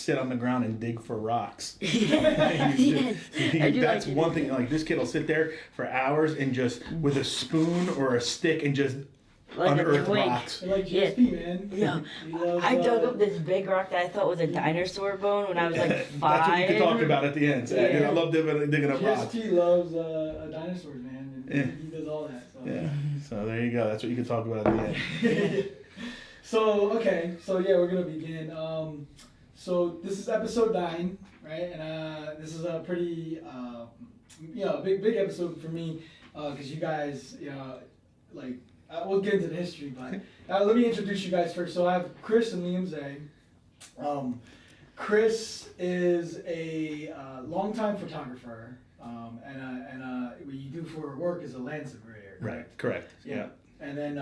sit on the ground and dig for rocks. That's like one thing. Like this kid will sit there for hours and just with a spoon or a stick and just unearth rocks. Like GSP, man. Yeah. I dug up this big rock that I thought was a dinosaur bone when I was like 5. That's what you could talk about at the end. So, I love digging up rocks. GSP loves dinosaurs, man. And he does all that. So. Yeah. So there you go. That's what you can talk about at the end. So we're gonna begin. So this is episode 9, right? And this is a pretty big episode for me because you guys, we'll get into the history, but let me introduce you guys first. So I have Chris and Liam Zeh. Chris is a longtime photographer, and what you do for work is a land surveyor. Right. Correct. Yeah. And then,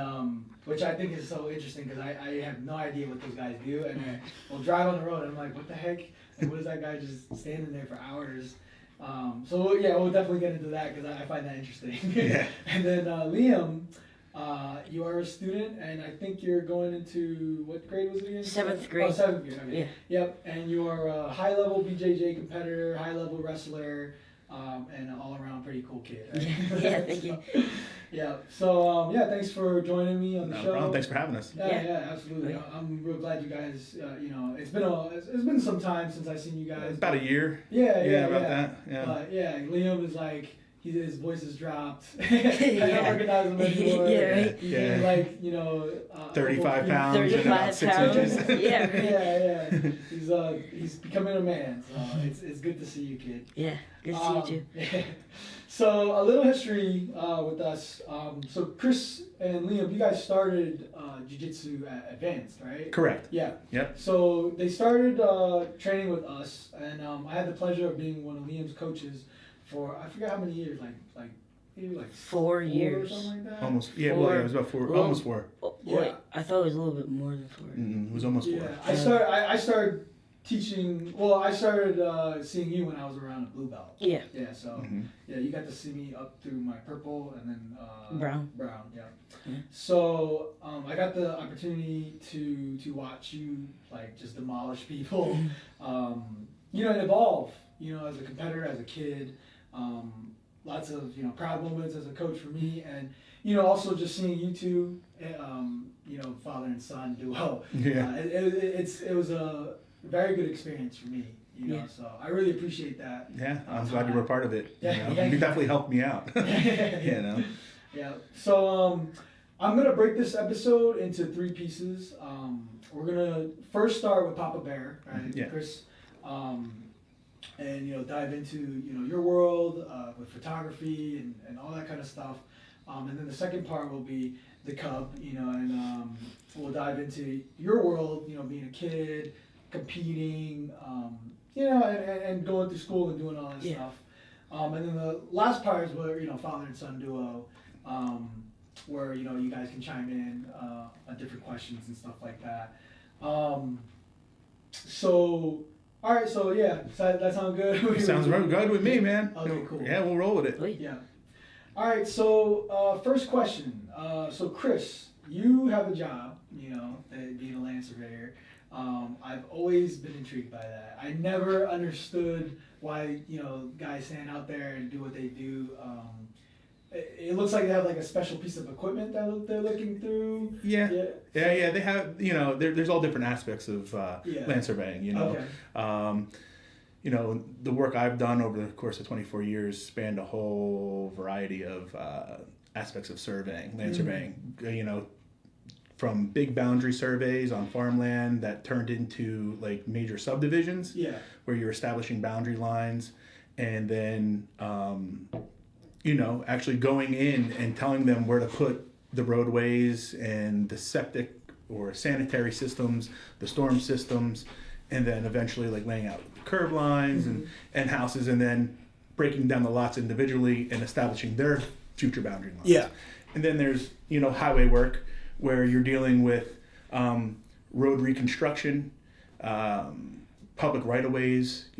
which I think is so interesting because I have no idea what those guys do, and we'll drive on the road and I'm like, what the heck? Like, what is that guy just standing there for hours? We'll definitely get into that because I find that interesting. Yeah. And then Liam, you are a student, and I think you're going into, what grade was it again? 7th grade. Oh, 7th grade. Okay. Yeah. Yep. And you are a high-level BJJ competitor, high-level wrestler, and an all-around pretty cool kid. Right? Yeah, thank you. Yeah. So thanks for joining me on the show. No problem. Thanks for having us. Yeah, absolutely. I'm real glad you guys. It's been some time since I've seen you guys. About a year. Yeah. That. Yeah. But Liam is like. His voice has dropped. I don't recognize him anymore. Yeah, right. He's like 35 pounds 35 and about 6 inches. Yeah, right. Yeah. He's becoming a man. So it's good to see you, kid. Yeah, good to see you too. Yeah. So a little history with us. So Chris and Liam, you guys started jiu-jitsu at Advanced, right? Correct. Yeah. Yep. So they started training with us, and I had the pleasure of being one of Liam's coaches for I forget how many years, maybe 4 years or something like that. Almost. Yeah. 4. Well, it was about 4. Well, almost 4. Oh, Yeah. wait, I thought it was a little bit more than 4. It was almost 4. Yeah. I started teaching. Well, I started seeing you when I was around a blue belt. Yeah. Yeah. So you got to see me up through my purple and then Brown. Brown. Yeah. Yeah. So I got the opportunity to watch you just demolish people. And evolve. As a competitor, as a kid. Lots of proud moments as a coach for me, and also just seeing you two, father and son duo. Yeah. It was a very good experience for me. Yeah. So I really appreciate that. Yeah, I'm glad you were part of it. Yeah, You definitely helped me out. Yeah. So I'm gonna break this episode into 3 pieces. We're gonna first start with Papa Bear, right? Yeah. Chris. And dive into your world with photography and all that kind of stuff, and then the second part will be the Cub, and we'll dive into your world, being a kid, competing, and going through school and doing all that stuff, and then the last part is where father and son duo, where you guys can chime in on different questions and stuff like that. All right, so that sounds good. Sounds real good with me, man. Okay, cool. Yeah, we'll roll with it. Yeah. All right, so first question. So Chris, you have a job, being a land surveyor. I've always been intrigued by that. I never understood why guys stand out there and do what they do. It looks like they have a special piece of equipment that they're looking through. Yeah. They have, there's all different aspects of land surveying, Okay. The work I've done over the course of 24 years spanned a whole variety of aspects of surveying, land surveying, from big boundary surveys on farmland that turned into major subdivisions where you're establishing boundary lines, and then actually going in and telling them where to put the roadways and the septic or sanitary systems, the storm systems, and then eventually laying out curb lines and houses, and then breaking down the lots individually and establishing their future boundary lines. Yeah. And then there's, highway work where you're dealing with road reconstruction, public right-of-ways,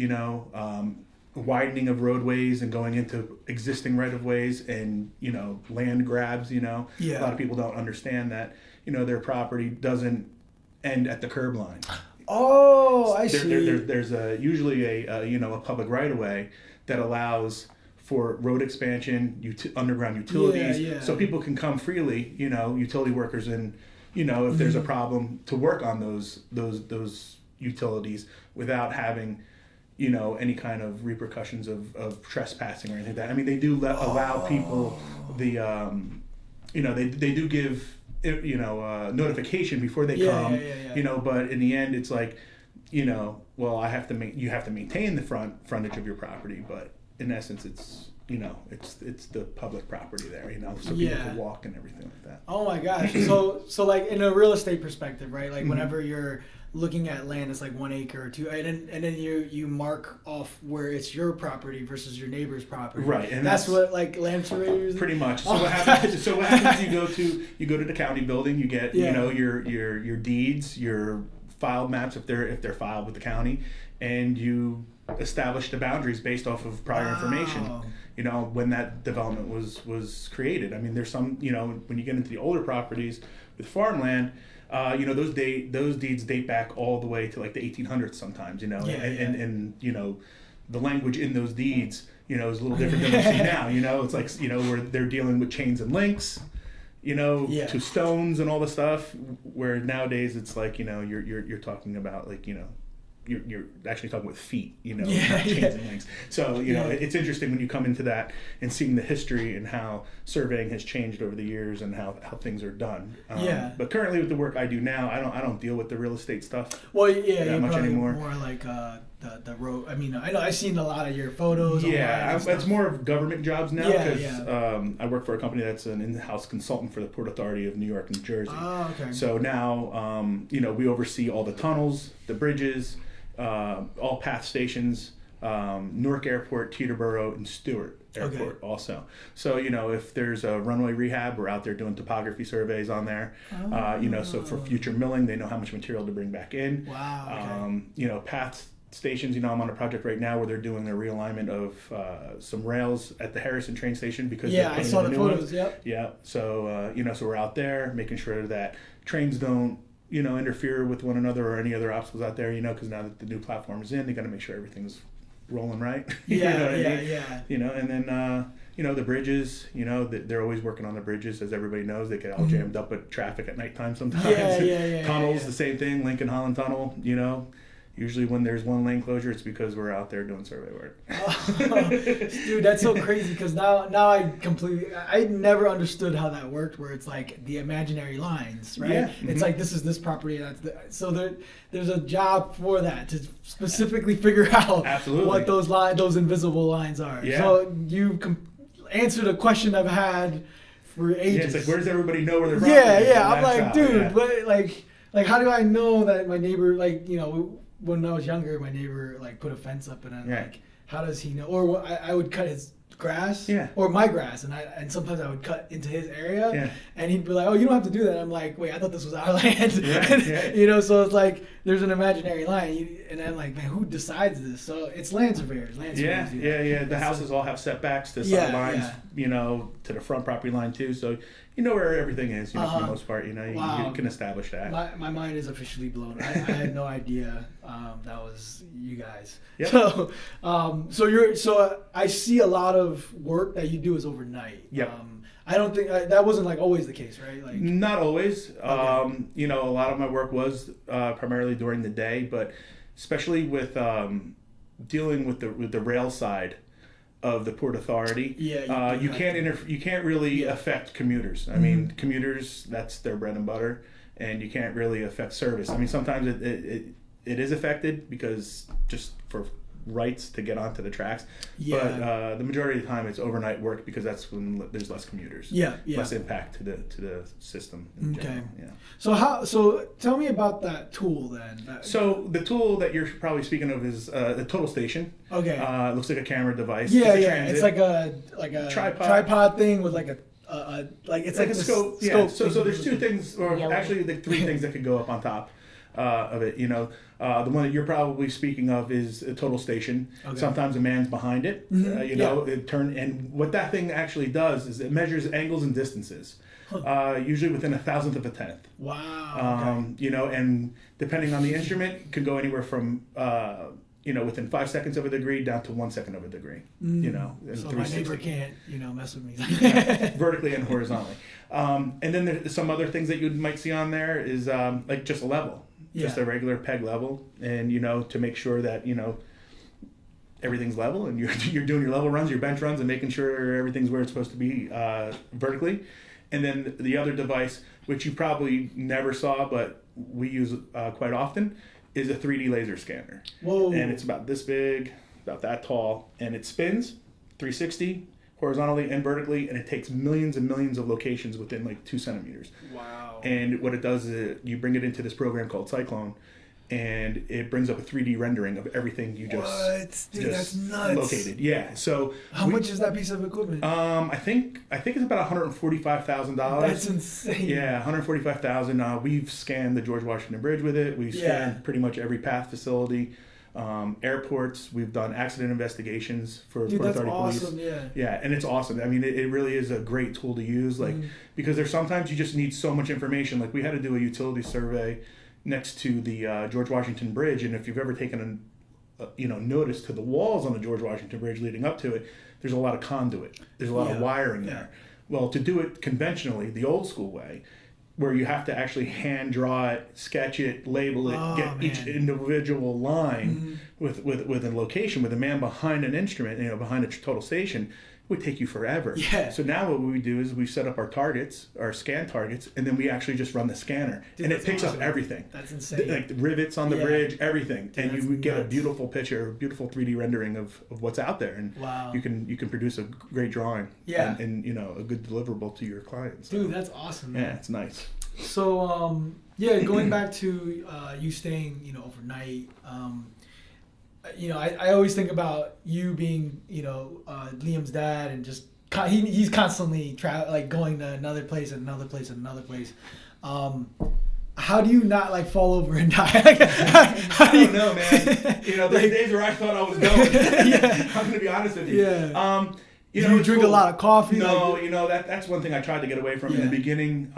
widening of roadways and going into existing right-of-ways, and land grabs. A lot of people don't understand that their property doesn't end at the curb line. Oh, I see. There's usually a public right of way that allows for road expansion, underground utilities, so people can come freely, utility workers, and if there's a problem, to work on those utilities without having any kind of repercussions of trespassing or anything like that. I mean, they do allow people the they do give notification before they come, but in the end it's like, well, you have to maintain the frontage of your property, but in essence it's the public property there, so people can walk and everything like that. Oh my gosh. So like in a real estate perspective, right? Like whenever you're looking at land, it's like 1 acre or 2, and then you mark off where it's your property versus your neighbor's property. Right, and that's what like land surveyors. Pretty much. So what happens? You go to the county building. You get your deeds, your filed maps if they're filed with the county, and you establish the boundaries based off of prior information. When that development was created. I mean, there's some, when you get into the older properties with farmland, those deeds date back all the way to like the 1800s sometimes, and the language in those deeds, is a little different than we see now. It's like, where they're dealing with chains and links, to stones and all the stuff, where nowadays it's like, you're talking about like, you're actually talking with feet, not chains and links. So, it's interesting when you come into that and seeing the history and how surveying has changed over the years and how things are done. But currently with the work I do now, I don't deal with the real estate stuff. Well, that much anymore. More like the road. I mean, I know I've seen a lot of your photos. Yeah, it's more of government jobs now because I work for a company that's an in-house consultant for the Port Authority of New York and New Jersey. Oh, okay. So now, we oversee all the tunnels, the bridges, all path stations, Newark Airport, Teterboro, and Stewart Airport also. So, if there's a runway rehab, we're out there doing topography surveys on there. So for future milling, they know how much material to bring back in. Wow. Okay. Path stations, I'm on a project right now where they're doing their realignment of some rails at the Harrison train station because I saw the photos. Yep. Yeah. So, so we're out there making sure that trains don't interfere with one another or any other obstacles out there, because now that the new platform is in, they got to make sure everything's rolling right. And then, the bridges, they're always working on the bridges, as everybody knows. They get all jammed up with traffic at nighttime sometimes. Tunnels, the same thing, Lincoln Holland Tunnel, Usually when there's one lane closure, it's because we're out there doing survey work. Dude, that's so crazy because now I never understood how that worked, where it's like the imaginary lines, right? Yeah. It's like this property, so there's a job for that to specifically figure out what those invisible lines are. Yeah. So you answered a question I've had for ages. Yeah, it's like, where does everybody know where their property is? Yeah. I'm like, dude, but like how do I know that my neighbor, when I was younger, my neighbor put a fence up, and I'm like, how does he know? Or I would cut his grass, or my grass, and sometimes I would cut into his area, and he'd be like, oh, you don't have to do that. I'm like, wait, I thought this was our land. So it's like there's an imaginary line, and I'm like, man, who decides this? So it's land surveyors. The houses all have setbacks to side lines, to the front property line too. So where everything is, for the most part, you can establish that. My mind is officially blown. I had no idea that was you guys. Yep. So I see a lot of work that you do is overnight. Yep. I don't think that wasn't always the case, right? Not always. Okay. A lot of my work was primarily during the day, but especially with dealing with the rail side of the Port Authority, you can't really affect commuters. I mean, commuters, that's their bread and butter, and you can't really affect service. I mean, sometimes it is affected because just for rights to get onto the tracks, but the majority of the time it's overnight work because that's when there's less commuters, less impact to the system in general. So tell me about that tool then. So the tool that you're probably speaking of is the total station. Okay. It looks like a camera device. It's like a tripod thing with it's like a scope. Yeah. So there's two things, or actually the three things that could go up on top. of it. You know, the one that you're probably speaking of is a total station. Okay. Sometimes a man's behind it. Mm-hmm. You know, and what that thing actually does is it measures angles and distances. Usually within 1,000th of a tenth. Wow. Okay. You know, and depending on the instrument, it could go anywhere from you know, within 5 seconds of a degree down to 1 second of a degree. You know, so my neighbor can't, you know, mess with me. Vertically and horizontally. And then there's some other things that you might see on there is like just a level, just a regular peg level, and you know, to make sure that, you know, everything's level and you're doing your level runs, your bench runs, and making sure everything's where it's supposed to be vertically. And then the other device, which you probably never saw but we use quite often, is a 3D laser scanner. Whoa. And it's about this big, about that tall, and it spins 360 horizontally and vertically, and it takes millions and millions of locations within like 2 centimeters. Wow. And what it does is you bring it into this program called Cyclone, and it brings up a 3D rendering of everything you just, what? Dude, that's nuts. located. Yeah. So how much is that piece of equipment? I think it's about $145,000. That's insane. Yeah, $145,000. We've scanned the George Washington Bridge with it. We've scanned pretty much every PATH facility, airports. We've done accident investigations for Dude, Port that's Authority awesome. Police. Yeah. Yeah, and it's awesome. I mean, it really is a great tool to use. Like because there's sometimes you just need so much information. Like we had to do a utility survey next to the George Washington Bridge, and if you've ever taken notice to the walls on the George Washington Bridge leading up to it, there's a lot of conduit. There's a lot of wiring there. Well, to do it conventionally, the old school way, where you have to actually hand draw it, sketch it, label it, get each individual line with a location, with a man behind an instrument, you know, behind a total station, would take you forever. Yeah. So now what we do is we set up our targets, our scan targets, and then we actually just run the scanner. Dude, and it picks up everything. That's insane. Like the rivets on the bridge, everything. Dude, and you would get a beautiful picture, a beautiful 3D rendering of what's out there. And you can produce a great drawing. Yeah. And you know, a good deliverable to your clients. So. Dude, that's awesome, man. Yeah, it's nice. So, going back to you staying, you know, overnight, you know, I always think about you being, you know, Liam's dad, and just he's constantly going to another place and another place and another place. How do you not like fall over and die? I don't know, man. You know, there's days where I thought I was going. I'm gonna be honest with you. Yeah. You do know, you drink a lot of coffee? No, you know, that's one thing I tried to get away from in the beginning.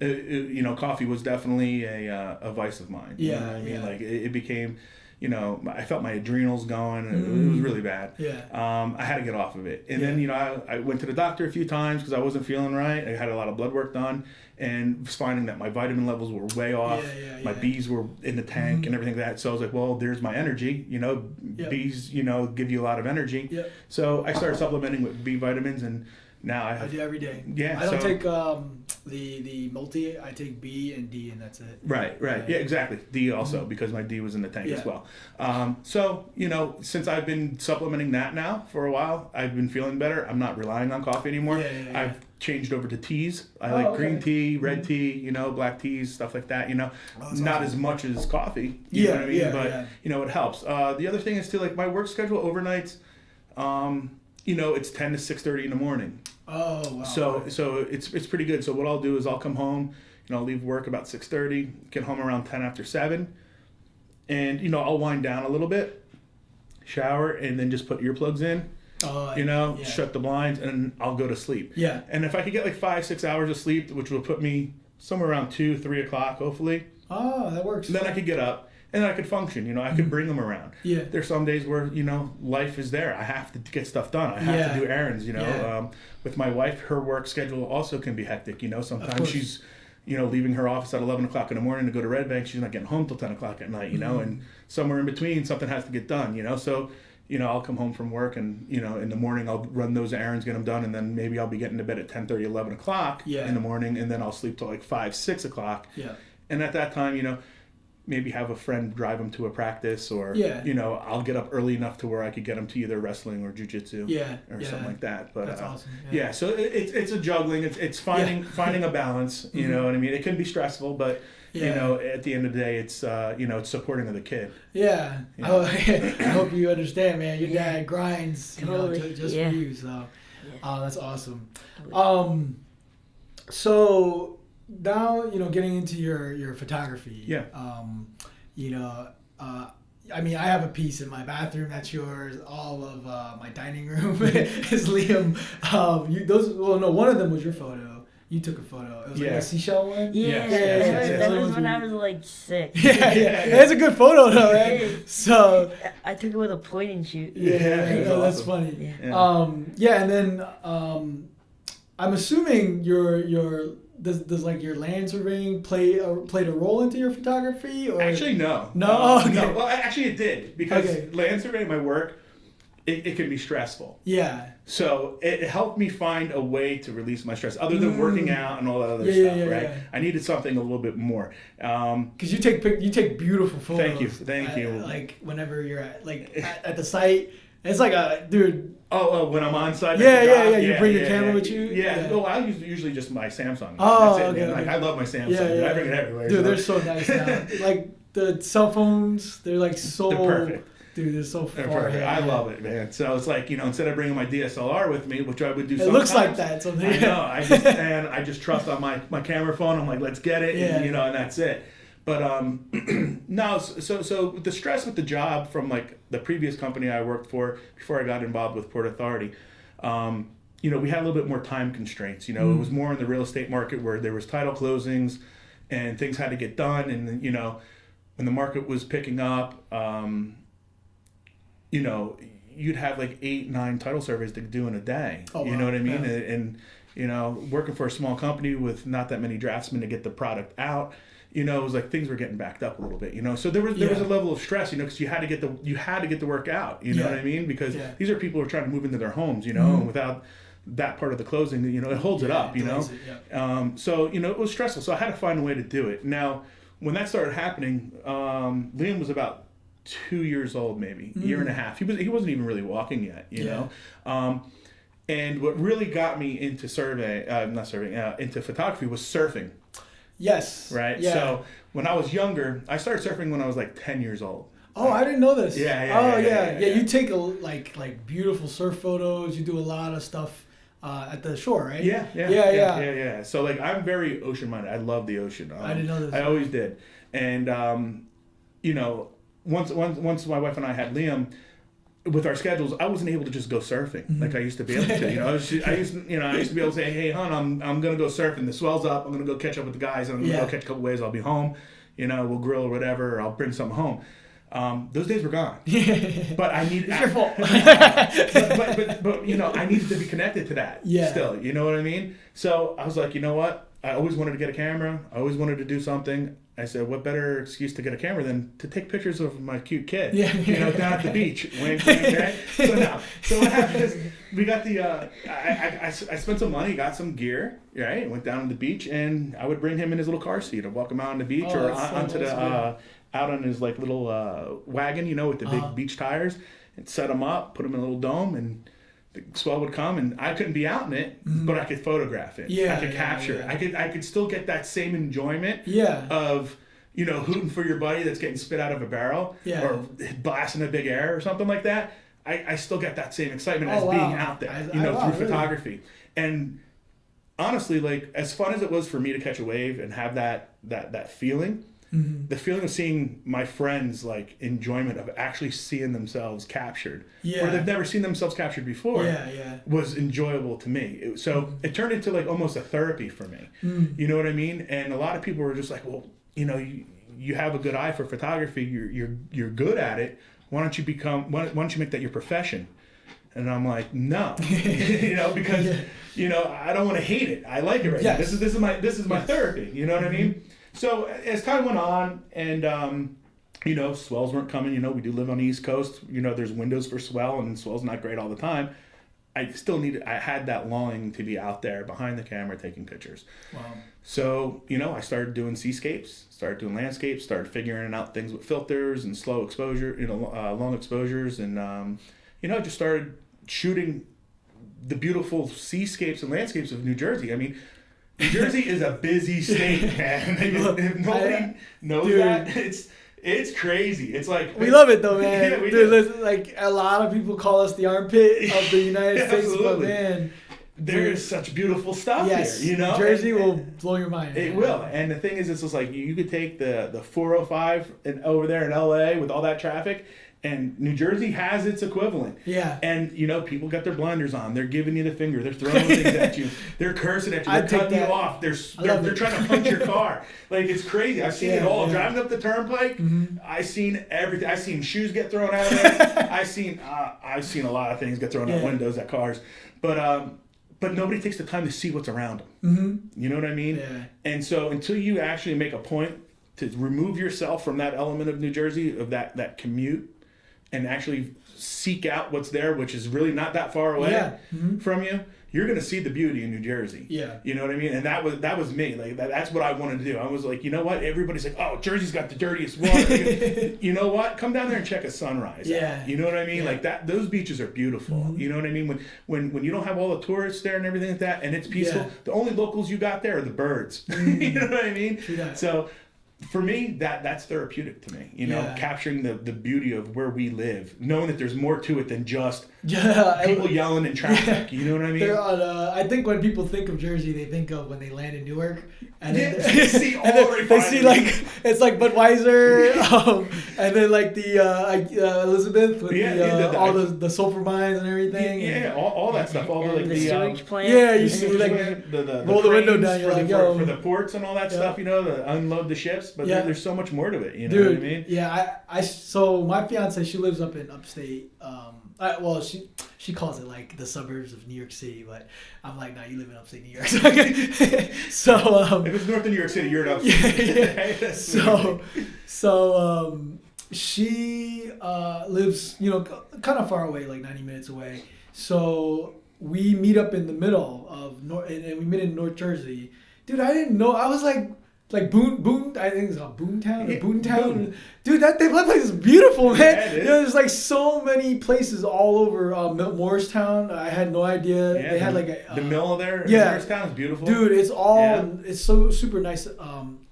You know, coffee was definitely a vice of mine. You know what I mean? Like it became, you know, I felt my adrenals going. It was really bad. Yeah. I had to get off of it. And then, you know, I went to the doctor a few times because I wasn't feeling right. I had a lot of blood work done and was finding that my vitamin levels were way off. My Bs were in the tank and everything like that. So I was like, well, there's my energy. You know, Bs, you know, give you a lot of energy. So I started supplementing with B vitamins, and now I do every day. Yeah. I don't take the multi. I take B and D, and that's it. Right. Yeah, exactly. D also, because my D was in the tank as well. So, you know, since I've been supplementing that now for a while, I've been feeling better. I'm not relying on coffee anymore. I've changed over to teas. I like green tea, red tea, you know, black teas, stuff like that, you know. Not as much as coffee, you know what I mean? But, you know, it helps. The other thing is, too, like, my work schedule overnights, you know, it's 10 to 6:30 in the morning. Oh, wow. So it's pretty good. So what I'll do is I'll come home, you know, I'll leave work about 6:30, get home around 10 after 7, and, you know, I'll wind down a little bit, shower, and then just put earplugs in. You know, shut the blinds, and I'll go to sleep. Yeah. And if I could get like 5-6 hours of sleep, which will put me somewhere around 2-3 o'clock, hopefully. Oh, that works. Then I could get up, and then I could function. You know, I could bring them around. Yeah. There's some days where, you know, life is there. I have to get stuff done. I have to do errands. You know, with my wife, her work schedule also can be hectic. You know, sometimes she's, you know, leaving her office at 11 o'clock in the morning to go to Red Bank. She's not getting home till 10 o'clock at night. You know, and somewhere in between, something has to get done. You know, so. You know, I'll come home from work, and, you know, in the morning I'll run those errands, get them done, and then maybe I'll be getting to bed at 10:30, 11 o'clock in the morning, and then I'll sleep till like 5, 6 o'clock. Yeah. And at that time, you know, maybe have a friend drive them to a practice, or, you know, I'll get up early enough to where I could get them to either wrestling or jiu-jitsu or something like that. But that's awesome. So it's a juggling. It's finding a balance. You know what I mean? It can be stressful, but you know, at the end of the day, it's you know, it's supporting of the kid. Yeah. You know? I hope you understand, man. Your dad grinds, you know, just for you. So, that's awesome. So, now, getting into your photography. Yeah. I mean, I have a piece in my bathroom that's yours. All of my dining room is Liam. One of them was your photo. You took a photo. It was like a seashell one. Yeah, that was when I was like 6. Yeah. It's a good photo though, right? So I took it with a point and shoot. Yeah, that's funny. Yeah. And then I'm assuming does like your land surveying played a role into your photography? Or? Actually, no. No? Okay. No. Well, actually, it did, because land surveying, my work, it can be stressful. Yeah. So it helped me find a way to release my stress, other than working out and all that other stuff, right? Yeah. I needed something a little bit more. Because you take beautiful photos. Thank you. Like whenever you're at the site, it's like a dude. Oh, when I'm on site. Yeah. You bring your camera with you. Yeah. Well, I use usually just my Samsung. Oh, that's it, okay. Like I love my Samsung. I bring it everywhere. Dude, they're so nice now. Like the cell phones, they're like so. They're perfect. Dude, they're so far ahead. I love it, man. So it's like, instead of bringing my DSLR with me, which I would do sometimes. It looks like that. Something. I know. I just trust on my camera phone. I'm like, let's get it, and that's it. But no, so the stress with the job from like the previous company I worked for before I got involved with Port Authority, we had a little bit more time constraints. It was more in the real estate market where there was title closings and things had to get done, and when the market was picking up, you'd have like 8, 9 title surveys to do in a day. Oh, you know what I mean? Yeah. And working for a small company with not that many draftsmen to get the product out, it was like things were getting backed up a little bit. So there was a level of stress, because you had to get the work out. You know what I mean? Because these are people who are trying to move into their homes. And without that part of the closing, it holds it up. So it was stressful. So I had to find a way to do it. Now, when that started happening, Liam was about 2 years old, maybe a year and a half. He wasn't even really walking yet, you know. And what really got me into into photography was surfing. Yes. Right. Yeah. So when I was younger, I started surfing when I was like 10 years old. Oh, I didn't know this. Yeah. You take like beautiful surf photos. You do a lot of stuff at the shore, right? Yeah. So like I'm very ocean minded. I love the ocean. I didn't know this. I always did. And once my wife and I had Liam, with our schedules, I wasn't able to just go surfing like I used to be able to. I used to be able to say, "Hey, hon, I'm gonna go surfing. The swell's up. I'm gonna go catch up with the guys, and I'm gonna go catch a couple waves. I'll be home. We'll grill or whatever. Or I'll bring something home." Those days were gone. But I need. It's your fault. but I needed to be connected to that. Yeah. Still, you know what I mean? So I was like, you know what? I always wanted to get a camera. I always wanted to do something. I said, what better excuse to get a camera than to take pictures of my cute kid? Down at the beach. Wink, right? So what happened is we got I spent some money, got some gear, right? Went down to the beach, and I would bring him in his little car seat and walk him out on the beach out on his like little wagon, with the big beach tires, and set him up, put him in a little dome, and the swell would come, and I couldn't be out in it, but I could photograph it. I could capture it. I could still get that same enjoyment of hooting for your buddy that's getting spit out of a barrel or blasting a big air or something like that. I still get that same excitement as being out there, through photography. And honestly, like as fun as it was for me to catch a wave and have that feeling. The feeling of seeing my friends' like enjoyment of actually seeing themselves captured, where they've never seen themselves captured before, was enjoyable to me. It turned into like almost a therapy for me. You know what I mean? And a lot of people were just like, well, you have a good eye for photography. You're good at it. Why don't you make that your profession? And I'm like, no, because I don't want to hate it. I like it right now. This is my therapy. You know what I mean? So as time went on, and swells weren't coming. We do live on the East Coast. There's windows for swell, and swell's not great all the time. I had that longing to be out there behind the camera taking pictures. Wow. So I started doing seascapes, started doing landscapes, started figuring out things with filters and slow exposure, long exposures, and I just started shooting the beautiful seascapes and landscapes of New Jersey. I mean, New Jersey is a busy state, man. If nobody knows that, it's crazy. It's like we love it though, man. Yeah, like a lot of people call us the armpit of the United States, but man, there's such beautiful stuff yes, here, you know? New Jersey will blow your mind. It will. And the thing is, it's just like you could take the 405 and over there in LA with all that traffic, and New Jersey has its equivalent. Yeah. And, you know, people got their blinders on. They're giving you the finger. They're throwing things at you. They're cursing at you. They're cutting you off. They're trying to punch your car. Like, it's crazy. I've seen it all. Yeah. Driving up the turnpike, I've seen everything. I've seen shoes get thrown out of there. I've seen a lot of things get thrown out windows at cars. But nobody takes the time to see what's around them. You know what I mean? Yeah. And so until you actually make a point to remove yourself from that element of New Jersey, of that commute, and actually seek out what's there, which is really not that far away from you, you're going to see the beauty in New Jersey. Yeah. You know what I mean? And that was me. Like that's what I wanted to do. I was like, you know what? Everybody's like, oh, Jersey's got the dirtiest water. You know what? Come down there and check a sunrise. Yeah. You know what I mean? Yeah. Like that. Those beaches are beautiful. You know what I mean? When you don't have all the tourists there and everything like that, and it's peaceful, the only locals you got there are the birds. You know what I mean? So for me, that's therapeutic to me. You know, capturing the beauty of where we live, knowing that there's more to it than just people yelling in traffic. You know what I mean? I think when people think of Jersey, they think of when they land in Newark, and then they see all they see like it's like Budweiser, and then like the Elizabeth with all the sulfur mines and everything. Yeah, all that stuff, all the sewage plant. Yeah, you see like roll the window down, you're like, yo, for the ports and all that stuff. You know, to unload the ships. But there's so much more to it, you know what I mean? Yeah, so my fiance, she lives up in upstate. Well, she calls it like the suburbs of New York City, but I'm like, no, you live in upstate New York. So if it's north of New York City, you're in upstate. So she lives, you know, kind of far away, like 90 minutes away. So we meet up in the middle of and we meet in North Jersey. Dude, I didn't know. I was like Boone, I think it's called Boontown or Boontown. Boone. Dude, that place is beautiful, man. Yeah, you know, there's like so many places all over Morristown. I had no idea. Yeah, they had like the mill there. Yeah, Morristown is beautiful. Dude, it's it's so super nice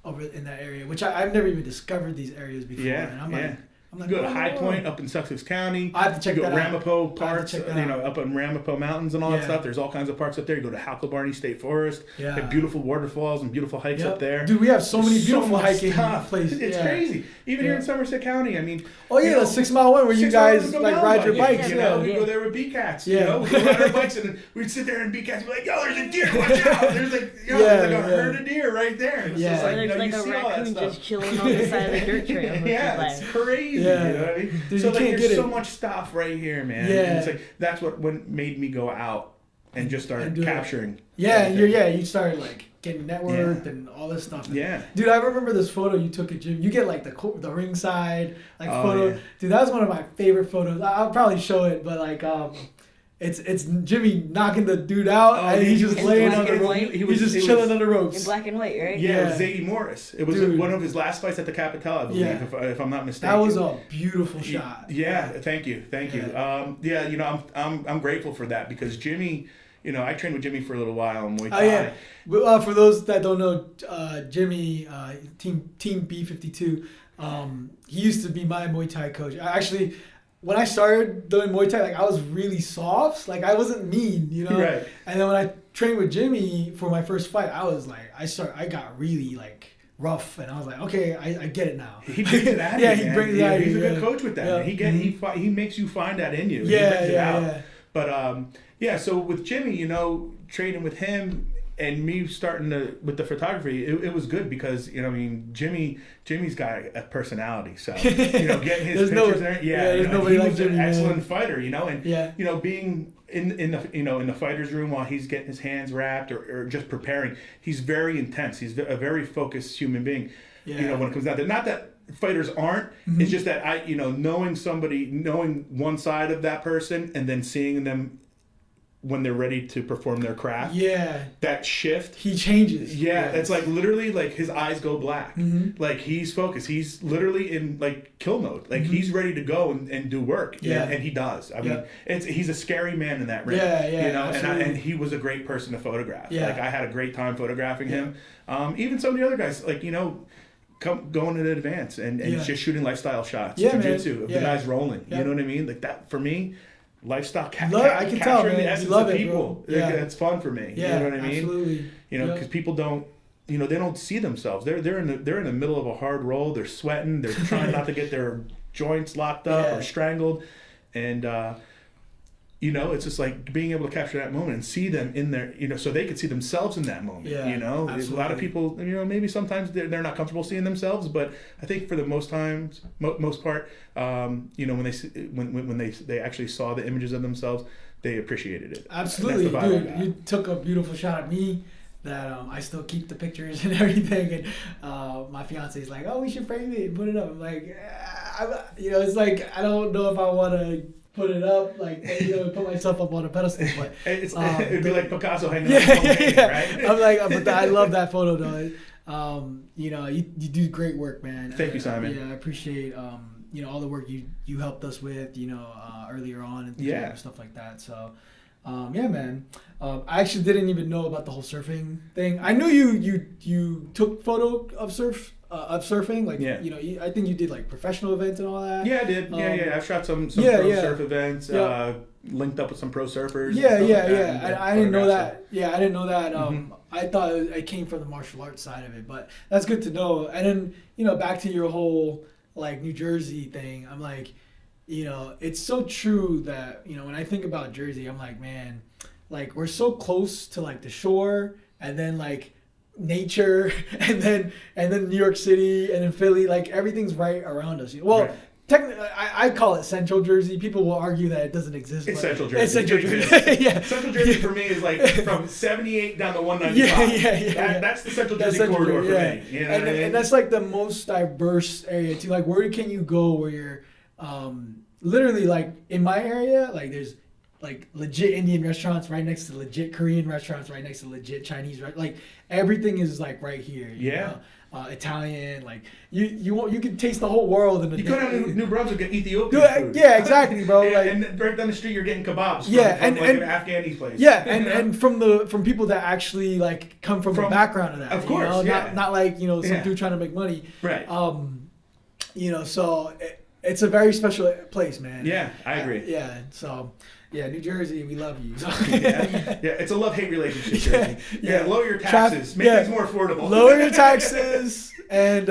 over in that area, which I've never even discovered these areas before. Yeah, and I'm like, you go to High Point up in Sussex County. I have to check that out. Ramapo parks, you know, up in Ramapo Mountains and all that stuff. There's all kinds of parks up there. You go to Hucklebarney State Forest. Yeah. They have beautiful waterfalls and beautiful hikes up there. Dude, we have so many beautiful hiking places. It's crazy. Even here in Somerset County, I mean. Oh yeah, the 6 mile one where you guys like ride your bikes. You know, we go there with B-cats. You know, we ride our bikes and we'd sit there and B-cats would be like, yo, there's a deer, watch out. There's like, there's like a herd of deer right there. And it's just like, there's like a raccoon just chilling on the side of the dirt trail. Yeah, it's crazy. You know what I mean? Dude, so like, there's so much stuff right here, man. Yeah. And it's like that's what made me go out and just start capturing. You started like getting networked and all this stuff. And, dude, I remember this photo you took at gym. You get like the ringside photo. Yeah. Dude, that was one of my favorite photos. I'll probably show it, but like it's Jimmy knocking the dude out, and he's just laying on the rope. He's just chilling on the ropes. In black and white, right? Yeah, it was Zadie Morris. It was one of his last fights at the Capitol, I believe, if I'm not mistaken. That was a beautiful shot. Yeah, thank you. You know, I'm grateful for that because Jimmy, you know, I trained with Jimmy for a little while in Muay Thai. But, for those that don't know, Jimmy, Team B52, he used to be my Muay Thai coach. When I started doing Muay Thai, like I was really soft, like I wasn't mean, you know. Right. And then when I trained with Jimmy for my first fight, I was like, I got really like rough, and I was like, okay, I get it now. He brings it out of you. He brings it out of you. He's a good coach with that. Man. He makes you find that in you. He brings it out. But so with Jimmy, you know, training with him. And me starting with the photography, it was good because, you know, I mean, Jimmy's got a personality. So, you know, getting his pictures there. There's nobody like Jimmy. He's an excellent fighter, you know, and, you know, being in the fighter's room while he's getting his hands wrapped or just preparing, he's very intense. He's a very focused human being, you know, when it comes down to not that fighters aren't, it's just that knowing one side of that person and then seeing them when they're ready to perform their craft. Yeah. That shift. He changes. Yeah. It's like literally like his eyes go black. Like he's focused. He's literally in like kill mode. Like he's ready to go and do work. Yeah. And he does. I mean, he's a scary man in that ring. You know, and he was a great person to photograph. Yeah. Like I had a great time photographing him. Even some of the other guys, like, you know, going in advance and just shooting lifestyle shots. Jiu-jitsu of the guys rolling. You know what I mean? Like that for me. lifestyle I can tell, capturing man. the essence You love of it, people. bro. Yeah. It's fun for me. Yeah, You know what I mean? absolutely. You know, because people don't, they don't see themselves. They're in the middle of a hard roll. They're sweating. They're trying not to get their joints locked up or strangled, and it's just like being able to capture that moment and see them in there, so they could see themselves in that moment. Yeah, There's a lot of people, maybe sometimes they're not comfortable seeing themselves, but I think for the most part, when they actually saw the images of themselves, they appreciated it. Absolutely, dude. You took a beautiful shot at me. That I still keep the pictures and everything, and my fiance is like, "Oh, we should frame it and put it up." I'm like, it's like I don't know if I want to put it up, like put myself up on a pedestal, but it'd be like Picasso hanging up on painting, right? I'm like, but I love that photo though. You do great work, man. Thank you, Simon. Yeah, I appreciate all the work you helped us with, earlier on and stuff like that. So. Man. I actually didn't even know about the whole surfing thing. I knew you took photo of surfing. Like, I think you did like professional events and all that. Yeah, I did. I've shot some pro surf events. Linked up with some pro surfers. I didn't know that. Yeah, I didn't know that. I thought it came from the martial arts side of it, but that's good to know. And then back to your whole like New Jersey thing. I'm like. It's so true that, when I think about Jersey, I'm like, man, like we're so close to like the shore and then like nature and then New York City and then Philly, like everything's right around us. Well, technically, I call it Central Jersey. People will argue that it doesn't exist. It's Central Jersey. It's Central Jersey. Yeah. Central Jersey for me is like from 78 down to 195. That's the Central Jersey corridor for me. And that's like the most diverse area too. Like where can you go where you're literally like in my area, like there's like legit Indian restaurants right next to legit Korean restaurants right next to legit Chinese like everything is like right here. Italian, like you can taste the whole world in the. You go down to New Brunswick and Ethiopian food. Yeah, exactly, bro. and right down the street you're getting kebabs. From an Afghani place. Yeah, and from people that actually like come from a background of that. Of course, not like some dude trying to make money. Right. So. It's a very special place, man. Yeah, I agree. So, New Jersey, we love you. It's a love-hate relationship. Lower your taxes, make things more affordable. Lower your taxes, and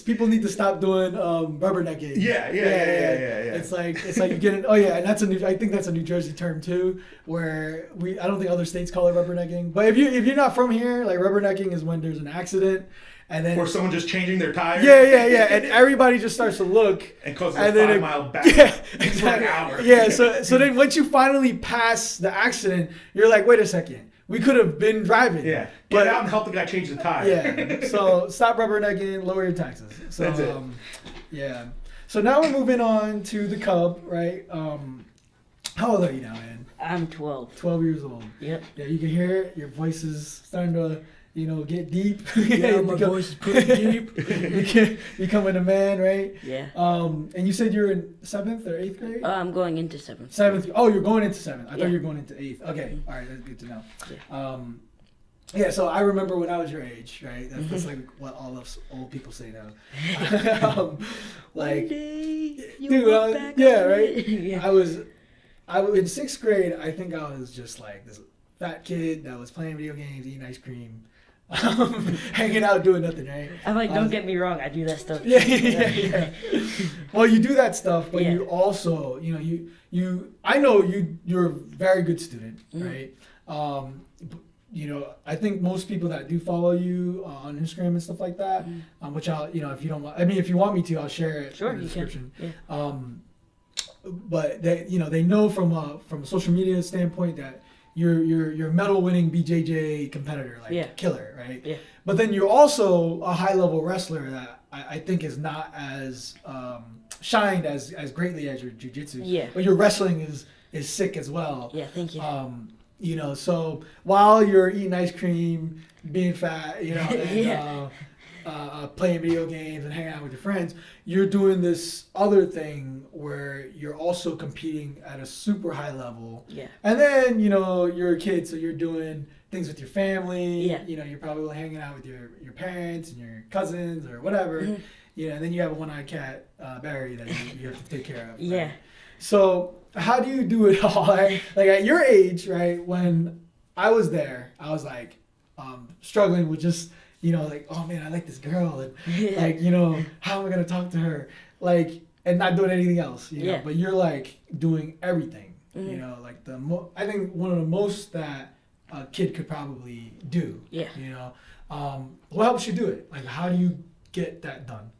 people need to stop doing rubbernecking. Yeah. It's like you get it. Oh yeah, and I think that's a New Jersey term too, where I don't think other states call it rubbernecking. But if you're not from here, like rubbernecking is when there's an accident. And then, or someone just changing their tires. Yeah. And everybody just starts to look. And causes a 5-mile back. Exactly. For an hour. Yeah, so then once you finally pass the accident, you're like, wait a second. We could have been driving. Yeah. Get out and help the guy change the tire. Yeah. So stop rubbernecking, lower your taxes. So, that's it. Yeah. So now we're moving on to the Cub, right? How old are you now, man? I'm 12. 12 years old. Yep. Yeah, you can hear it. Your voice is starting to... get deep. Yeah, my voice is pretty deep. Becoming a man, right? Yeah. And you said you're in 7th or 8th grade? I'm going into 7th. 7th. Oh, you're going into 7th. I thought you were going into 8th. Okay. All right. That's good to know. Yeah. So I remember when I was your age, right? That's like what all of old people say now. One day dude, back right? Yeah. I was in 6th grade. I think I was just like this fat kid that was playing video games, eating ice cream. Hanging out doing nothing, right? I'm like, don't get me wrong, I do that stuff. Yeah. Well, you do that stuff, but you also, I know you're a very good student, right? I think most people that do follow you on Instagram and stuff like that, which I'll, if you don't, if you want me to, I'll share it in the description. Yeah. But they know from a social media standpoint that you're a medal-winning BJJ competitor, killer, right? Yeah. But then you're also a high-level wrestler that I think is not as shined as greatly as your jiu-jitsu. Yeah. But your wrestling is sick as well. Yeah, thank you. So while you're eating ice cream, being fat, playing video games and hanging out with your friends, you're doing this other thing where you're also competing at a super high level. Yeah. And then, you're a kid, so you're doing things with your family. Yeah. You're probably hanging out with your parents and your cousins or whatever. Mm-hmm. And then you have a one-eyed cat, Barry, that you have to take care of. Right? Yeah. So how do you do it all? Like at your age, right? When I was there, I was like struggling with just, you know, like, oh man, I like this girl, and like, you know, how am I gonna talk to her, like, and not doing anything else, you know? But you're like doing everything, you know, like I think one of the most that a kid could probably do, you know. What helps you do it? Like, how do you get that done?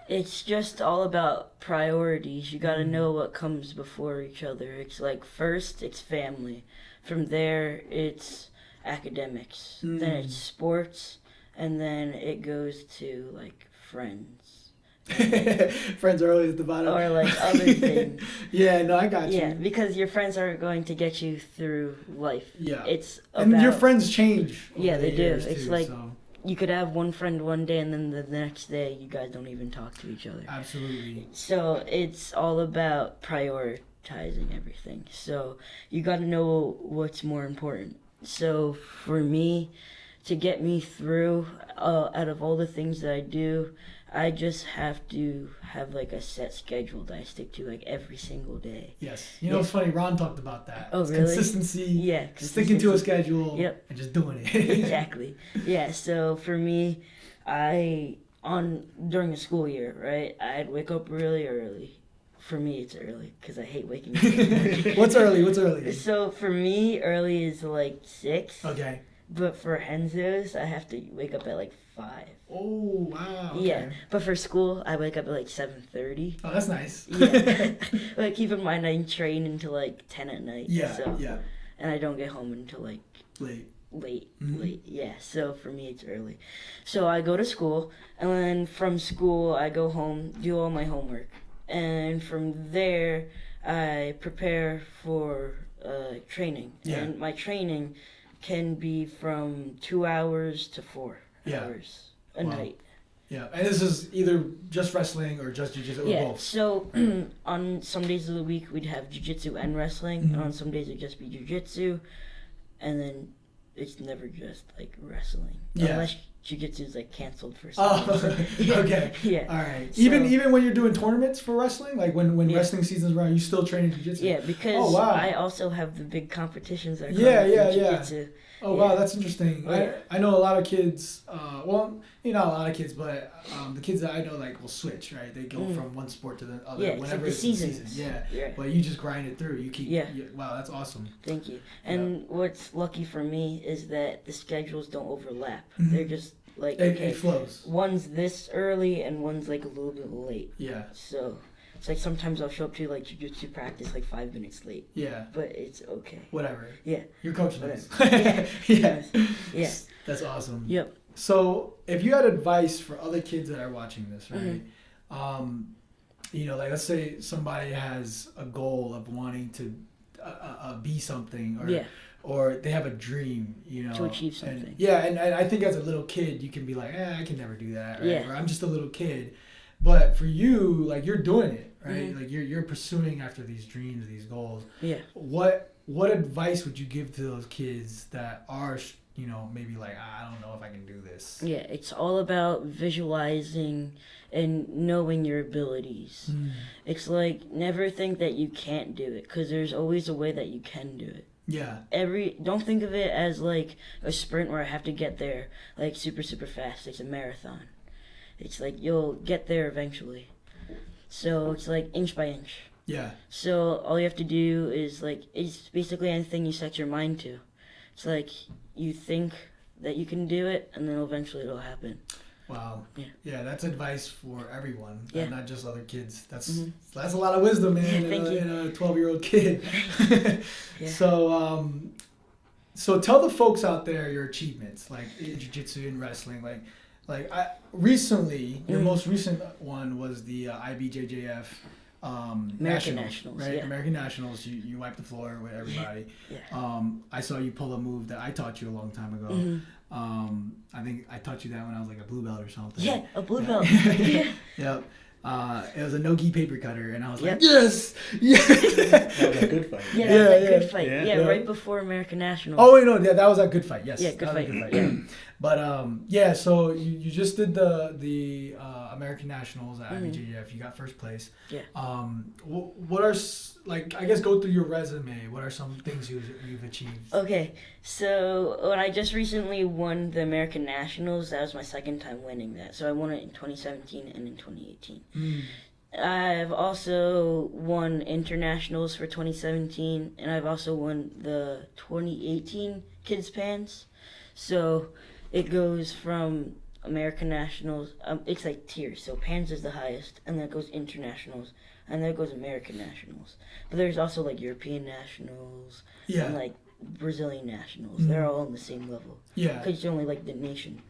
It's just all about priorities. You gotta know what comes before each other. It's like, first, it's family. From there, it's academics. Then it's sports. And then it goes to, like, friends. Friends are always at the bottom. Or, like, other things. Yeah, no, I got you. Yeah, because your friends are going to get you through life. Yeah. It's about... And your friends change. Yeah, they do. It's too, like... So. You could have one friend one day, and then the next day you guys don't even talk to each other. Absolutely. So it's all about prioritizing everything. So you got to know what's more important. So for me, to get me through, out of all the things that I do, I just have to have like a set schedule that I stick to like every single day. Yes. You know, it's funny, Ron talked about that. Oh, it's really? Consistency. Yeah. Sticking to a schedule. Yep. And just doing it. Exactly. Yeah. So for me, during the school year, right, I'd wake up really early. For me, it's early because I hate waking up. What's early? What's early? So for me, early is like 6. Okay. But for Henzo's, I have to wake up at like 5. Oh, wow. Okay. Yeah. But for school, I wake up at like 7:30. Oh, that's nice. Yeah. Like, keep in mind, I train until like 10 at night. Yeah, so, yeah. And I don't get home until like... Late. Yeah. So for me, it's early. So I go to school, and then from school, I go home, do all my homework. And from there, I prepare for training. Yeah. And my training can be from 2 hours to 4 hours a night. Yeah, and this is either just wrestling or just jiu-jitsu or both. So on some days of the week, we'd have jiu-jitsu and wrestling. And on some days, it'd just be jiu-jitsu. And then it's never just like wrestling. Yeah. Unless jiu-jitsu is like canceled for some reason. Okay. Yeah. All right. So, even when you're doing tournaments for wrestling, like when wrestling season's around, you still training jiu-jitsu? Yeah, because I also have the big competitions that come with jiu-jitsu. Oh, wow, that's interesting. Yeah. I know a lot of kids, well, not a lot of kids, but the kids that I know, like, will switch, right? They go from one sport to the other whenever it's the season. Yeah. But you just grind it through. You keep, wow, that's awesome. Thank you. And what's lucky for me is that the schedules don't overlap. They're just like, it flows. One's this early and one's like a little bit late. Yeah. So it's like sometimes I'll show up to like jiu-jitsu practice like 5 minutes late. Yeah. But it's okay. Whatever. Yeah. Your coach knows. Yeah. That's awesome. Yep. So if you had advice for other kids that are watching this, right? Like let's say somebody has a goal of wanting to be something, or they have a dream, to achieve something. And I think as a little kid, you can be like, I can never do that, right? Or I'm just a little kid. But for you, like, you're doing it, right? Like you're pursuing after these dreams, these goals. Yeah. What advice would you give to those kids that are, maybe like, I don't know if I can do this? Yeah, it's all about visualizing and knowing your abilities. It's like, never think that you can't do it, because there's always a way that you can do it. Yeah. Don't think of it as like a sprint where I have to get there like super, super fast. It's a marathon. It's like you'll get there eventually. So it's like inch by inch. Yeah. So all you have to do is like, it's basically anything you set your mind to. It's like you think that you can do it, and then eventually it'll happen. Wow. Yeah. Yeah, that's advice for everyone, and not just other kids. That's a lot of wisdom, man, in a 12-year-old kid. So tell the folks out there your achievements, like jiu-jitsu and wrestling. Recently, your most recent one was the IBJJF American Nationals, right? American Nationals. You wiped the floor with everybody. I saw you pull a move that I taught you a long time ago. I think I taught you that when I was like a blue belt or something. Yeah, a blue belt. Yep. It was a no-gi paper cutter, and I was like, yes! That was a good fight. Yeah, that was a good fight. Yeah, right before American Nationals. Oh, wait, no, that was a good fight, yes. Yeah, good fight. But yeah, so you just did the American Nationals at BJJ. You got first place. Yeah. What are like, I guess, go through your resume. What are some things you've achieved? Okay, so when I just recently won the American Nationals, that was my second time winning that. So I won it in 2017 and in 2018. I've also won internationals for 2017, and I've also won the 2018 Kids Pans. So it goes from American Nationals, it's like tiers. So Pans is the highest, and then it goes internationals, and then it goes American Nationals. But there's also like European Nationals, and like Brazilian Nationals. They're all on the same level. Yeah. Because it's only like the nation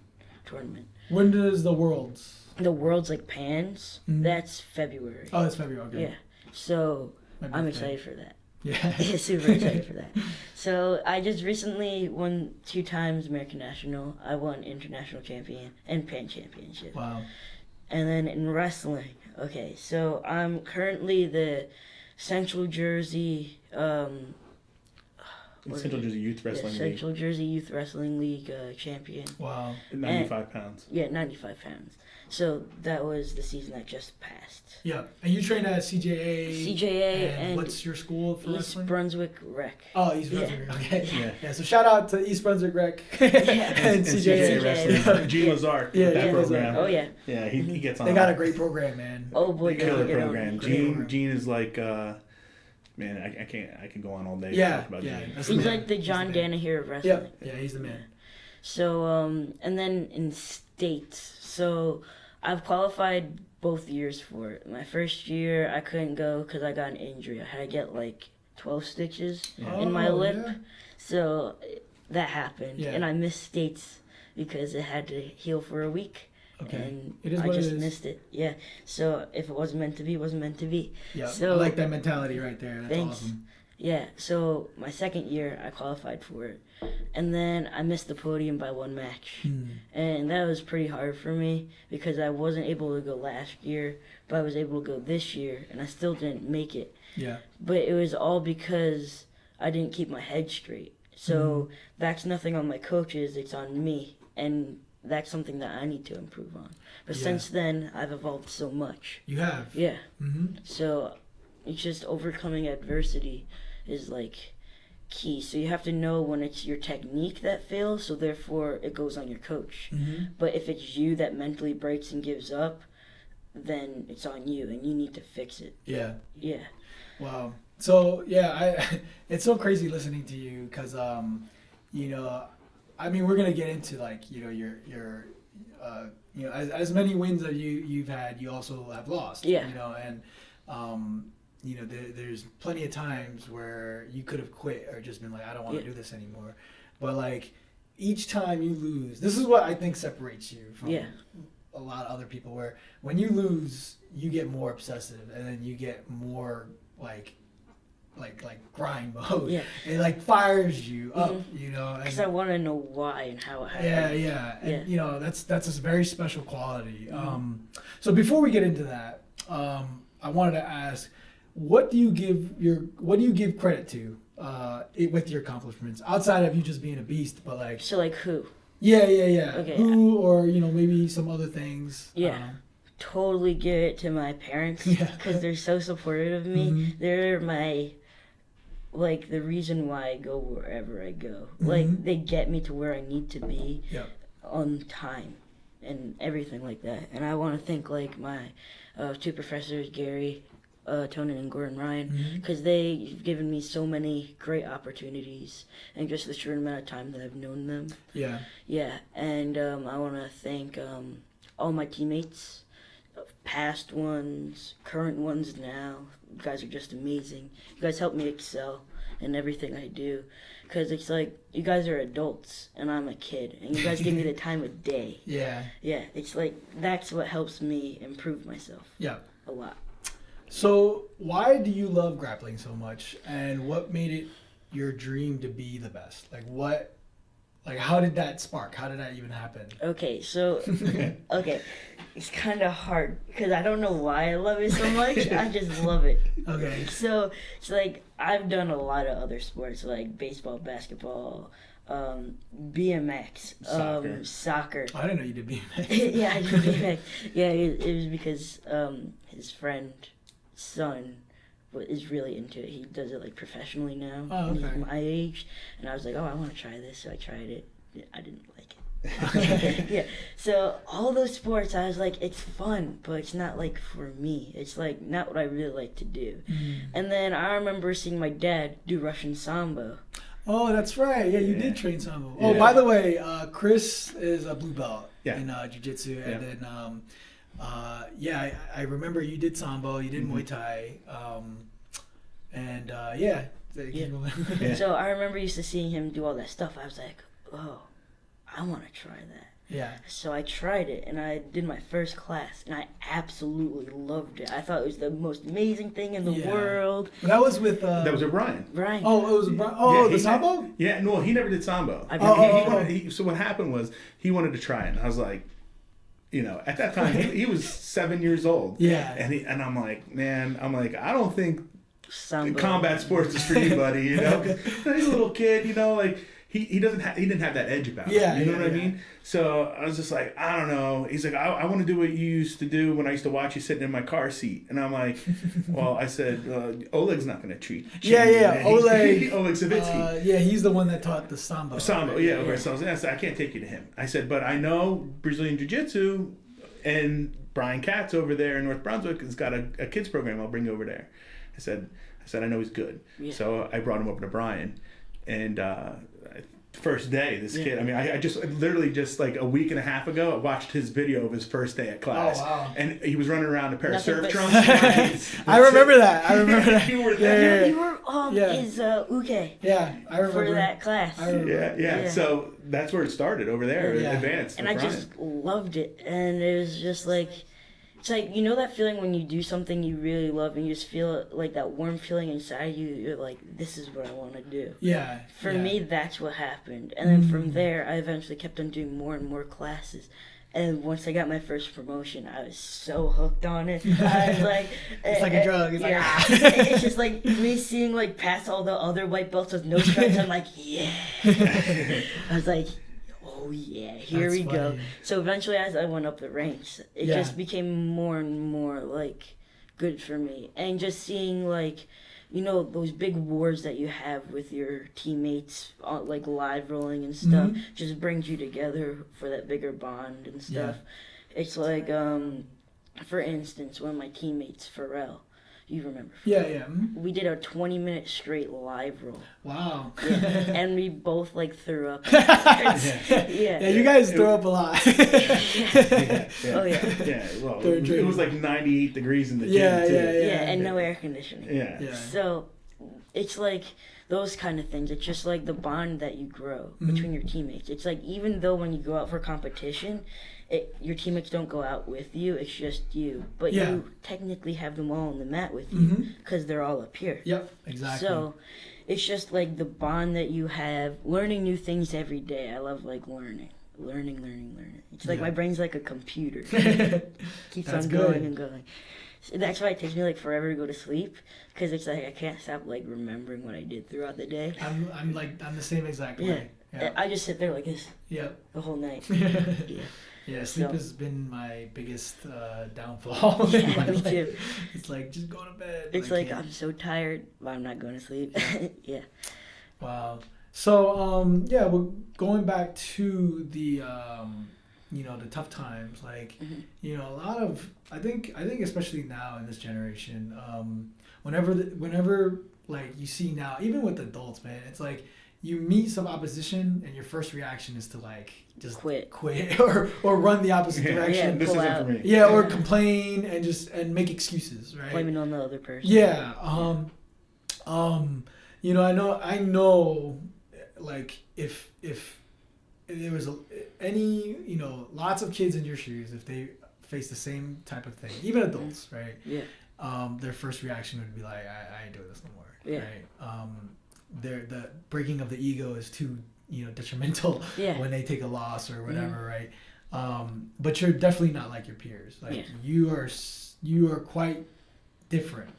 tournament. When does the Worlds? The Worlds, like Pans, that's February. Oh, that's February, okay. Yeah. So I'm excited for that. Yeah. Super excited for that. So I just recently won 2 times American National. I won International Champion and Pan Championship. Wow. And then in wrestling, okay, so I'm currently the Central Jersey Central Jersey Youth Wrestling League. Central Jersey Youth Wrestling League champion. Wow. 95 pounds. Yeah, 95 pounds. So that was the season that just passed. Yeah. And you trained at CJA. CJA and what's your school for East wrestling? Brunswick Rec. Oh, East Brunswick. Okay. Yeah. Yeah. So shout out to East Brunswick Rec and CJA Wrestling. Gene Lazar. Yeah, that Gene program. Oh yeah. Yeah, he gets on. They got a great program, man. Oh boy, killer program. Gene is like. Man, I can go on all day. Yeah, talk about yeah. Gene. He's like the John Danaher of wrestling. Yeah, he's the man. So, and then in states, so I've qualified both years for it. My first year, I couldn't go because I got an injury. I had to get like 12 stitches in my lip. Yeah. So that happened, and I missed states because it had to heal for a week. Okay. And it is I what just it is. missed it. Yeah. So if it wasn't meant to be, it wasn't meant to be. Yeah. So, I like that mentality right there. That's thanks. Awesome. Yeah. So my second year, I qualified for it, and then I missed the podium by 1 match, and that was pretty hard for me because I wasn't able to go last year, but I was able to go this year, and I still didn't make it. Yeah. But it was all because I didn't keep my head straight. So that's nothing on my coaches. It's on me, and that's something that I need to improve on. But since then, I've evolved so much. You have? Yeah. So it's just overcoming adversity is like key. So you have to know when it's your technique that fails, so therefore it goes on your coach. But if it's you that mentally breaks and gives up, then it's on you and you need to fix it. Yeah. Yeah. Wow. So yeah, it's so crazy listening to you because you know, I mean, we're gonna get into like, you know, your you know, as many wins that you've had, you also have lost. Yeah. You know, and you know, there's plenty of times where you could have quit or just been like, I don't want to do this anymore. But like each time you lose, this is what I think separates you from a lot of other people. Where when you lose, you get more obsessive, and then you get more like grind mode. Yeah. It like fires you up, you know. Because I want to know why and how it happened. Yeah. And you know, that's a very special quality. So before we get into that, I wanted to ask, what do you give credit to with your accomplishments outside of you just being a beast? But like, so like who? Yeah. Okay. Who, or you know, maybe some other things. Yeah. Totally give it to my parents because they're so supportive of me. They're my, like, the reason why I go wherever I go. Like, they get me to where I need to be on time and everything like that. And I want to thank, like, my 2 professors, Garry Tonon and Gordon Ryan, because they've given me so many great opportunities in just the short amount of time that I've known them. Yeah, and I want to thank all my teammates, past ones, current ones now. You guys are just amazing. You guys help me excel in everything I do, because it's like you guys are adults and I'm a kid, and you guys give me the time of day. Yeah, it's like that's what helps me improve myself. A lot. So why do you love grappling so much, and what made it your dream to be the best? Like how did that spark? How did that even happen? Okay, so it's kind of hard because I don't know why I love it so much. I just love it. Okay. So it's like I've done a lot of other sports like baseball, basketball, BMX, soccer. I didn't know you did BMX. Yeah, I did BMX. Yeah, it was because his friend's son is really into it. He does it like professionally now. Oh, okay. He's my age, and I was like, oh, I want to try this, so I tried it. I didn't like it. Yeah. So all those sports, I was like, it's fun, but it's not like for me. It's like not what I really like to do. And then I remember seeing my dad do Russian Sambo. Oh, that's right. Yeah, you did train Sambo. Oh, by the way, Chris is a blue belt in jiu-jitsu, and then I remember you did Sambo, you did Muay Thai, So I remember used to seeing him do all that stuff. I was like, oh, I want to try that. Yeah. So I tried it, and I did my first class, and I absolutely loved it. I thought it was the most amazing thing in the world. That was with... that was with Brian. Brian. Oh, it was Brian. Oh, the Sambo? No, he never did Sambo. So what happened was, he wanted to try it, and I was like, at that time, he was 7 years old. Yeah. And I'm like, man, I don't think Sambo. Combat sports is for you, buddy, He's a little kid, He didn't have that edge about him. You know what I mean? So I was just like, I don't know. He's like, I want to do what you used to do when I used to watch you sitting in my car seat. And I'm like, well, I said, Oleg's not going to treat. Oleg Savitsky. He's the one that taught the Sambo. Sambo, right? So I said, I can't take you to him. I said, but I know Brazilian Jiu-Jitsu, and Brian Katz over there in North Brunswick has got a kids program. I'll bring you over there. I said, I know he's good. Yeah. So I brought him over to Brian, and first day, this kid, I literally just like a week and a half ago, I watched his video of his first day at class. Oh, wow. And he was running around in a pair of surf trunks. I remember that. You were there. You were his uke. Yeah, I remember. For that class. Yeah. So that's where it started over there, advanced. And I just loved it. And it was just like, it's like, that feeling when you do something you really love and you just feel like that warm feeling inside you, you're like, this is what I want to do. Yeah. For me, that's what happened. And then from there, I eventually kept on doing more and more classes. And once I got my first promotion, I was so hooked on it. I was like... It's like a drug. It's it's just like me seeing like past all the other white belts with no stripes. I'm like, yeah. I was like... Oh yeah, here we go. So eventually, as I went up the ranks, it just became more and more like good for me. And just seeing like, those big wars that you have with your teammates, like live rolling and stuff, just brings you together for that bigger bond and stuff. Yeah. It's like, for instance, one of my teammates, Pharrell. You remember? Yeah. We did a 20-minute straight live roll. Wow. Yeah. And we both like threw up. Yeah, you guys throw up a lot. Oh yeah. Yeah. Well, it was like 98 degrees in the gym too. Yeah, and no air conditioning. Yeah. So it's like those kind of things. It's just like the bond that you grow between your teammates. It's like even though when you go out for competition, your teammates don't go out with you, it's just you. But you technically have them all on the mat with you because they're all up here. Yep, exactly. So it's just like the bond that you have, learning new things every day. I love like learning. It's like my brain's like a computer. Keeps on going and going. So that's why it takes me like forever to go to sleep, because it's like I can't stop like remembering what I did throughout the day. I'm the same exact way. Yeah. I just sit there like this. Yep. The whole night. Yeah, sleep has been my biggest downfall. Me too. It's like, just go to bed. It's like, I'm so tired, but I'm not going to sleep. Yeah. Wow. So, we're going back to the, the tough times. Like, a lot of, I think especially now in this generation, whenever like you see now, even with adults, man, it's like, you meet some opposition and your first reaction is to like just quit or run the opposite direction. This isn't for me. Yeah, or complain and make excuses, right? Blaming on the other person. Yeah. I know like if there was lots of kids in your shoes, if they face the same type of thing, even adults, right? Yeah. Their first reaction would be like, I ain't doing this no more. Yeah. Right? The breaking of the ego is too detrimental when they take a loss or whatever, right? But you're definitely not like your peers. Like you are quite different.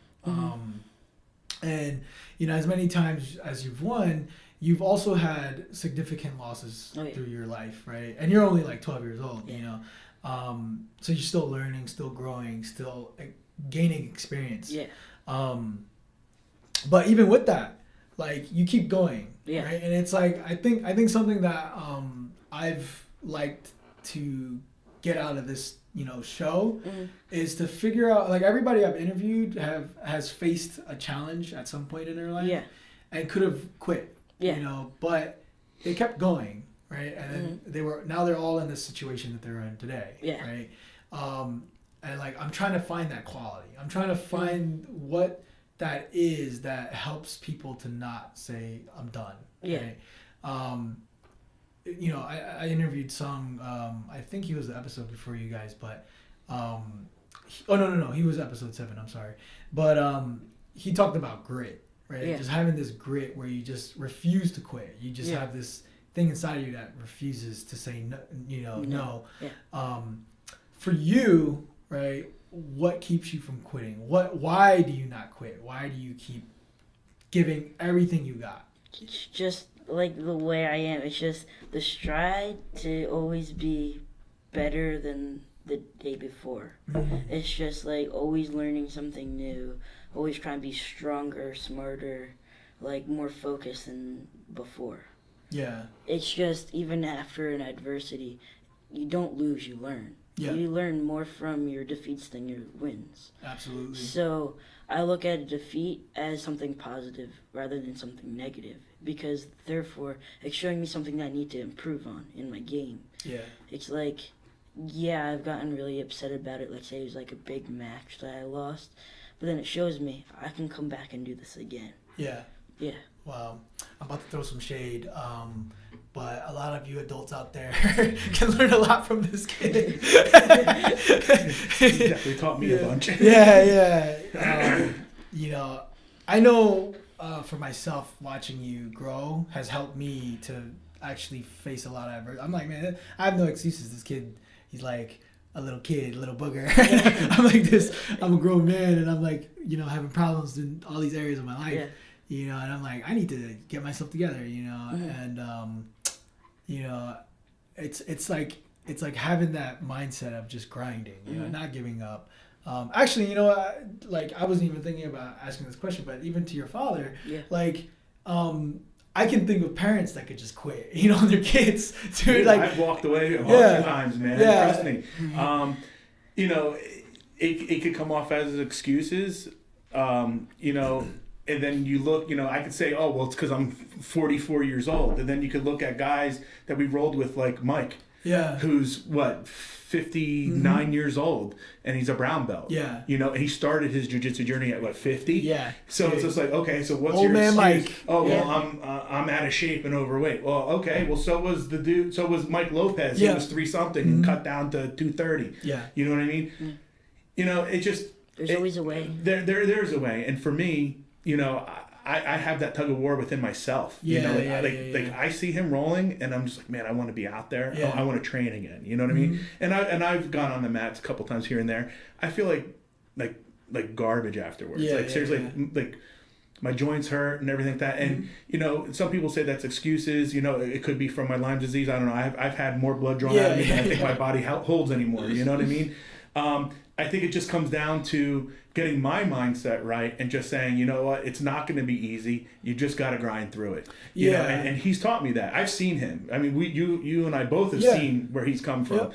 And as many times as you've won, you've also had significant losses through your life, right? And you're only like 12 years old, you know. So you're still learning, still growing, still gaining experience. Yeah. But even with that, like, you keep going, right? And it's like, I think something that I've liked to get out of this, you know, show is to figure out, like, everybody I've interviewed has faced a challenge at some point in their life and could have quit, you know, but they kept going, right? And then they're all in this situation that they're in today, right? And like, I'm trying to find that quality. I'm trying to find what that is that helps people to not say I'm done, right? You know, I interviewed Sung, I think he was the episode before you guys, but no, he was episode 7, I'm sorry. But he talked about grit, right? Just having this grit where you just refuse to quit. You just have this thing inside of you that refuses to say no, you know, no. For you, right, what keeps you from quitting? Why do you not quit? Why do you keep giving everything you got? It's just like the way I am. It's just the stride to always be better than the day before. It's just like always learning something new, always trying to be stronger, smarter, like more focused than before. Yeah. It's just, even after an adversity, you don't lose, you learn. Yeah. You learn more from your defeats than your wins. Absolutely. So I look at a defeat as something positive rather than something negative, because therefore it's showing me something that I need to improve on in my game. Yeah. It's like, yeah, I've gotten really upset about it. Let's say it was like a big match that I lost, but then it shows me I can come back and do this again. Yeah. Yeah. Wow. I'm about to throw some shade, but a lot of you adults out there can learn a lot from this kid. He definitely taught me a bunch. You know, I know for myself, watching you grow has helped me to actually face a lot of adversity. I'm like, man, I have no excuses. This kid, he's like a little kid, a little booger. I'm like this. I'm a grown man, and I'm like, you know, having problems in all these areas of my life. Yeah. You know, and I'm like, I need to get myself together, you know, and, you know, it's like having that mindset of just grinding, you know, not giving up. Actually, you know, I wasn't even thinking about asking this question, but even to your father, like, I can think of parents that could just quit, you know, their kids. Dude, like, I've walked away a bunch of times, man. Trust me. You know, it could come off as excuses, you know. And then you look, you know, I could say, oh, well, it's because I'm 44 years old. And then you could look at guys that we rolled with, like Mike, who's, 59 years old, and he's a brown belt. Yeah. You know, and he started his jiu-jitsu journey at, 50? Yeah. So it's just like, okay, so what's your excuse? Mike. Oh, well, I'm out of shape and overweight. Well, okay, well, so was Mike Lopez. He was 3-something and cut down to 230. Yeah. You know what I mean? You know, it just... There's always a way. There's a way. And for me... You know, I have that tug of war within myself. You know, like I see him rolling, and I'm just like, man, I want to be out there. Yeah. I want to train again. You know what I mean? And I've gone on the mats a couple times here and there. I feel like garbage afterwards. Seriously, like my joints hurt and everything like that. And you know, some people say that's excuses. You know, it could be from my Lyme disease. I don't know. I've had more blood drawn out of me than I think my body holds anymore. You know what I mean? I think it just comes down to getting my mindset right and just saying, you know what, it's not going to be easy. You just got to grind through it. You know, and he's taught me that. I've seen him. I mean, you and I both have seen where he's come from.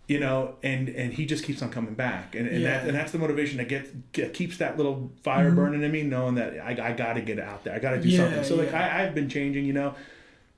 You know, and he just keeps on coming back, and that's the motivation that keeps that little fire burning in me, knowing that I got to get out there. I got to do something. So like I've been changing. You know,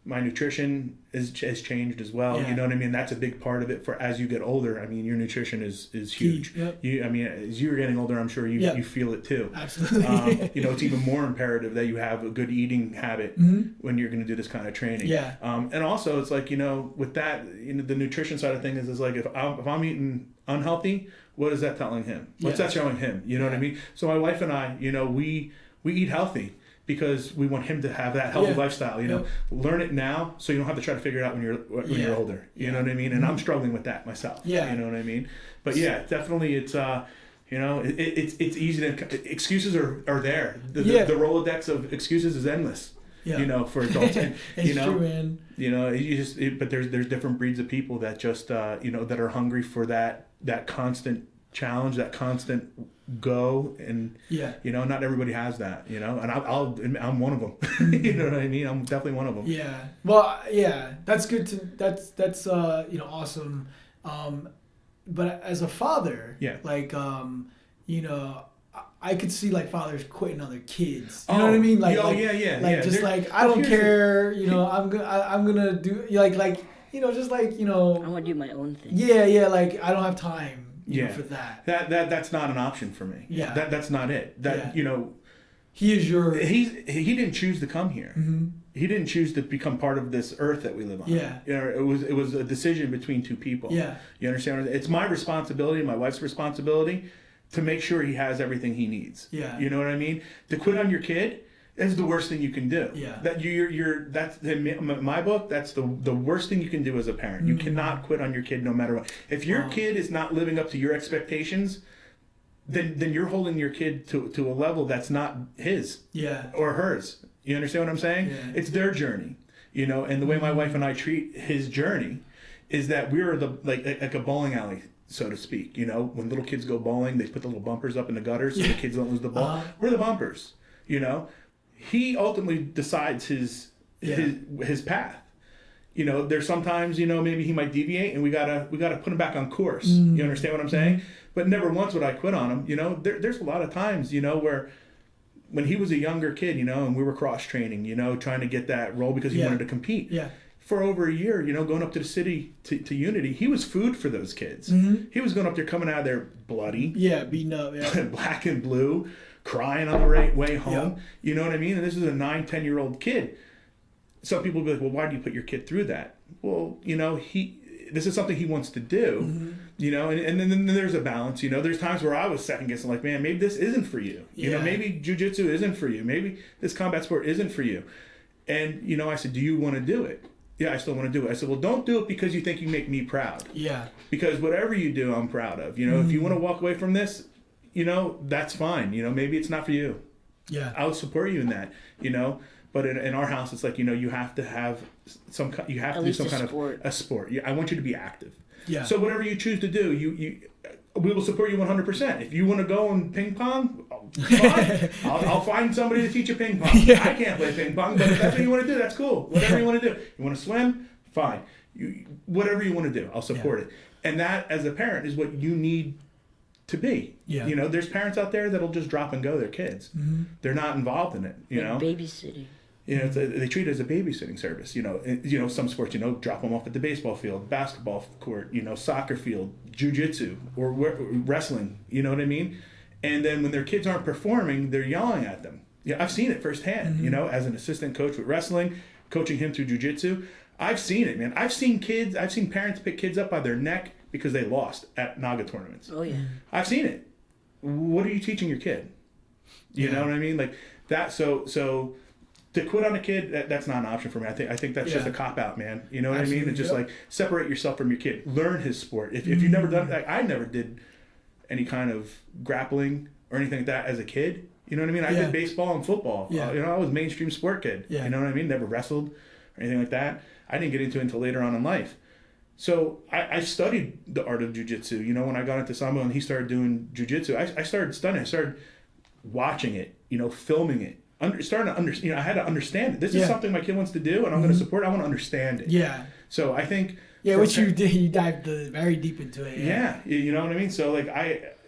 my nutrition has changed as well. You know what I mean? That's a big part of it. For as you get older, I mean, your nutrition is huge. I mean, as you're getting older, I'm sure you feel it too. Absolutely. You know, it's even more imperative that you have a good eating habit when you're going to do this kind of training. Yeah. And also, it's like, you know, with that, you know, the nutrition side of things is like, if I'm eating unhealthy, what is that telling him? What's that showing him? You know what I mean? So my wife and I, you know, we eat healthy, because we want him to have that healthy lifestyle, you know. Learn it now so you don't have to try to figure it out when you're older. You know what I mean? And I'm struggling with that myself. Yeah. You know what I mean? But definitely it's you know, it's easy to excuses are there. The Rolodex of excuses is endless. you know, for adults. And, it's you know, true, man. You know, but there's different breeds of people that just, you know, that are hungry for that constant challenge, that constant go, and you know, not everybody has that, you know, and I'm one of them. You know what I mean? I'm definitely one of them. Yeah. Well, yeah, that's good that's you know, awesome. But as a father, like, you know, I could see like fathers quitting on their kids. You know what I mean? Like, like just like, I don't care. You know, I'm gonna do like you know, just like, you know, I want to do my own thing. Yeah, like I don't have time. You know, for that. That's not an option for me. Yeah. That's not it. You know, he didn't choose to come here. Mm-hmm. He didn't choose to become part of this earth that we live on. Yeah. You know, it was a decision between two people. Yeah. You understand? It's my responsibility, my wife's responsibility, to make sure he has everything he needs. Yeah. You know what I mean? To quit on your kid is the worst thing you can do. Yeah. That that's in my book. That's the worst thing you can do as a parent. Mm-hmm. You cannot quit on your kid no matter what. If your kid is not living up to your expectations, then you're holding your kid to a level that's not his. Yeah. Or hers. You understand what I'm saying? Yeah. It's their journey. You know, and the way my wife and I treat his journey is that we're like a bowling alley, so to speak. You know, when little kids go bowling, they put the little bumpers up in the gutters so the kids don't lose the ball. We're the bumpers. You know, he ultimately decides his path. You know, there's sometimes, you know, maybe he might deviate, and we gotta put him back on course. You understand what I'm saying? But never once would I quit on him. You know, there's a lot of times, you know, where when he was a younger kid, you know, and we were cross training, you know, trying to get that role because he wanted to compete. Yeah. For over a year, you know, going up to the city to Unity, he was food for those kids. He was going up there, coming out of there bloody. Yeah, beaten up. Yeah. Black and blue, crying on the way home. You know what I mean? And this is a 9-10-year-old kid. Some people will be like, well, why do you put your kid through that? Well, you know, this is something he wants to do, you know, and then there's a balance, you know. There's times where I was second guessing, like, man, maybe this isn't for you. You know, maybe jiu-jitsu isn't for you. Maybe this combat sport isn't for you. And, you know, I said, do you want to do it? Yeah, I still want to do it. I said, well, don't do it because you think you make me proud. Yeah. Because whatever you do, I'm proud of. You know, if you want to walk away from this, you know, that's fine. You know, maybe it's not for you. Yeah. I'll support you in that, you know. But in our house, it's like, you know, you have to have you have to do some kind of a sport. Yeah, I want you to be active. Yeah. So whatever you choose to do, we will support you 100%. If you want to go and ping pong, fine. I'll find somebody to teach you ping pong. Yeah. I can't play ping pong, but if that's what you want to do, that's cool. Whatever you want to do. You want to swim? Fine. Whatever you want to do, I'll support it. And that, as a parent, is what you need to be. Yeah. You know, there's parents out there that'll just drop and go their kids. They're not involved in it. You know, babysitting. You know, they treat it as a babysitting service. You know, some sports, you know, drop them off at the baseball field, basketball court, you know, soccer field, jiu-jitsu, or wrestling. You know what I mean? And then when their kids aren't performing, they're yelling at them. Yeah, I've seen it firsthand. You know, as an assistant coach with wrestling, coaching him through jiu-jitsu, I've seen it, man. I've seen parents pick kids up by their neck because they lost at Naga tournaments. Oh yeah, I've seen it. What are you teaching your kid? You know what I mean? Like that. So. To quit on a kid, that's not an option for me. I think that's just a cop-out, man. You know what I mean? It's just like, separate yourself from your kid. Learn his sport. If you've never done, like, I never did any kind of grappling or anything like that as a kid. You know what I mean? I did baseball and football. You know, I was a mainstream sport kid. You know what I mean? Never wrestled or anything like that. I didn't get into it until later on in life. So I studied the art of jiu-jitsu. You know, when I got into Sambo and he started doing jiu-jitsu, I started studying. I started watching it, you know, filming it. Starting to understand, you know, I had to understand it. This is something my kid wants to do, and I'm going to support it. I want to understand it. Yeah. So I think. Yeah, which you did. You dived very deep into it. Yeah. You know what I mean. So like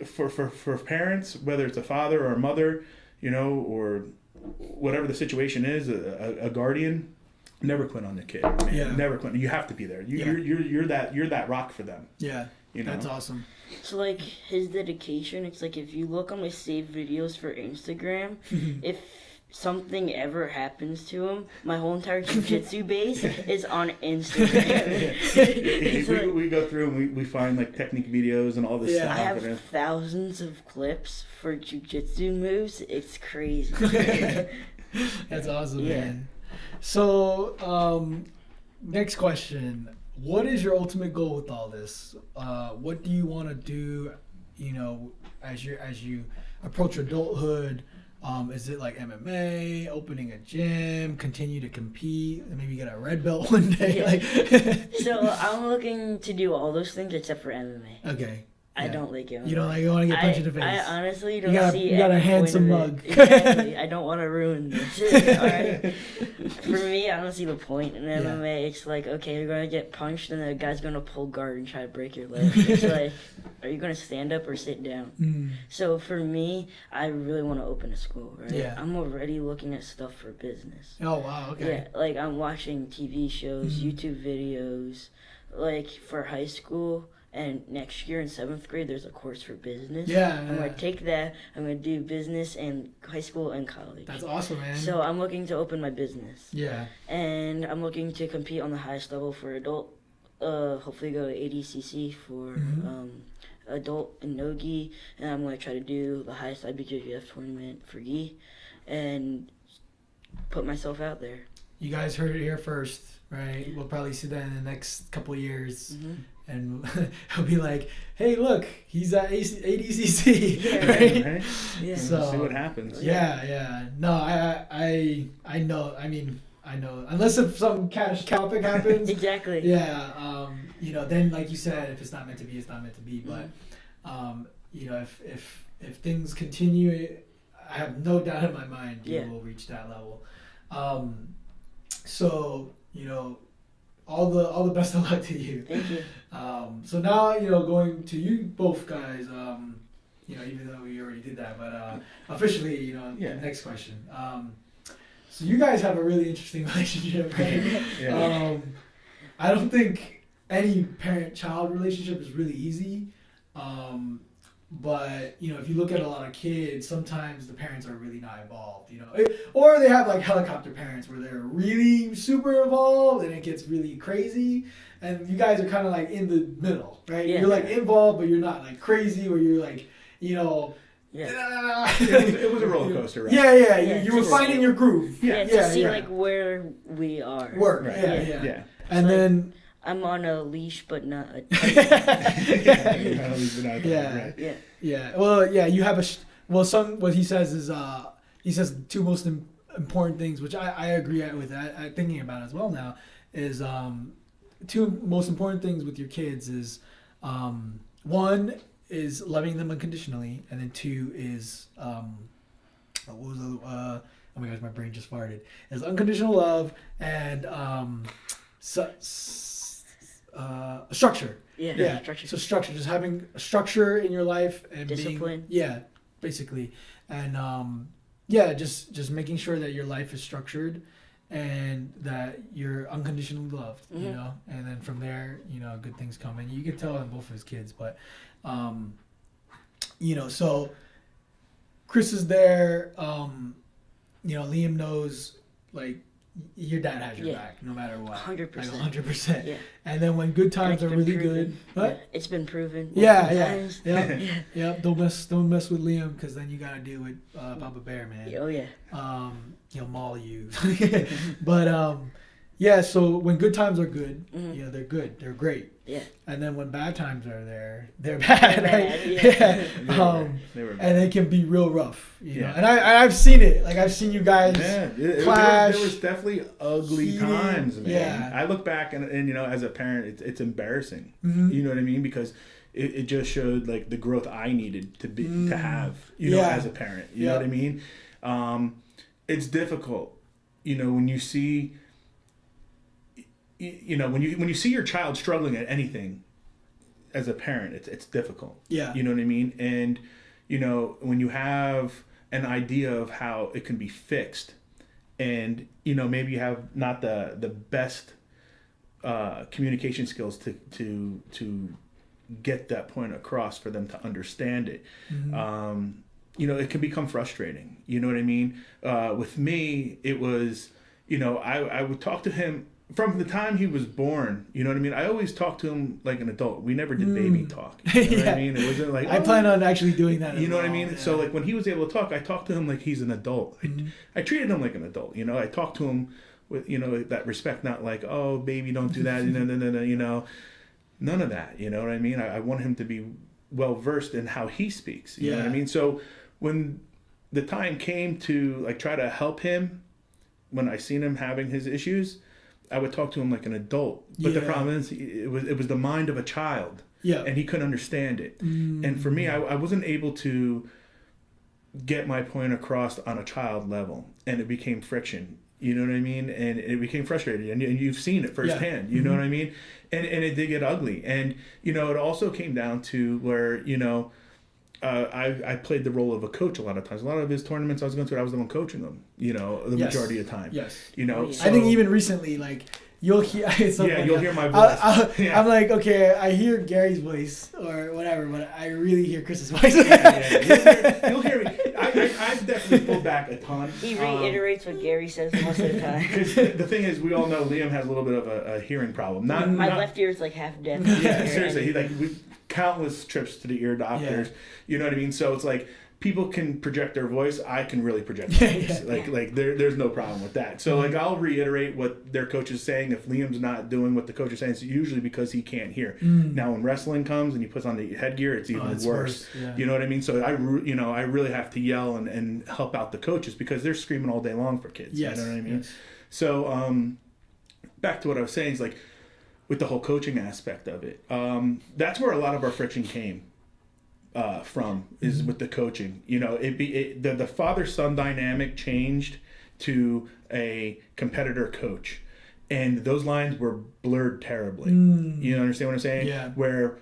for parents, whether it's a father or a mother, you know, or whatever the situation is, a guardian, never quit on the kid. Man. Yeah. Never quit. You have to be there. You're that rock for them. Yeah. You know? That's awesome. So, like, his dedication, it's like if you look on my saved videos for Instagram, if something ever happens to him, my whole entire jiu-jitsu base is on Instagram. We go through and we find, like, technique videos and all this stuff. I have thousands of clips for jiu-jitsu moves. It's crazy. That's awesome, man. So, next question. What is your ultimate goal with all this? What do you want to do, you know, as you approach adulthood? Is it like MMA, opening a gym, continue to compete, and maybe get a red belt one day? Like, so I'm looking to do all those things except for MMA. Okay. I don't like it. You don't like, you want to get punched in the face. I honestly don't see. You got a handsome mug. Exactly. I don't want to ruin this. All right. For me, I don't see the point in MMA. It's like, okay, you're gonna get punched, and the guy's gonna pull guard and try to break your leg. It's like, are you gonna stand up or sit down? So for me, I really want to open a school. Right. Yeah. I'm already looking at stuff for business. Oh wow. Okay. Yeah. Like I'm watching TV shows, YouTube videos, like for high school. And next year in 7th grade, there's a course for business. Yeah. I'm going to take that. I'm going to do business in high school and college. That's awesome, man. So I'm looking to open my business. Yeah. And I'm looking to compete on the highest level for adult. Hopefully go to ADCC for adult and no-gi. And I'm going to try to do the highest IBJJF tournament for gi. And put myself out there. You guys heard it here first, right? We'll probably see that in the next couple of years. And he'll be like, hey, look, he's at ADCC. Yeah, right? Yeah. So we'll see what happens. Yeah. No, I know. I mean, I know. Unless if some catastrophic happens. Exactly. Yeah. Then like you said, if it's not meant to be, it's not meant to be. But, if things continue, I have no doubt in my mind you will reach that level. So, all the best of luck to you. Thank you. So now, going to you both guys, even though we already did that, but officially, next question. So you guys have a really interesting relationship, right? Yeah. I don't think any parent-child relationship is really easy. But, if you look at a lot of kids, sometimes the parents are really not involved, or they have like helicopter parents where they're really super involved and it gets really crazy. And you guys are kind of like in the middle, right? Yeah. You're like involved, but you're not like crazy, or you're like, Yeah. It was a roller coaster, right? Yeah. You were finding your groove. To see like where we are. Work. Right. Yeah. And then I'm on a leash, but not a. Yeah. Well, yeah. You have what he says is he says two most important things, which I agree with. I thinking about it as well now is two most important things with your kids is one is loving them unconditionally, and then two is what was the oh my gosh, my brain just farted. Is unconditional love and structure. Yeah. Structure. So structure, just having a structure in your life and discipline. Basically, and just making sure that your life is structured and that you're unconditionally loved, and then from there, good things come. And you can tell in both of his kids, but so Chris is there. Liam knows, like, your dad has your back no matter what. 100%. Like 100%. Yeah. And then when good times are really good, yeah, it's been proven. Yeah. Don't mess with Liam, because then you gotta deal with Papa Bear, man. Oh yeah. He'll maul you. But so when good times are good, they're good, they're great. Yeah. And then when bad times are there, they're bad, right? Yeah. They were bad. And it can be real rough, And I've seen it. Like, I've seen you guys clash. There was definitely ugly times, man. Yeah. I look back and as a parent, it's embarrassing. Mm-hmm. You know what I mean? Because it just showed like the growth I needed to have, as a parent. You know what I mean? It's difficult, when you see. When you see your child struggling at anything as a parent, it's difficult. Yeah. You know what I mean? And, when you have an idea of how it can be fixed and, maybe you have not the best communication skills to get that point across for them to understand it. Mm-hmm. It can become frustrating. You know what I mean? With me, it was, I would talk to him from the time he was born. You know what I mean? I always talked to him like an adult. We never did baby talk. You know what I mean? It wasn't like, I plan on actually doing that. You know what I mean? Yeah. So like when he was able to talk, I talked to him like he's an adult. Mm-hmm. I treated him like an adult. I talked to him with, that respect, not like, oh, baby, don't do that. No, none of that. You know what I mean? I want him to be well versed in how he speaks. You know what I mean? So when the time came to like try to help him when I seen him having his issues. I would talk to him like an adult, but the problem is it was the mind of a child, and he couldn't understand it. And for me, I wasn't able to get my point across on a child level, and it became friction. You know what I mean? And it became frustrating, and you've seen it firsthand. You know what I mean? And it did get ugly, and it also came down to where I played the role of a coach a lot of times. A lot of his tournaments I was going to, I was the one coaching them, the majority of the time. Yes. So, I think even recently, like, you'll hear... It's so funny. You'll hear my voice. I'm like, okay, I hear Gary's voice or whatever, but I really hear Chris's voice. You'll hear me. I've definitely pulled back a ton. He reiterates what Gary says most of the time. The thing is, we all know Liam has a little bit of a hearing problem. My left ear is like half deaf. Yeah, seriously. Countless trips to the ear doctors. You know what I mean? So it's like people can project their voice. I can really project my voice. Like there's no problem with that. So like I'll reiterate what their coach is saying. If Liam's not doing what the coach is saying, it's usually because he can't hear. Now when wrestling comes and he puts on the headgear, it's even worse. Yeah. You know what I mean? So I really have to yell and help out the coaches because they're screaming all day long for kids. Yes. You know what I mean? Yes. So back to what I was saying is like with the whole coaching aspect of it, that's where a lot of our friction came from, is with the coaching. The father-son dynamic changed to a competitor coach, and those lines were blurred terribly. You understand what I'm saying? Yeah. Where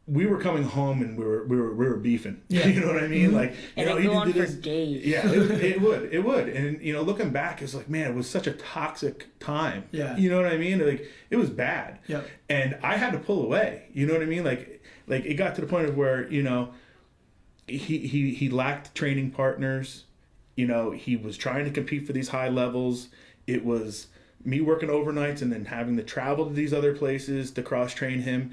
we were coming home and we were beefing. Yeah. You know what I mean? Like, and it go on for days. Yeah, it would. And looking back, it's like, man, it was such a toxic time. Yeah. You know what I mean? Like, it was bad. Yeah. And I had to pull away. You know what I mean? Like it got to the point of where he lacked training partners. He was trying to compete for these high levels. It was me working overnights and then having to travel to these other places to cross train him.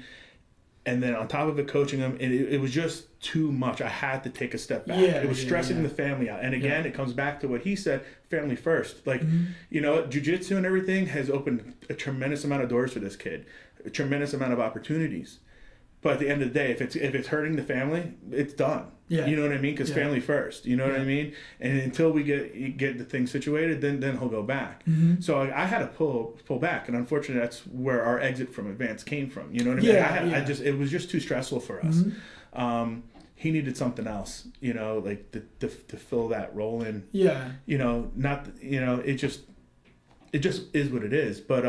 And then on top of it, coaching them, and it was just too much. I had to take a step back. It was stressing the family out. And again, it comes back to what he said, family first. Like, jiu-jitsu and everything has opened a tremendous amount of doors for this kid, a tremendous amount of opportunities. But at the end of the day, if it's hurting the family, it's done. Yeah. You know what I mean? Because family first. You know what I mean? And until we get the thing situated, then he'll go back. So I had to pull back, and unfortunately, that's where our exit from Advance came from. You know what I mean? It was just too stressful for us. He needed something else. Like to fill that role in. Yeah. It just is what it is. But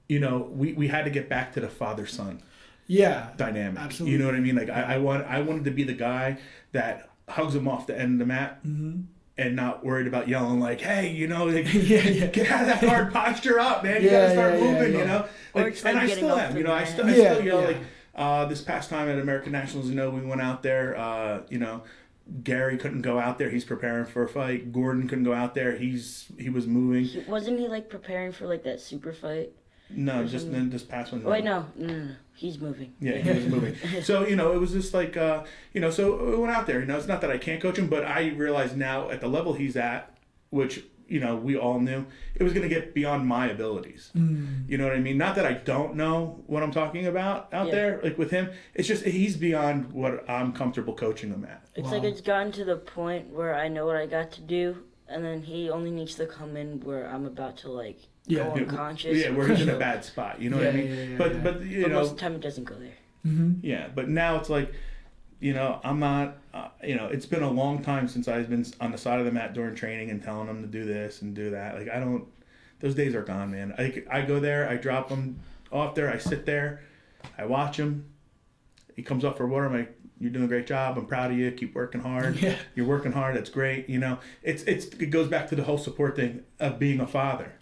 we had to get back to the father-son. Dynamic. Absolutely. You know what I mean? Like I wanted to be the guy that hugs him off the end of the mat and not worried about yelling like, hey, get out of that hard posture up, man. You gotta start moving, Like, and I still am, I still yell like this past time at American Nationals, we went out there, Garry couldn't go out there. He's preparing for a fight. Gordon couldn't go out there. He was moving. Wasn't he like preparing for like that super fight? No, just then this past one. Wait, no. He's moving. Yeah, he was moving. So, it was just like, so we went out there. It's not that I can't coach him, but I realize now at the level he's at, which, we all knew, it was going to get beyond my abilities. You know what I mean? Not that I don't know what I'm talking about out there, like with him. It's just he's beyond what I'm comfortable coaching him at. It's like it's gotten to the point where I know what I got to do, and then he only needs to come in where I'm about to, like, go unconscious. Yeah, where he's in a bad spot. You know what I mean? But most of the time it doesn't go there. Yeah, but now it's like, I'm not, it's been a long time since I've been on the side of the mat during training and telling them to do this and do that. Like, those days are gone, man. I go there, I drop him off there, I sit there, I watch him. He comes up for water, I'm like, you're doing a great job. I'm proud of you. Keep working hard. Yeah. You're working hard. That's great. It goes back to the whole support thing of being a father,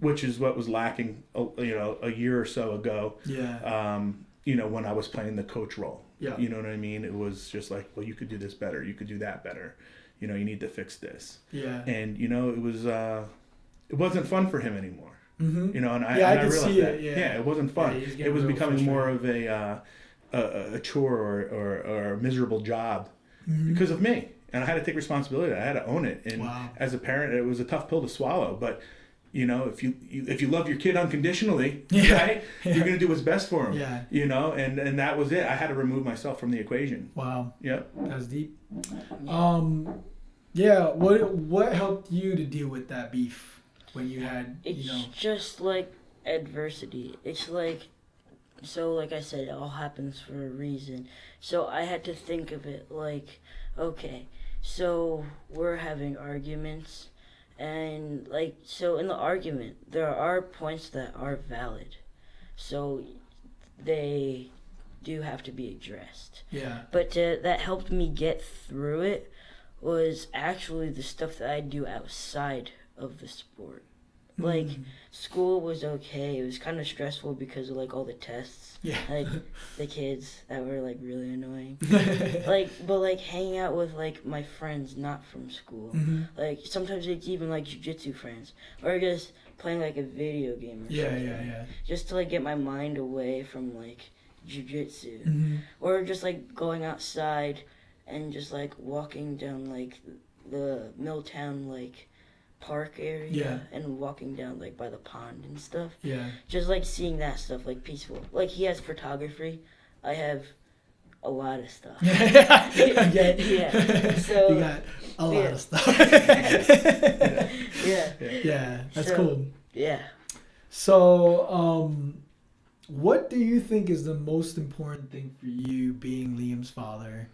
which is what was lacking, a year or so ago. Yeah. When I was playing the coach role. Yeah. You know what I mean? It was just like, well, you could do this better. You could do that better. You need to fix this. Yeah. And it was, it wasn't fun for him anymore. And I realized that. Yeah. It wasn't fun. Yeah, it was becoming more of a chore or a miserable job because of me, and I had to take responsibility. I had to own it, and as a parent, it was a tough pill to swallow. But You know, if you love your kid unconditionally, Yeah. right, Yeah. you're gonna do what's best for him. Yeah. You know, and that was it. I had to remove myself from the equation. Wow. Yep. That's deep. Yeah. What helped you to deal with that beef when you had, It's just like adversity. It's like, so like I said, it all happens for a reason. So I had to think of it like, okay, so we're having arguments, and like, so in the argument, there are points that are valid. So they do have to be addressed. Yeah. But that helped me get through it was actually the stuff that I do outside of the sport. Like, school was okay. It was kind of stressful because of, like, all the tests. Yeah. Like, the kids that were, like, really annoying. But, like, hanging out with, like, my friends not from school. Like, sometimes it's even, like, jiu-jitsu friends. Or just playing, like, a video game or something. Yeah. Just to, like, get my mind away from, like, jiu-jitsu. Or just, like, going outside and just, like, walking down, like, the Milltown, like, park area and walking down like by the pond and stuff. Yeah. Just like seeing that stuff like peaceful. Like he has photography. I have a lot of stuff. Yeah. So you got a lot of stuff. Yeah. That's cool. Yeah. So, what do you think is the most important thing for you being Liam's father?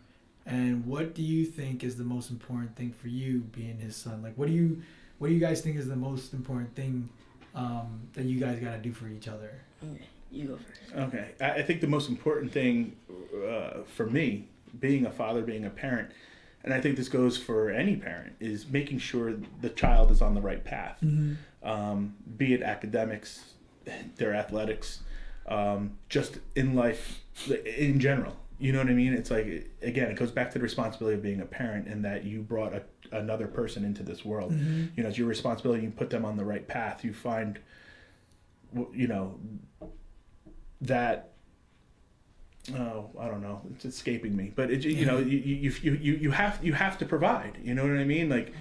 And what do you think is the most important thing for you being his son? Like, what do you guys think is the most important thing that you guys got to do for each other? Okay, you go first. Okay. I think the most important thing for me, being a father, being a parent, and I think this goes for any parent, is making sure the child is on the right path. Be it academics, their athletics, just in life in general. You know what I mean? It's like, again, it goes back to the responsibility of being a parent and that you brought another person into this world. You know, it's your responsibility. You put them on the right path. You find, you know, that, oh, I don't know, it's escaping me. But, you know, you have to provide. You know what I mean? Like,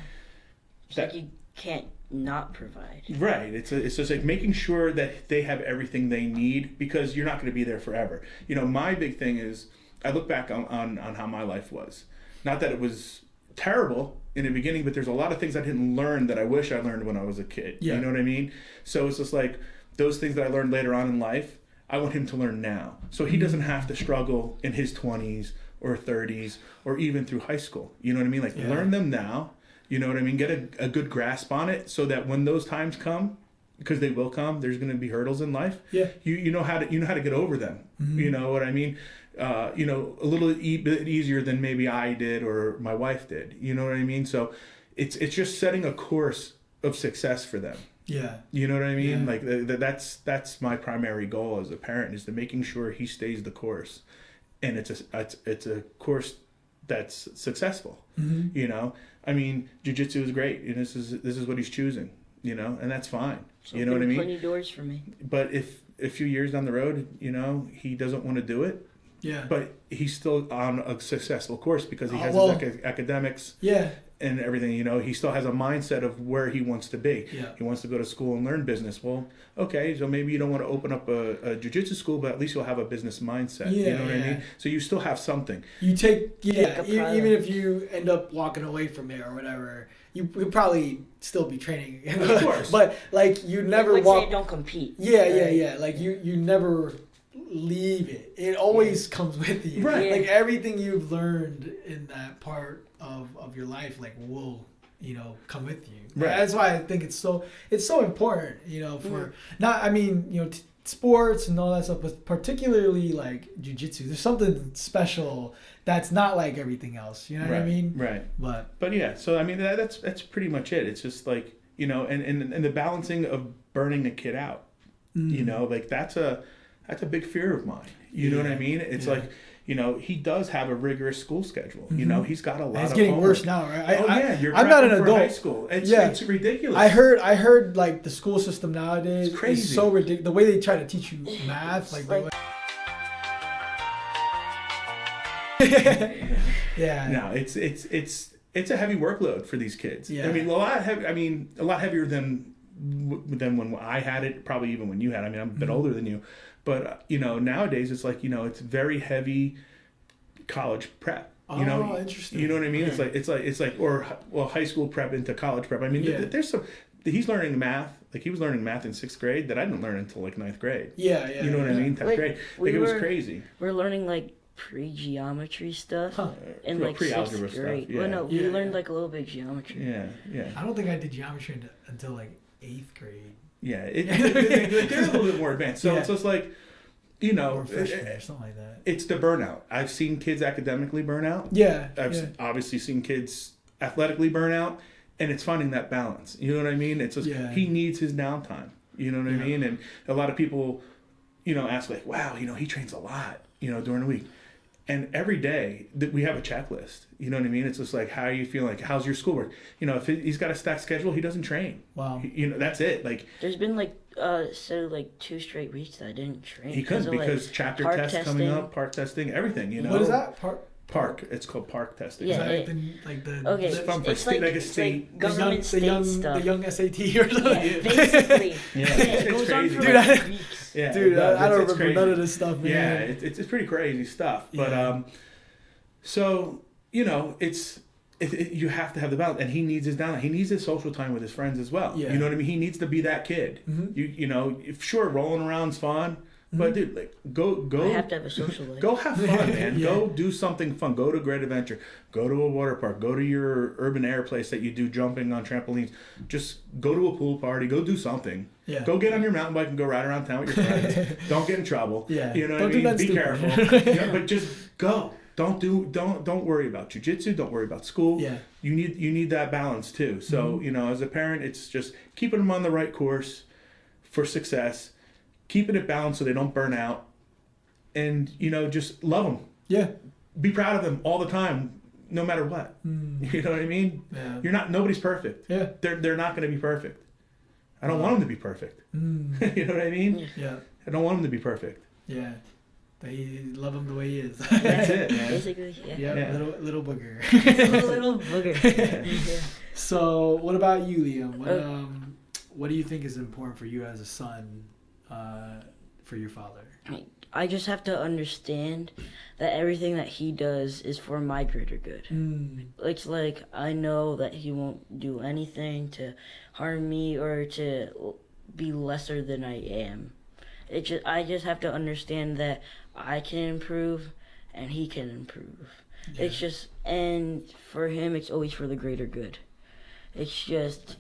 like you can't not provide. Right. It's just like making sure that they have everything they need because you're not going to be there forever. You know, my big thing is, I look back on how my life was. Not that it was terrible in the beginning, but there's a lot of things I didn't learn that I wish I learned when I was a kid. Yeah. You know what I mean? So it's just like those things that I learned later on in life, I want him to learn now. So he doesn't have to struggle in his 20s or 30s or even through high school. You know what I mean? Like learn them now. You know what I mean? Get a good grasp on it so that when those times come, because they will come, there's going to be hurdles in life. Yeah. You know how to get over them. You know what I mean? You know, a little bit easier than maybe I did or my wife did. You know what I mean? So it's just setting a course of success for them. Yeah. You know what I mean? Like that's my primary goal as a parent, is to making sure he stays the course, and it's a course that's successful. You know, I mean, jiu-jitsu is great, and this is what he's choosing. You know, and that's fine. So you know what I mean? Plenty of doors for me. But if a few years down the road, you know, he doesn't want to do it. Yeah. But he's still on a successful course because he has his academics. Yeah. And everything, you know, he still has a mindset of where he wants to be. Yeah. He wants to go to school and learn business. Well, okay, so maybe you don't want to open up a jiu-jitsu school, but at least you'll have a business mindset. Yeah, you know what I mean? So you still have something. You take, even if you end up walking away from it or whatever, you probably still be training. Of course. But, like, you never walk. Say don't compete. Yeah. Like, you never leave it. It always comes with you. Right. Like, everything you've learned in that part of your life, like, will, you know, come with you. Right. That's why I think it's so important, you know, for not, I mean, you know, sports and all that stuff, but particularly like jiu-jitsu. There's something special that's not like everything else. You know what I mean? Right. But yeah. So I mean, that's pretty much it. It's just like, you know, and the balancing of burning a kid out. You know, like that's a big fear of mine. You know what I mean? It's like, you know, he does have a rigorous school schedule. You know, he's got a lot of It's getting homework. worse now, right? You're I'm not an adult. High school. It's ridiculous. I heard like the school system nowadays it's crazy. Is so ridiculous. The way they try to teach you math, No, it's a heavy workload for these kids. Yeah. I mean, a lot heavier than than when I had it, probably even when you had it. I mean, I'm a bit older than you. But, nowadays it's like, it's very heavy college prep. Interesting. You know what I mean? Yeah. It's like, or high school prep into college prep. I mean, there's some, he's learning math. Like he was learning math in 6th grade that I didn't learn until like 9th grade. Yeah. You know what I mean? 10th grade. Like it was crazy. We're learning like pre-geometry stuff in like pre-algebra 6th grade. stuff. Yeah. Well, no, we learned like a little bit of geometry. Yeah. I don't think I did geometry until like 8th grade. Yeah, they're a little bit more advanced. So it's like, or freshman or something like that. It's the burnout. I've seen kids academically burn out. Yeah. I've obviously seen kids athletically burn out, and it's finding that balance. You know what I mean? It's just he needs his downtime. You know what I mean? And a lot of people, ask like, wow, he trains a lot, during the week. And every day that we have a checklist, you know what I mean? It's just like, how are you feeling? Like, how's your schoolwork? If he's got a stacked schedule, he doesn't train. Wow. That's it. Like, there's been like 2 straight weeks that I didn't train. He couldn't because chapter tests coming up, park testing, everything. What is that? Park. It's called park testing. Yeah. Is that like the Okay. It's fun for state, like a state. Like government state stuff. The young SAT or something. Yeah, basically. It's goes on crazy. for Dude, like weeks. Yeah, I don't remember crazy. none of this stuff, man. Yeah, it's pretty crazy stuff. But so you have to have the balance, and he needs his downtime. He needs his social time with his friends as well. Yeah. You know what I mean? He needs to be that kid. Sure, rolling around's fun, but dude, like go. I have to have a social life. Go have fun, man. Go do something fun. Go to Great Adventure. Go to a water park. Go to your urban air place that you do jumping on trampolines. Just go to a pool party. Go do something. Yeah. Go get on your mountain bike and go ride around town with your friends. Don't get in trouble. Yeah. You know what I Don't do mean? that Be stupid. careful. But just go. Don't worry about jiu-jitsu. Don't worry about school. Yeah. You need that balance too. So as a parent, it's just keeping them on the right course for success, keeping it balanced so they don't burn out, and just love them. Yeah. Be proud of them all the time, no matter what. You know what I mean? Yeah. Nobody's perfect. Yeah. They're not going to be perfect. I don't want them to be perfect. You know what I mean? Yeah. I don't want them to be perfect. Yeah. They love him the way he is. That's it, man. Basically, Yeah. Little booger. little booger. Yeah. So, what about you, Liam? What do you think is important for you as a son, for your father? I just have to understand that everything that he does is for my greater good. It's like I know that he won't do anything to harm me or to be lesser than I am. I just have to understand that I can improve and he can improve. Yeah. It's just, and for him, it's always for the greater good. It's just,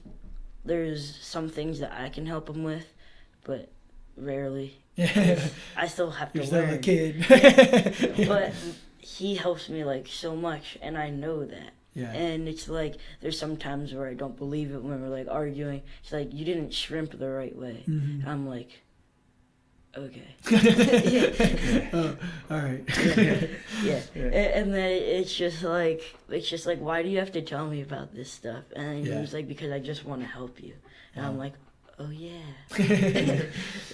there's some things that I can help him with, but rarely. Yeah. I still have to You're learn. still a kid. But he helps me like so much, and I know that. Yeah. And it's like, there's some times where I don't believe it when we're like arguing. It's like, you didn't shrimp the right way. And I'm like, okay. All right. Yeah. And then it's just like, why do you have to tell me about this stuff? And he's like, because I just want to help you. And I'm like, oh yeah.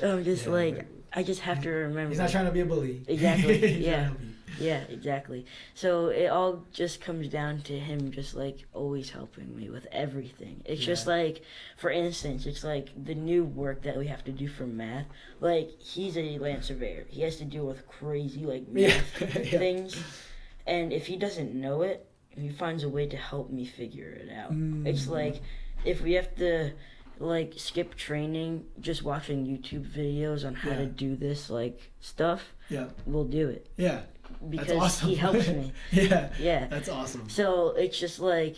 I'm just like, I just have to remember. He's not trying to be a bully. Exactly. Yeah. Yeah, exactly. So it all just comes down to him just like always helping me with everything. It's just like, for instance, it's like the new work that we have to do for math. Like, he's a land surveyor. He has to deal with crazy like math things. And if he doesn't know it, he finds a way to help me figure it out. It's like, if we have to like skip training, just watching YouTube videos on how to do this like stuff, we'll do it. Yeah. Because that's awesome. he helps me. Yeah. That's awesome. So it's just like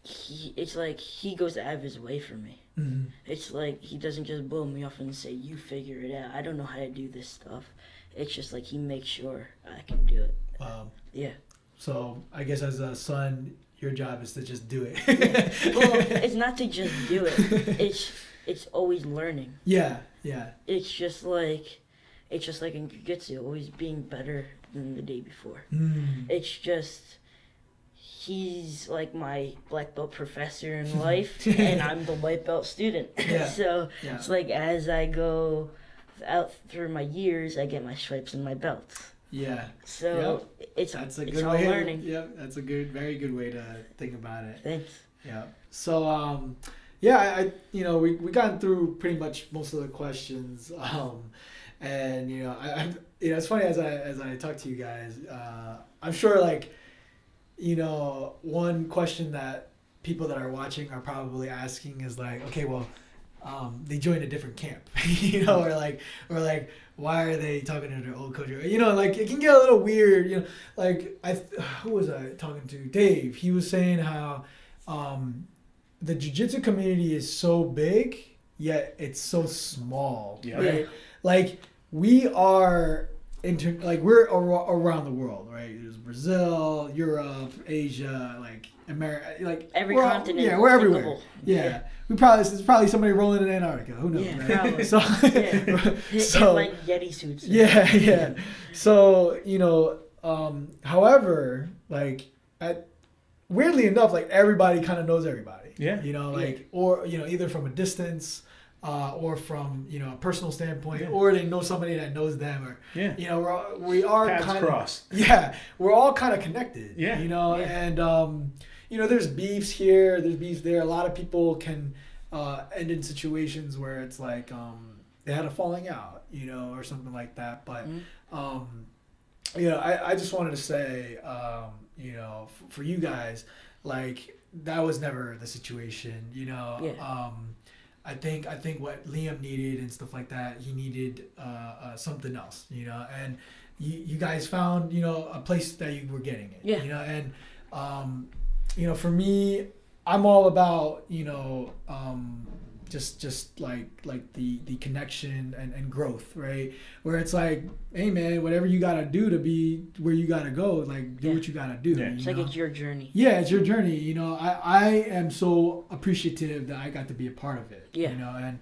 he goes out of his way for me. It's like he doesn't just blow me off and say, you figure it out. I don't know how to do this stuff. It's just like he makes sure I can do it. Wow. Yeah. So I guess as a son, your job is to just do it. Well, it's not to just do it. It's always learning. Yeah. It's just like in jiu-jitsu, always being better than the day before. It's just, he's like my black belt professor in life, and I'm the white belt student. So it's like as I go out through my years, I get my stripes and my belts. Yeah. So it's all learning. That's a very good way to think about it. Thanks. Yeah. So Yeah, you know, we gotten through pretty much most of the questions, and you know, you know, it's funny as I talk to you guys, I'm sure like, you know, one question that people that are watching are probably asking is like, okay, well, they joined a different camp, you know, or like why are they talking to their old coach? You know, like it can get a little weird, you know, like who was I talking to? Dave. He was saying how the jiu-jitsu community is so big, yet it's so small. Yeah. Right? Like we are we're around the world, right? There's Brazil, Europe, Asia, like America, like every continent. Yeah, we're everywhere. Thinkable. Yeah. There's probably somebody rolling in Antarctica. Who knows? Yeah, right? probably. So, In like Yeti suits. Yeah. So, you know, however, like, weirdly enough, like everybody kind of knows everybody. Yeah. You know, like, or, you know, either from a distance, or from, you know, a personal standpoint, Yeah. or they know somebody that knows them, or, Yeah. you know, we are Paths kind cross. of, yeah, we're all kind of connected. Yeah. You know, Yeah. and, you know, there's beefs here, there's beefs there. A lot of people can end in situations where it's like they had a falling out, you know, or something like that. But, you know, I just wanted to say, you know, for you guys, like, that was never the situation, you know. Yeah. I think what Liam needed and stuff like that, he needed something else, you know. And you guys found, you know, a place that you were getting it, Yeah. you know. And, you know, for me, I'm all about, you know, just like the connection and growth, right? Where it's like, hey man, whatever you gotta do to be where you gotta go, like do what you gotta do. Yeah. It's like it's your journey. Yeah, it's your journey. You know, I am so appreciative that I got to be a part of it. Yeah. You know, and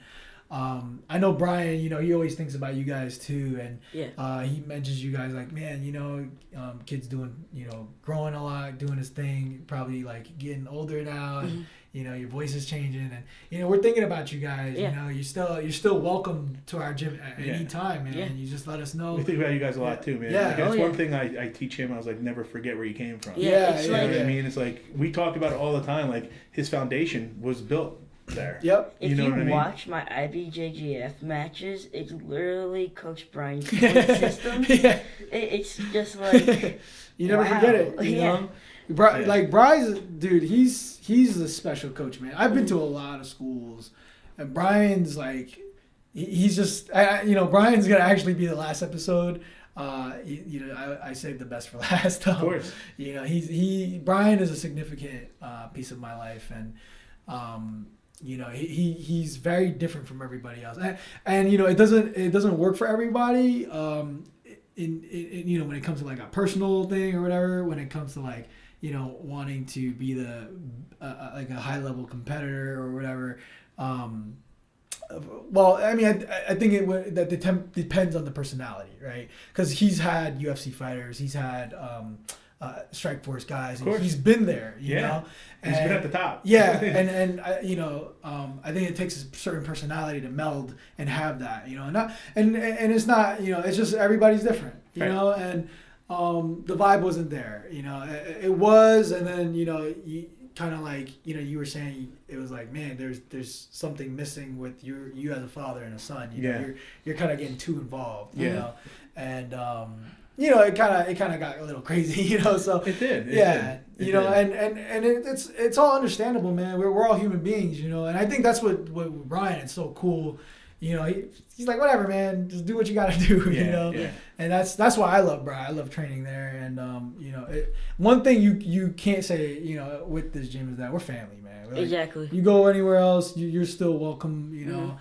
I know Brian, you know, he always thinks about you guys too, and he mentions you guys like, man, you know, kid's doing, you know, growing a lot, doing his thing, probably like getting older now, and you know, your voice is changing, and you know, we're thinking about you guys. Yeah. You know, you're still welcome to our gym at any time, man. Yeah. You just let us know. We think about you guys a lot too, man. Yeah. Like, that's Oh, one yeah. thing I teach him. I was like, never forget where you came from. Yeah, it's You know like, what I mean? It's like we talk about it all the time. Like his foundation was built there. Yep. If You know you what I mean? watch my IBJJF matches, it's literally Coach Brian's point system. Yeah. It's just like You never wow. forget it. You Yeah. know? Like Bry's, dude, he's a special coach, man. I've been to a lot of schools, and Brian's like, he's just, you know, Brian's gonna actually be the last episode. You know, I saved the best for last. Of course. You know, Brian is a significant piece of my life, and you know, he's very different from everybody else, and you know, it doesn't work for everybody. In you know, when it comes to like a personal thing or whatever, when it comes to like, you know, wanting to be the like a high level competitor or whatever. Well, I mean, I think that depends on the personality, right? Because he's had UFC fighters, he's had strike force guys, and he's been there, you know. And, he's been at the top. Yeah, and you know, I think it takes a certain personality to meld and have that, you know, and it's not, you know, it's just everybody's different, you know, and the vibe wasn't there, you know, it was, and then, you know, you kind of like, you know, you were saying it was like, man, there's something missing with you as a father and a son, you know, you're kind of getting too involved, you know, and you know, it kind of got a little crazy, you know. So it did. You know, and it's all understandable, man. We're all human beings, you know. And I think that's what Brian is so cool. You know, he's like, whatever, man, just do what you gotta do, you know. Yeah. And that's why I love Brian. I love training there, and you know, one thing you can't say, you know, with this gym is that we're family, man. Like, exactly. You go anywhere else, you're still welcome, you know.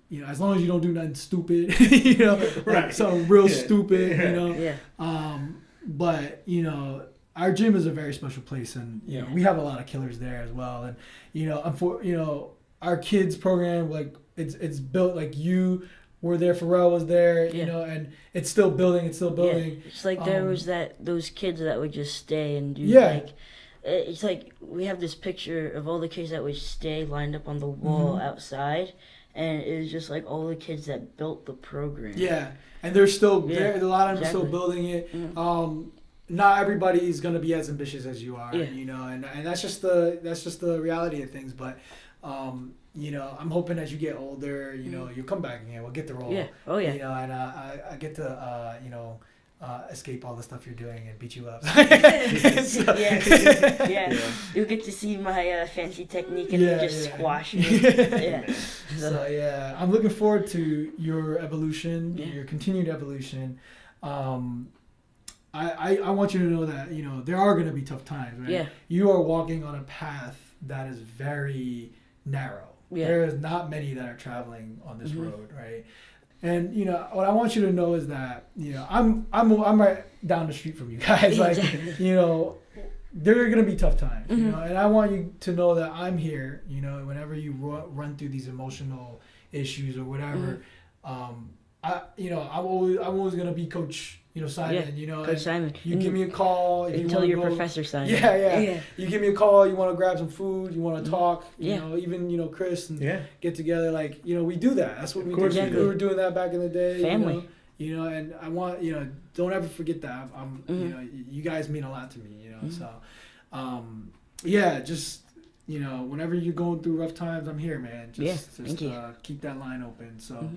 You know, as long as you don't do nothing stupid, you know, like something real stupid, you know. Yeah. But you know, our gym is a very special place, and you know, we have a lot of killers there as well. And you know, our kids program, like it's built like you were there, Pharrell was there, you know, and it's still building. It's It's like there was those kids that would just stay and do like. It's like we have this picture of all the kids that would stay lined up on the wall outside. And it was just like all the kids that built the program. Yeah, and they're still there. A lot of them are still building it. Not everybody's gonna be as ambitious as you are, you know, and that's just the reality of things. But You know, I'm hoping as you get older, you know, you'll come back again. We'll get the role. Yeah. Oh yeah. You know, and I get to, you know, escape all the stuff you're doing and beat you up. So, yeah. You'll get to see my fancy technique and just squash me. Yeah. So yeah, I'm looking forward to your evolution, your continued evolution. I want you to know that, you know, there are going to be tough times, right? Yeah. You are walking on a path that is very narrow. Yeah. There is not many that are traveling on this road, right? And you know what I want you to know is that, you know, I'm right down the street from you guys. Like, you know, there are gonna be tough times, you know, and I want you to know that I'm here. You know, whenever you run through these emotional issues or whatever, I'm always gonna be Coach. You know, Simon, you know, Coach Simon. You give me a call if until you you're want to go. Professor Simon. Yeah. You give me a call, you want to grab some food, you want to talk, you know, even, you know, Chris and get together, like, you know, we do that. That's what we do. Exactly. We were doing that back in the day. Family. You know, and I want, you know, don't ever forget that. You know, you guys mean a lot to me, you know, so, just, you know, whenever you're going through rough times, I'm here, man. Just keep that line open. So,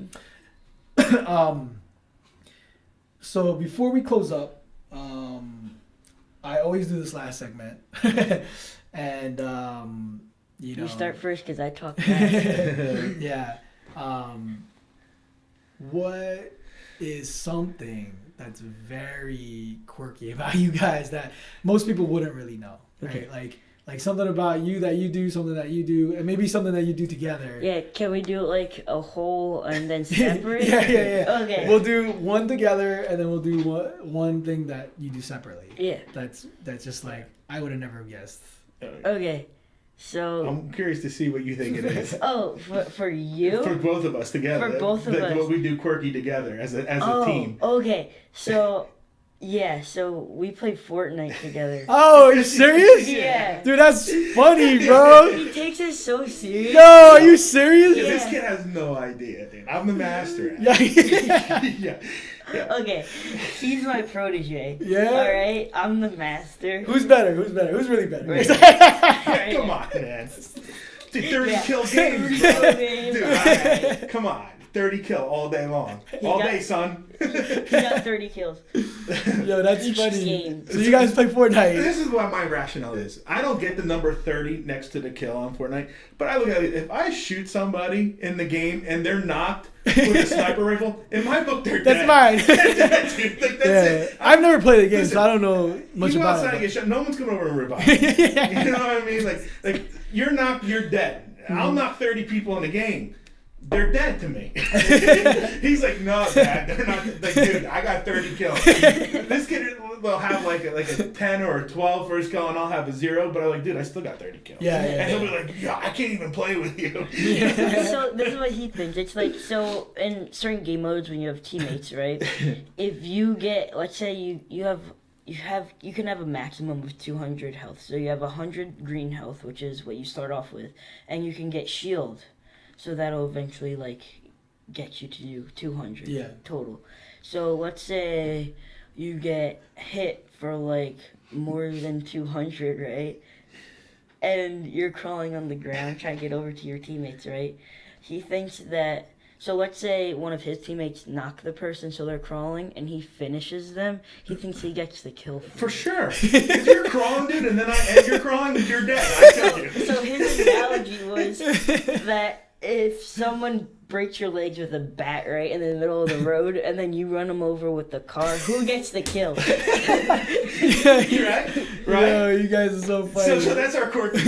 so before we close up, I always do this last segment, and you know. You start first because I talk fast. Yeah. What is something that's very quirky about you guys that most people wouldn't really know? Right? Like something about you that you do, something that you do, and maybe something that you do together. Yeah, can we do it like a whole and then separate? Yeah. Okay. We'll do one together, and then we'll do one thing that you do separately. Yeah. That's just like, I would have never guessed. Okay. So I'm curious to see what you think it is. Oh, for you? For both of us together. For both of us. What we do quirky together as a team. Okay. So yeah, so we play Fortnite together. Oh, are you serious? Yeah. Dude, that's funny, bro. He takes it so serious. No, are you serious? This kid has no idea, dude. I'm the master. Yeah. Okay, he's my protege. Yeah. All right, I'm the master. Who's better? Who's really better? Right. Come on, man. Dude, 30 kill games, Every bro. game. Dude, Alright. come on. 30 kill all day long. All day, son. He got 30 kills. Yo, that's Each funny. game. So you guys play Fortnite. This is what my rationale is. I don't get the number 30 next to the kill on Fortnite, but I look at it. If I shoot somebody in the game and they're knocked with a sniper rifle, in my book, they're dead. That's mine. They're dead, dude. Like, that's it. I've never played the game, Listen, so I don't know much you go about outside and it. get shot. No one's coming over and revive you. You know what I mean? Like you're knocked, you're dead. I'll knock 30 people in the game. They're dead to me. He's like, no, Dad, they're not. Like, dude, I got 30 kills. This kid will have like a 10 or a 12 first kill, and I'll have a 0. But I'm like, dude, I still got 30 kills. And he'll be like, yeah, I can't even play with you. So this is what he thinks. It's like, so in certain game modes when you have teammates, right? If you get, let's say you can have a maximum of 200 health. So you have 100 green health, which is what you start off with, and you can get shield. So that'll eventually like get you to 200 total. So let's say you get hit for like more than 200, right? And you're crawling on the ground trying to get over to your teammates, right? He thinks that, so let's say one of his teammates knock the person so they're crawling and he finishes them, he thinks he gets the kill. For sure. If you're crawling, dude, and then I end your crawling, you're dead. I tell you. So his analogy was that if someone breaks your legs with a bat, right, in the middle of the road, and then you run them over with the car, who gets the kill? Right? Yo, you guys are so funny. So that's our core thing.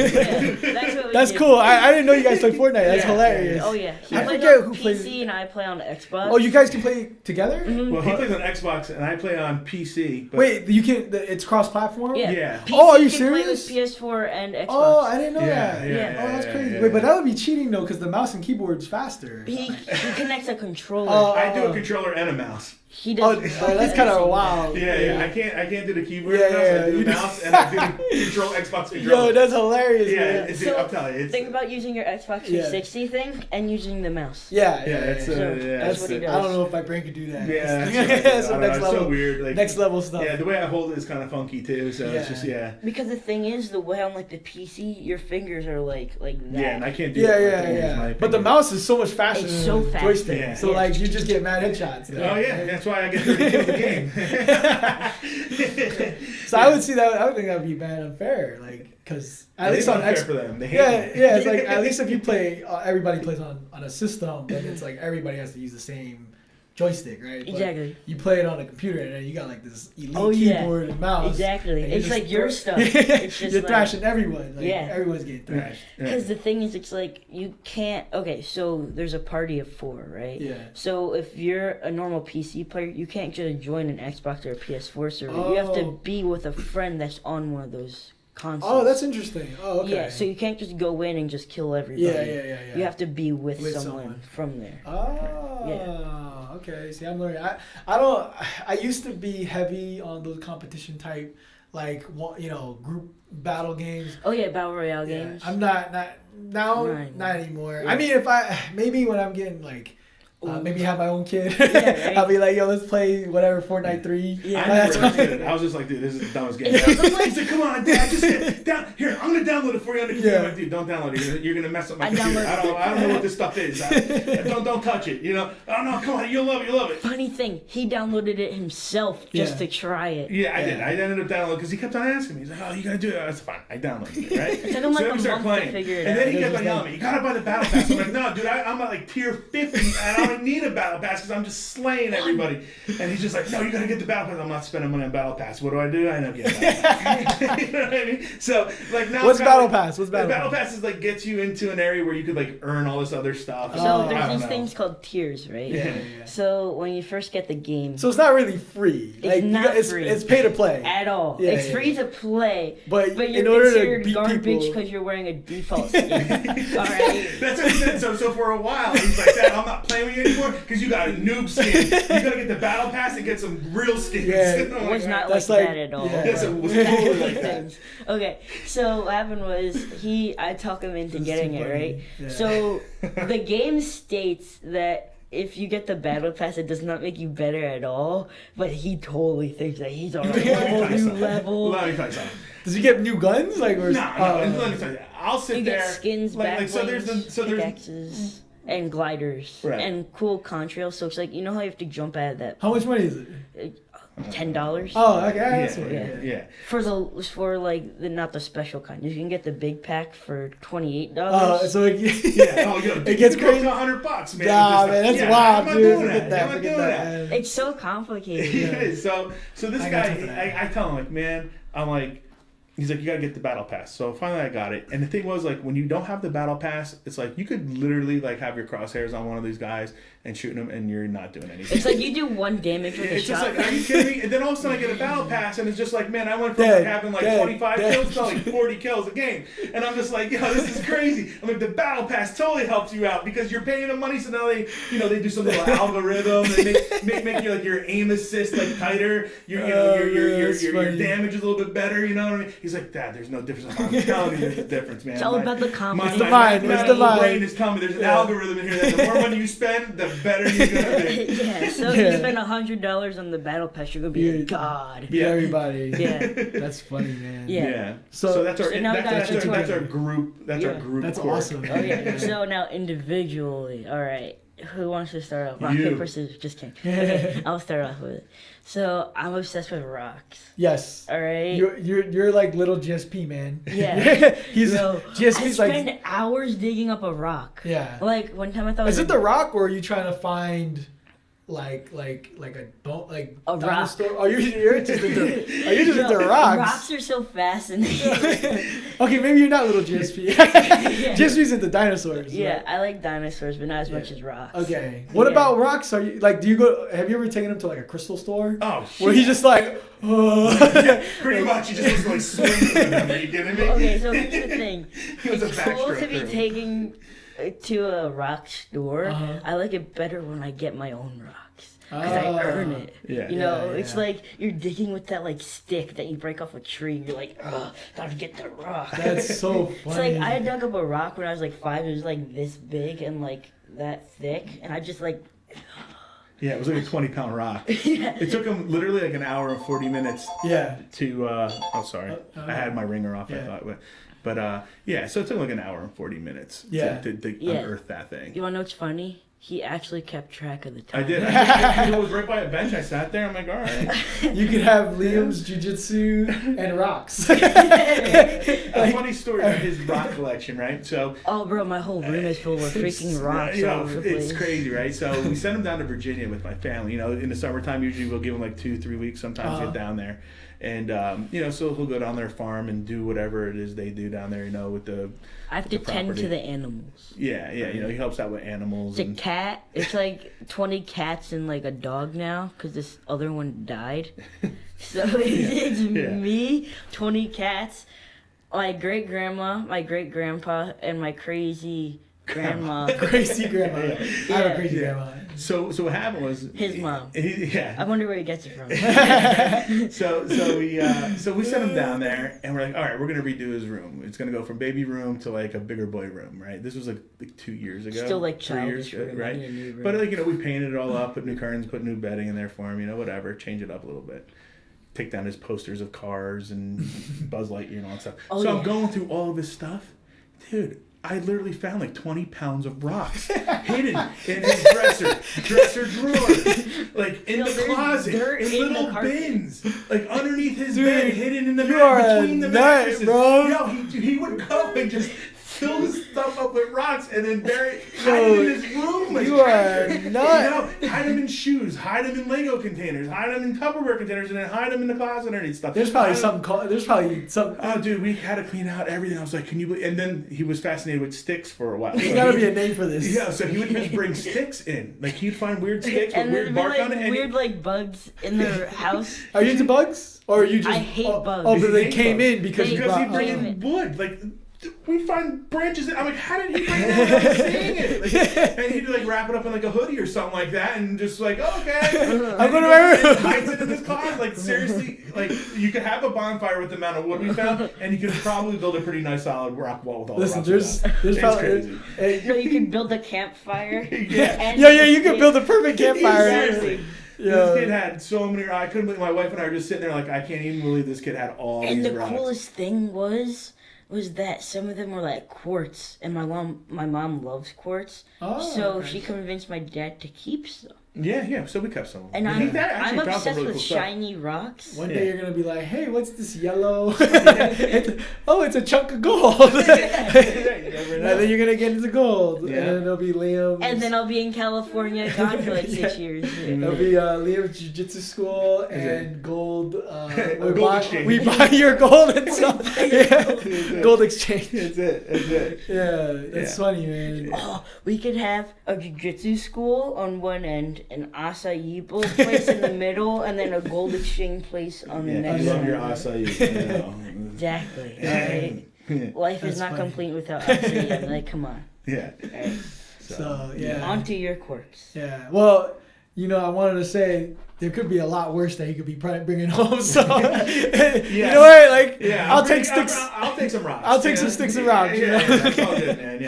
That's what we That's do. cool. I didn't know you guys play Fortnite. That's hilarious. Oh yeah, he I plays forget on who PC plays- and I play on Xbox. Oh, you guys can play together? Well, he plays on Xbox and I play on PC. But Wait, you can? It's cross-platform? Yeah. PC Oh, are you can play with serious? PS4 and Xbox. Oh, I didn't know Yeah, that. yeah, Oh, that's yeah, crazy. yeah, Wait, but yeah. that would be cheating though, because the mouse and keyboard's faster. He connects a controller. Oh. I do a controller and a mouse. He does. That's kind of wild. Yeah. I can't do the keyboard. Yeah, I do you the mouse and I do the control Xbox controller. Yo, that's hilarious. Yeah, Man. I'm telling you. Think about using your Xbox 360 thing and using the mouse. That's what he does. I don't know if my brain could do that. Yeah, it's it's so weird. Like, next level stuff. Yeah, the way I hold it is kind of funky too. So it's just Because the thing is, the way on like the PC, your fingers are like that. Yeah, and I can't do that. But the mouse is so much faster It's than so the fast. joystick. Yeah. So like you just get mad headshots. Oh yeah, that's why I get 30 kills a game. So I would see that. I would think that would be bad unfair, like because at least on X for them. They hate it's like at least if you play, everybody plays on a system, then it's like everybody has to use the same joystick, right? But Exactly. you play it on a computer and then you got like this elite keyboard and mouse. Exactly. And It's like your stuff. It's just you're like, thrashing everyone. Like, everyone's getting thrashed. Because the thing is, it's like you can't. Okay, so there's a party of 4, right? Yeah. So if you're a normal PC player, you can't just join an Xbox or a PS4 server. You have to be with a friend that's on one of those consoles. Oh, that's interesting. Oh, okay. Yeah, so you can't just go in and just kill everybody. Yeah. You have to be with someone from there. Oh, okay. See, I'm learning. I used to be heavy on those competition type, like, group battle games. Oh yeah, battle royale games. I'm not anymore. I mean, maybe when I'm getting like. Maybe have my own kid. Right? I'll be like, yo, let's play whatever Fortnite 3. I was just like, dude, this is the dumbest game. He said, come on, Dad, just get down. Here, I'm gonna download it for you on the computer. I'm like, dude, don't download it. You're gonna mess up my computer. I don't know what this stuff is. Don't touch it. Oh no, come on, you'll love it. Funny thing, he downloaded it himself just to try it. Yeah, I did. I ended up downloading because he kept on asking me. He's like, oh, you gotta do it. I was fine. I downloaded it, right? It took him like a month to figure it out. And then he kept on yelling at me, you gotta buy the battle pass. I'm like, no, dude, I'm at like tier 50 and I don't need a battle pass because I'm just slaying everybody. And he's just like, no, you gotta get the battle pass. I'm not spending money on battle pass. What do? I end up getting battle pass. You know what I mean? So like now, what's battle pass? Battle pass is like gets you into an area where you could like earn all this other stuff. So there's these things called tiers, right? Yeah. So when you first get the game, so it's not really free. It's free. It's pay to play at all. It's free to play, but you're in order considered to beat garbage people, because you're wearing a default skin. All right. That's what he said. So for a while he's like, Dad, I'm not playing with you anymore because you got a noob skin. You gotta get the battle pass and get some real skins. Yeah. It was not like that at all. Yeah. Yes, it was totally like that. Okay, so what happened was I talked him into getting it, right? Yeah. So the game states that if you get the battle pass, it does not make you better at all, but he totally thinks that he's on a whole new level. Let me tell you something. Does he get new guns? Like, No. Let me tell you. I'll sit you there. get skins, like so there's pickaxes, and gliders, and cool contrails. So it's like, you know how you have to jump out of that. How much money is it? $10. Oh, okay. Yeah. For like not the special kind. You can get the big pack for $28. So it gets crazy. $100, man. Nah, man, that's wild, dude. Forget that. that. It's so complicated. Yeah. So this guy, I tell him like, man, I'm like. He's like, you gotta get the battle pass. So finally I got it. And the thing was, like, when you don't have the battle pass, it's like you could literally like have your crosshairs on one of these guys and shooting them, and you're not doing anything. It's like you do 1 damage with a it's shot. Just like, are you kidding me? And then all of a sudden I get a battle pass, and it's just like, man, I went from having like 25 kills to like 40 kills a game. And I'm just like, yo, this is crazy. I'm like, the battle pass totally helps you out because you're paying them money, so now they do some little algorithm and make your like your aim assist like tighter. Your damage is a little bit better. You know what I mean? He's like, Dad, there's no difference. I'm telling you, there's a difference, man. It's all about the confidence. My brain is telling me there's an algorithm in here that the more money you spend, the better you're gonna be. So if you spend $100 on the battle pass, you're gonna be a god. Beat everybody. Yeah, that's funny, man. Yeah. So that's our group. That's our group. That's awesome. Oh yeah. So now individually, all right. Who wants to start off? Rock, paper, scissors. Just kidding. Okay, I'll start off with it. So I'm obsessed with rocks. Yes. All right. You're like little GSP, man. Yeah. GSP's I spend hours digging up a rock. Yeah. Like one time I thought. Is it the rock, or are you trying to find like a dinosaur? Rock. Are you just into rocks? Rocks are so fascinating. Okay, maybe you're not little GSP. GSP's into dinosaurs. Yeah, right? I like dinosaurs, but not as much as rocks. Okay. What about rocks? Are you like? Have you ever taken them to like a crystal store? Oh, shit. Where he's just like, pretty much. He just was like swinging with them. Are you kidding me? Okay, so here's the thing. It's cool to be taking to a rock store. I like it better when I get my own rocks. because I earn it. Yeah. You know, Yeah, it's yeah. like you're digging with that like stick that you break off a tree. You're like, oh, gotta get the rock. That's so It's funny. like I dug up a rock when I was like 5. It was like this big and like that thick, and I just like. Yeah, it was like a 20-pound rock. Yeah. It took him literally like an hour and 40 minutes Yeah. to. Oh, sorry, I had my ringer off. Yeah. I thought, but yeah, so it took like an hour and 40 minutes. Yeah. To Yeah. unearth that thing. You wanna know what's funny? He actually kept track of the time. I did. It was right by a bench. I sat there. I'm like, all right. You could have Liam's jiu-jitsu and rocks. A funny story of his rock collection, right? So. Oh, bro, my whole room is full of freaking rocks You know, all over the place. it's crazy, right? So we sent him down to Virginia with my family. You know, in the summertime, usually we'll give him like 2-3 weeks. Sometimes get down there, and you know, so he'll go down their farm and do whatever it is they do down there. You know, with the. I have to tend to the animals. Yeah. You know, he helps out with animals. It's a cat. It's like 20 cats and like a dog now because this other one died. So it's me, 20 cats, my great grandma, my great grandpa, and my crazy grandma. Crazy grandma. I have a crazy grandma. So what happened was His mom. Yeah. I wonder where he gets it from. So we sent him down there, and we're like, all right, we're gonna redo his room. It's gonna go from baby room to like a bigger boy room, right? This was like 2 years ago. Still like 3 years childish ago, room, right? need a new room. But like, you know, we painted it all up, put new curtains, put new bedding in there for him, you know, whatever, change it up a little bit. Take down his posters of cars and Buzz Lightyear and all that stuff. Oh, so yeah. I'm going through all of this stuff, dude. I literally found like 20 pounds of rocks hidden in his dresser drawer, like in the closet, dirt in in the little carpet. bins, like underneath his Dude, bed, hidden in the you are mat, a between the nut, mattresses. bro. Yo, he would go and just fill his stuff up with rocks and then hide him in his room. Like You are a nut. You know, hide him in shoes, hide him in Lego containers, hide him in Tupperware containers, and then hide him in the closet underneath stuff. There's probably something. Oh, dude, we had to clean out everything. I was like, can you believe? And then he was fascinated with sticks for a while. There's So gotta he- be a name for this. Yeah, so he would just bring sticks in. Like, he'd find weird sticks with And weird there'd be bark like on it. And weird like bugs in their house. Are you into bugs? Or are you just? I hate bugs. Oh, but You they hate came bugs. in because you because brought. he'd bring Damn in it. wood. Like, we find branches. I'm like, how did he bring that without seeing it? Like, and he'd like wrap it up in like a hoodie or something like that, and just like, oh, okay. I'm going to my room. And hides it in his closet. Like, seriously, like you could have a bonfire with the amount of wood we found, and you could probably build a pretty nice solid rock wall with all Listen, the rocks. there's It's probably. crazy. No, you can build a campfire. Yeah. and Yeah, you can build a perfect campfire. Seriously. Yeah. This kid had so many. I couldn't believe. My wife and I were just sitting there like, I can't even believe this kid had all And these the rocks. coolest thing was that some of them were like quartz, and my mom loves quartz, Oh, so okay. she convinced my dad to keep some. Yeah. So we kept some. of them. And He actually I'm found some obsessed really with cool stuff. shiny rocks. One Yeah. day you're gonna be like, hey, what's this yellow? It's a chunk of gold. You never And know. then you're gonna get into gold, Yeah. and then it'll be Liam's. And then I'll be in California, gone for like 6 years. It'll be Liam's jiu-jitsu school and gold. Gold exchange. We buy your gold and stuff. Yeah. Gold exchange. That's it. Yeah, that's Yeah. funny, man. Oh, we could have a jiu-jitsu school on one end, an acai bowl place in the middle, and then a gold exchange place on the Yeah, next you love end. your acai. You know. Exactly. Alright. Life That's is not funny. complete without acai. I'm like, come on. Yeah. Alright. So yeah. On to your quirks. Yeah. Well, you know, I wanted to say there could be a lot worse that he could be bringing home. So you know what? Like, Yeah, I'll take sticks. I'll take some rocks. I'll take you some know? sticks and rocks, you Yeah, know? that's all good, man.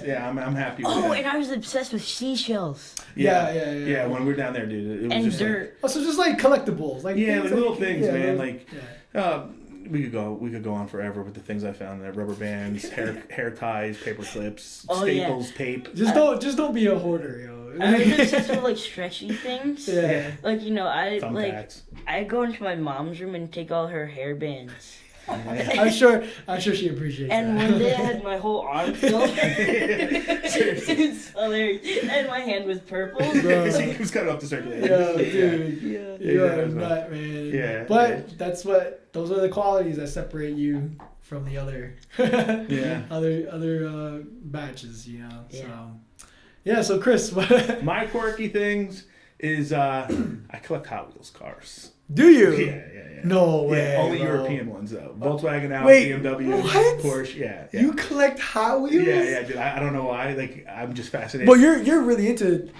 Yeah, I'm happy with Oh, that. and I was obsessed with seashells Yeah. Yeah, when we were down there, dude, it was and just dirt. Oh, so just like collectibles, like Yeah, things like little things, yeah, man. little- Like, yeah. we could go on forever with the things I found there: rubber bands, hair ties, paper clips, Oh, yeah. staples, tape. Just don't be a hoarder, yo. I was obsessed with like stretchy things. Yeah. Like, you know, I Thumbtacks. go into my mom's room and take all her hair bands. I'm sure she appreciates And that. one day I had my whole arm filled. Seriously. It's hilarious. And my hand was purple. Bro. He was cut off the circulation. Yo, dude, Yeah. you're Yeah, a that's nut, man. Yeah, But those are the qualities that separate you from the other, Yeah. other batches, you know. Yeah. So, yeah. So Chris, what? My quirky things is I collect Hot Wheels cars. Do you? Yeah. No way. Yeah, only bro. European ones though. Volkswagen, Audi, Wait, BMW, what? Porsche. Yeah. You collect Hot Wheels? Yeah, dude. I don't know why. Like, I'm just fascinated. Well, you're really into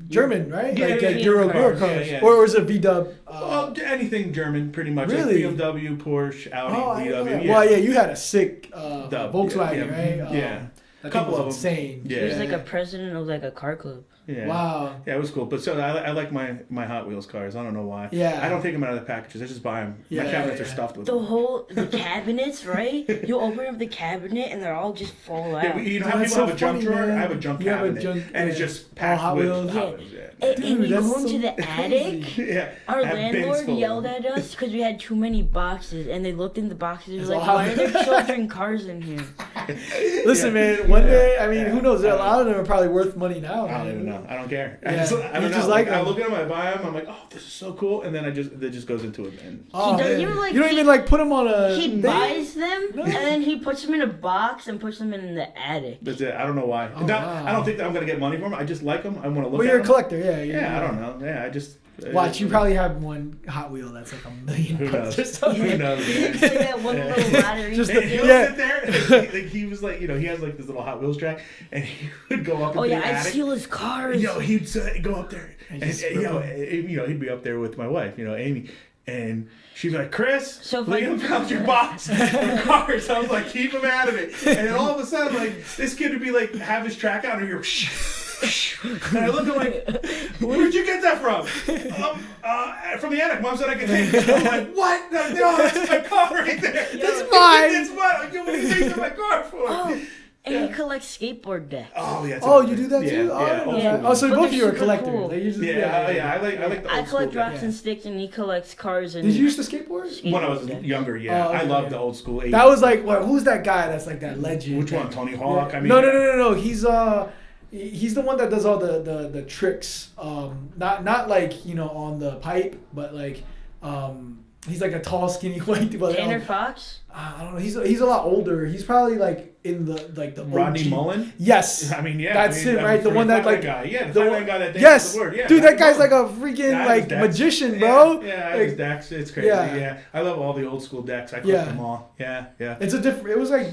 German, right? Yeah, like yeah, Euro cars, cars, yeah. or is it VW? Well, anything German, pretty much. Really? Like BMW, Porsche, Audi, I didn't know VW. that. Yeah. Well, yeah, you had a sick Volkswagen, right? Yeah. A Couple of them. insane. Yeah. He was like a president of like a car club. Yeah. Wow. Yeah, it was cool. But so I like my Hot Wheels cars. I don't know why. Yeah. I don't take them out of the packages. I just buy them. My Yeah, cabinets are yeah. stuffed with The cabinets, right? You open up the cabinet and they're all just fall out. Yeah, you know how That's people so have a junk funny, drawer? man. I have a junk You have a cabinet. junk- and it's yeah. just packed Hot with Wheels? Hot Wheels. Yeah. And Dude, you that's go into so the crazy. attic. Yeah. Our I have bins landlord full. yelled at us because we had too many boxes, and they looked in the boxes and It's was like, all "Why are there Hot- children cars in here?" Listen, Yeah. man. One day, I mean, Yeah. who knows? A lot of them are probably worth money now. I don't man. even know. I don't care. Yeah. I You don't just know. like I them. look at them, I buy them, I'm like, oh, this is so cool, and then it just goes into it. And Oh, doesn't man. even, like, you don't he- even like put them on a. He thing? buys them No. and then he puts them in a box and puts them in the attic. that's it. I don't know why. Oh, No, wow. I don't think that I'm gonna get money for them. I just like them. I want to look Well, at you're a them. collector, yeah. Yeah, I don't know. Yeah, I just Watch, you probably have one Hot Wheel that's like $1 million Who knows? or something. Who knows? Man? It's like that one Yeah. little lottery. Just And the- he'll Yeah. sit there. Like he was like, he has like this little Hot Wheels track, and he would go up into Oh yeah, the I'd attic. steal his cars. He'd go up there, and just he'd be up there with my wife, Amy, and she'd be like, "Chris, So if Liam I- found your box of cars." I was like, "Keep him out of it." And then all of a sudden, like this kid would be like, have his track out, and you're. And I look at him like, where'd you get that from? From the attic. Mom said I could take it. I'm like, what? No, that's my car right there. That's mine. That's mine. Like, what are you taking my car for? Oh, and Yeah. he collects skateboard decks. Oh yeah. Oh, you do that too? Yeah, Oh, I didn't know old that. school. Oh, so But both of they're you are super collectors. cool. They usually, Yeah, I like the I old school collect rocks decks. and sticks, and he collects cars and. Did you used to skateboard? When I was decks. younger, yeah, Oh, I okay. loved the old school. 80s. That was like, well, who's that guy that's like that legend? Which one? Tony Hawk? Yeah. I mean, No. He's the one that does all the tricks. Not like on the pipe, but like he's like a tall, skinny white dude. but, Tanner Fox. I don't know. He's a lot older. He's probably like in the Rodney OG. Mullen. Yes. I mean, yeah, That's him, right? The for one that, Fireman like, guy. Yeah, the the Fireman one- guy that dances Yes, the word. Yeah, dude, that Rodney guy's like Mullen. a freaking Yeah, I like was Dex. magician, bro. Yeah, I was Like, Dex. It's crazy. Yeah. Yeah. I love all the old school decks. I collect Yeah. them all. Yeah. It's a different. It was like,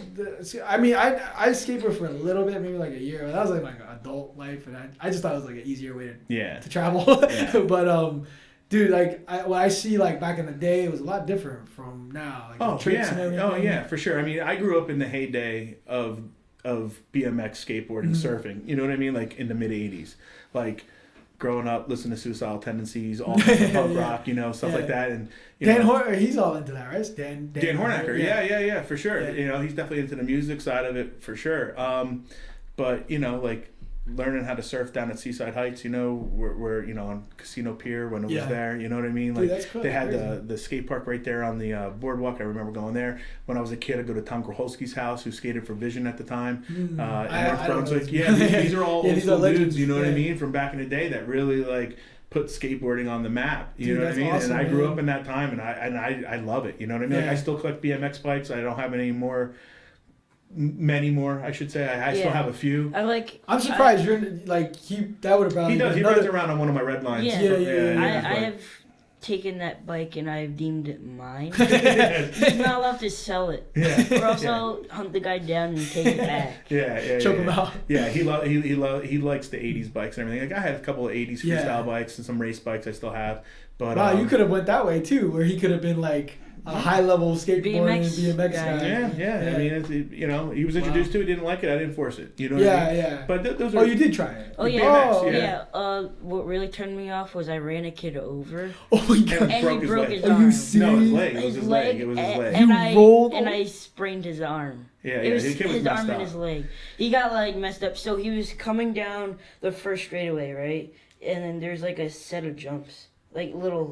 I mean, I skateboarded for a little bit, maybe like a year. But that was like my adult life, and I just thought it was like an easier way Yeah. to travel. Yeah. But dude, like what I see like back in the day, it was a lot different from now. Like Oh the tricks and yeah. everything. Oh yeah, for sure. I mean, I grew up in the heyday of BMX skateboarding, Mm-hmm. surfing. You know what I mean? Like in the mid '80s, like growing up listening to Suicidal Tendencies, all kinds of punk Yeah. rock, stuff Yeah. like that. And Dan Hornacker, he's all into that, right? Dan Hornacker, yeah, for sure. Yeah. He's definitely into the music side of it for sure. But like learning how to surf down at Seaside Heights, where on Casino Pier when it was Yeah. there, you know what I mean? Dude, Like that's cool. they had Crazy. the skate park right there on the boardwalk. I remember going there when I was a kid. I'd go to Tom Grocholski's house, who skated for Vision at the time, in I North don't know Brunswick. those Yeah, people. these are all Yeah, old these school are legends. dudes. You know what I Yeah. mean? From back in the day that really like put skateboarding on the map. You Dude, know what I that's mean? awesome, And I grew man. up in that time, and I love it. You know what I mean? Like, Yeah. I still collect BMX bikes. I don't have any more. Many more, I should say. I still Yeah. have a few. I'm surprised you're like that would have probably He does. been He another- rides around on one of my red lines. Yeah. Yeah. I have taken that bike and I've deemed it mine. He's not allowed to sell it. Yeah. Or else I'll hunt the guy down and take it back. Yeah. Choke yeah. him out. Yeah, he likes the '80s bikes and everything. Like I had a couple of '80s freestyle Yeah. bikes and some race bikes I still have. But Wow, you could have went that way too, where he could have been like a high level skateboarding BMX guy. guy. Yeah. I mean, he was introduced to it. Didn't like it. I didn't force it. You know what I mean? Yeah. But those are. Oh, you did try it. Oh yeah, BMX, yeah. What really turned me off was I ran a kid over Oh my god. and he broke his Are arm. you serious? No, his leg. It was his leg. It was his leg. And You rolled and over? I sprained his arm. Yeah, It was the kid was his messed arm up. and his leg. He got like messed up. So he was coming down the first straightaway, right? And then there's like a set of jumps, like little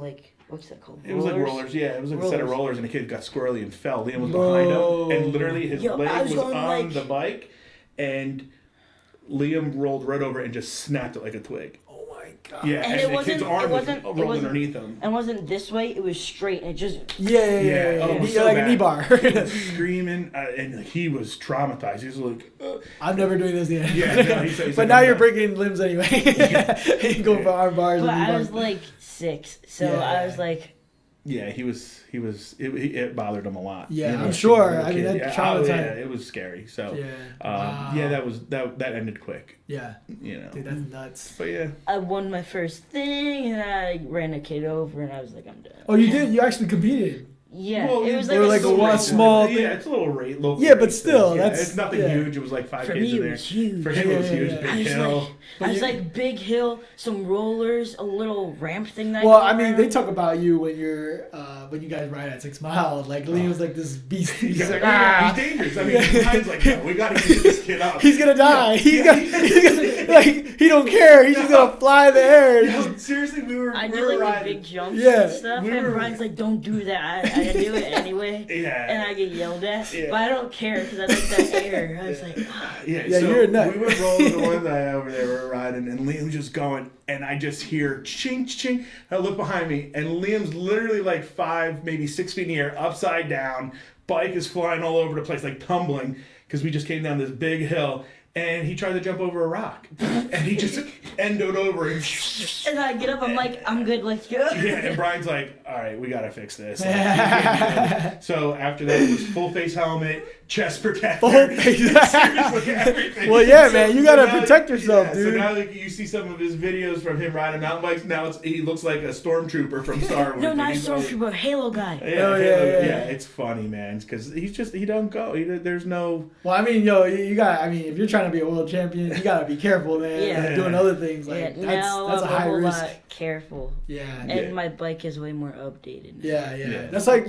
what's that called? It was like rollers, yeah. It was like a set of Rollers. rollers, and the kid got squirrely and fell. Liam was Bro. behind him, and literally his Yo, I leg was was going on like- the bike, and Liam rolled right over it and just snapped it like a twig. Oh my god. Yeah, And and the kid's arm was rolled underneath him. And it wasn't this way, it was straight, and it just... Yeah. Oh, So like bad. a knee bar. He was screaming, and he was traumatized. He was like, I'm never doing this again. Yeah, no, he's but like, now I'm you're done. breaking limbs anyway. You go for arm bars. But and knee I bars. was like 6, so Yeah. I was like... Yeah, it bothered him a lot. Yeah, You know, I'm sure. as a I mean, kid. that Yeah, traumatized. it was scary. So, Yeah. that ended quick. Yeah. You know. Dude, that's nuts. But yeah. I won my first thing, and I ran a kid over, and I was like, I'm done. Oh, you did? You actually competed? Yeah, Well, it was or like a little one race. small thing. Yeah, it's a little local. Yeah, but race still, thing. Yeah, that's- it's nothing yeah. huge. It was like 5 For kids me, in it there. was huge. For him, it was Yeah, huge. yeah, Big I was hill. like big hill, some rollers, a little ramp thing that. Well, go I mean, around. they talk about you when you're when you guys ride at 6 Mile. Like Liam's like this beast. He's Yeah, like, he's dangerous. I mean, Ryan's like, no, we gotta get this kid up. he's gonna die. He's gonna, like he don't care. He's just gonna fly in the air. No, seriously, we were I we did were like the riding. big jumps Yeah. and stuff, We and were- Brian's like, "Don't do that." I do it anyway, Yeah. and I get yelled at, Yeah. but I don't care because I like that air. I was like, ah. Yeah, Yeah, so you're a nut. we were rolling the one night over there, we were riding, and Liam just going, and I just hear ching, ching. I look behind me, and Liam's literally like 5, maybe 6 feet in the air, upside down. Bike is flying all over the place, like tumbling, because we just came down this big hill, and he tried to jump over a rock, and he just endoed over and. And I get up, I'm like, I'm good, let's go. Yeah, and Brian's like, all right, we gotta fix this. Like, you can't do it. So after that, it was full face helmet, chest protector. Full face. Seriously, everything. Well, yeah, man, you gotta now, protect yourself, yeah, dude. So now like, you see some of his videos from him riding mountain bikes. Now he looks like a stormtrooper from Star Wars. No, and not he's like- Stormtrooper, Halo guy. Yeah, Oh, yeah, yeah. It's funny, man, because he don't go. There's no. Well, I mean, you got. I mean, if you're trying to be a world champion, you gotta be careful, man. Yeah. Like, doing other things like Yeah, that's now a I'm a high whole risk. lot careful, Yeah. and my bike is way more updated. Yeah. Yeah. That's like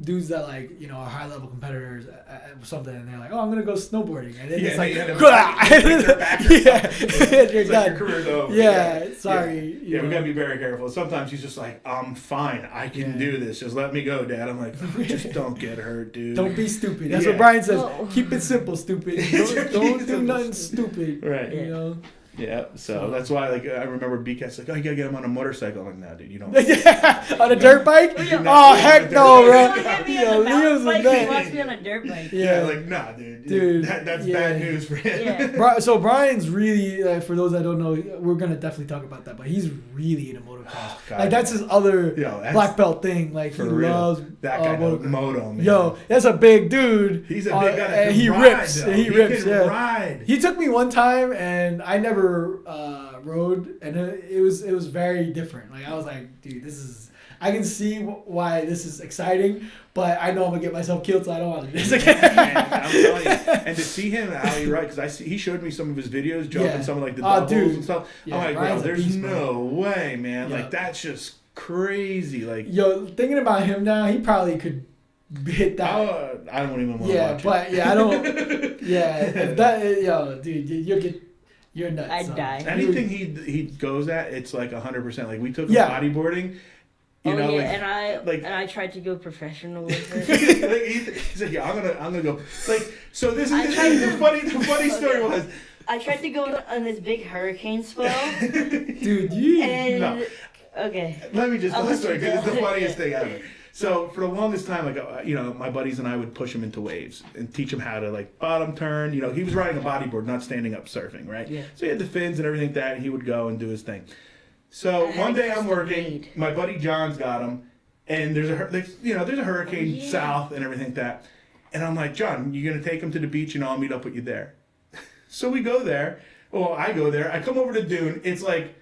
dudes that like are high level competitors at something, and they're like, oh, I'm gonna go snowboarding, and then Yeah, it's like, they end up break their back or yeah, something. you're It's like your done. career's over. Yeah, sorry. Yeah, we gotta be very careful. Sometimes he's just like, I'm fine. I can Yeah. do this. Just let me go, Dad. I'm like, just don't get hurt, dude. Don't be stupid. That's Yeah. what Brian says. Well- Keep it simple, stupid. Don't do simple, nothing stupid. Right. You know. Yeah. So that's why, like, I remember BK's like, oh, you gotta get him on a motorcycle. I'm like, no, dude, you don't. On a dirt bike? Yeah. Oh heck no, bro. He wants me Yo, on a mountain Liam's a bike, he nut. wants me on a dirt bike. Yeah, Yeah. like, nah, dude. Dude, That's yeah. bad news for him. Yeah. So Brian's really, for those that don't know, we're gonna definitely talk about that. But he's really into motocross. Oh, God, like that's his other Yo, that's- black belt thing. Like he For real. loves That guy knows motocross. moto, man. Yo, that's a big dude. He's a big guy. That and can he ride, rips. though. He rips. Can Yeah. ride. He took me one time, and I never rode, and it was very different. Like I was like, dude, this is. I can see why this is exciting, but I know I'm gonna get myself killed, so I don't want to do this again. Man, I'm telling you, and to see him how he rides, because he showed me some of his videos jumping Yeah. some of like the Oh, doubles dude. and stuff. Yeah, I'm like, Ryan's bro, a there's beast, no way, man. Yeah. Like that's just crazy. Like, Yo, thinking about him now, he probably could hit that. I don't even want to Yeah, watch but it. yeah, I don't. Yeah, if that, yo, dude, you're nuts. I'd son. die. Anything he goes at, it's like 100%. Like we took him Yeah. bodyboarding. You Oh know, yeah, like, and I tried to go professional with it. like he said, "Yeah, I'm gonna go." Like, so this I is tried the to- funny story was, I tried to go on this big hurricane swell, Dude, you. and No. okay. let me just I'll tell the let story you because it's the go. funniest thing ever. So for the longest time, like my buddies and I would push him into waves and teach him how to like bottom turn. You know, he was riding a bodyboard, not standing up surfing, right? Yeah. So he had the fins and everything like that, and he would go and do his thing. So I one day used I'm to working, read. my buddy John's got him, and there's a hurricane Oh, yeah. south and everything like that, and I'm like, John, you gonna take him to the beach and I'll meet up with you there. So we go there. Well, I go there. I come over to Dune. It's like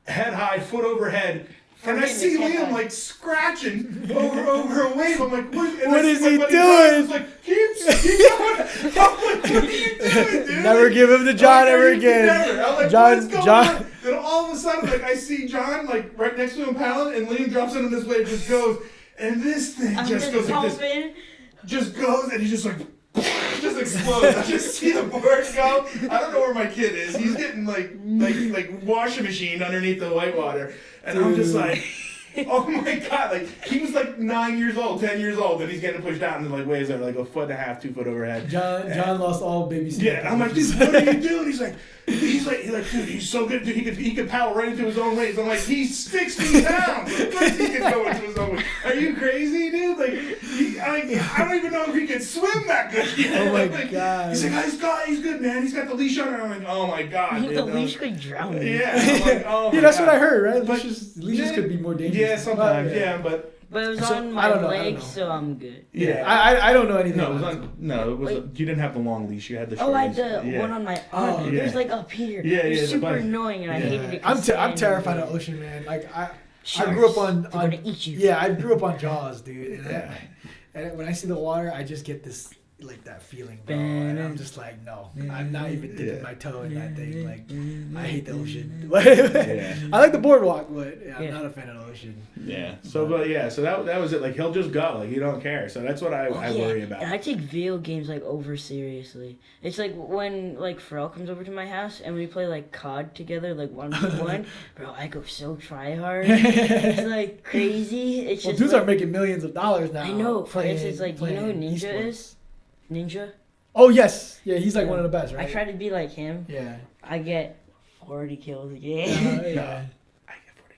head high, foot over head. And I hitting see his head Liam high. like scratching over a wave. I'm like, what? And What I is see my he buddy doing? Brian was like, keep going. I'm like, what are you doing, dude? Never give him to John I'm like, ever "You again." Never. I'm like, John- what's going John- on? Then all of a sudden, like I see John like right next to him paddling, and Liam drops into this wave, just goes, and this thing I'm just goes like this, pumping. just goes, and he's just like. Just explodes. I just see the board go. I don't know where my kid is. He's getting like washing machine underneath the whitewater, and I'm just like, Oh my God! Like he was like 9 years old, 10 years old, and he's getting pushed out and like weighs like a foot and a half, 2 foot overhead. John lost all babysitting. Yeah, I'm like, dude, what are you doing? He's like, dude, he's so good, dude. He could power right into his own weights. I'm like, he's 60 pounds. Of course he can go into his own weight. Are you crazy, dude? Like, I don't even know if he can swim that good. Yet. Oh my like, God. He's like, he's good, man. He's got the leash on. I'm like, oh my God. The leash could drown me. Yeah. I'm like, oh Yeah, that's God. what I heard, right? But- Leashes could be more dangerous. Yeah, sometimes. Yeah, but. But it was So, on I don't my know, legs, so I'm good. Yeah. I don't know anything. No, it was about on, no, it was. Wait. You didn't have the long leash. You had the short. Oh, I had the one on my arm. Oh, It was yeah. like up here. Yeah, It was yeah, the super button. annoying, and I Yeah. hated it. I'm terrified of ocean, man. Like I Sharks. grew up on They're gonna eat you. Yeah, I grew up on Jaws, dude. And when I see the water, I just get this like that feeling, bro. And I'm just like, no, I'm not even dipping my toe in that thing. Like, I hate the ocean. I like the boardwalk, but I'm not a fan of the ocean. Yeah. So, so that was it. Like he'll just go. Like you don't care. So that's what I worry about. And I take video games like over seriously. It's like when like Pharrell comes over to my house and we play like COD together, like 1v1. Bro, I go so try hard. It's like crazy. It's Well, just dudes like, are making millions of dollars now. I know. For instance, like you know who playing Ninja esports. is? Ninja. Oh yes, yeah, he's like one of the best, right? I try to be like him. Yeah. I get 40 kills a game. Yeah.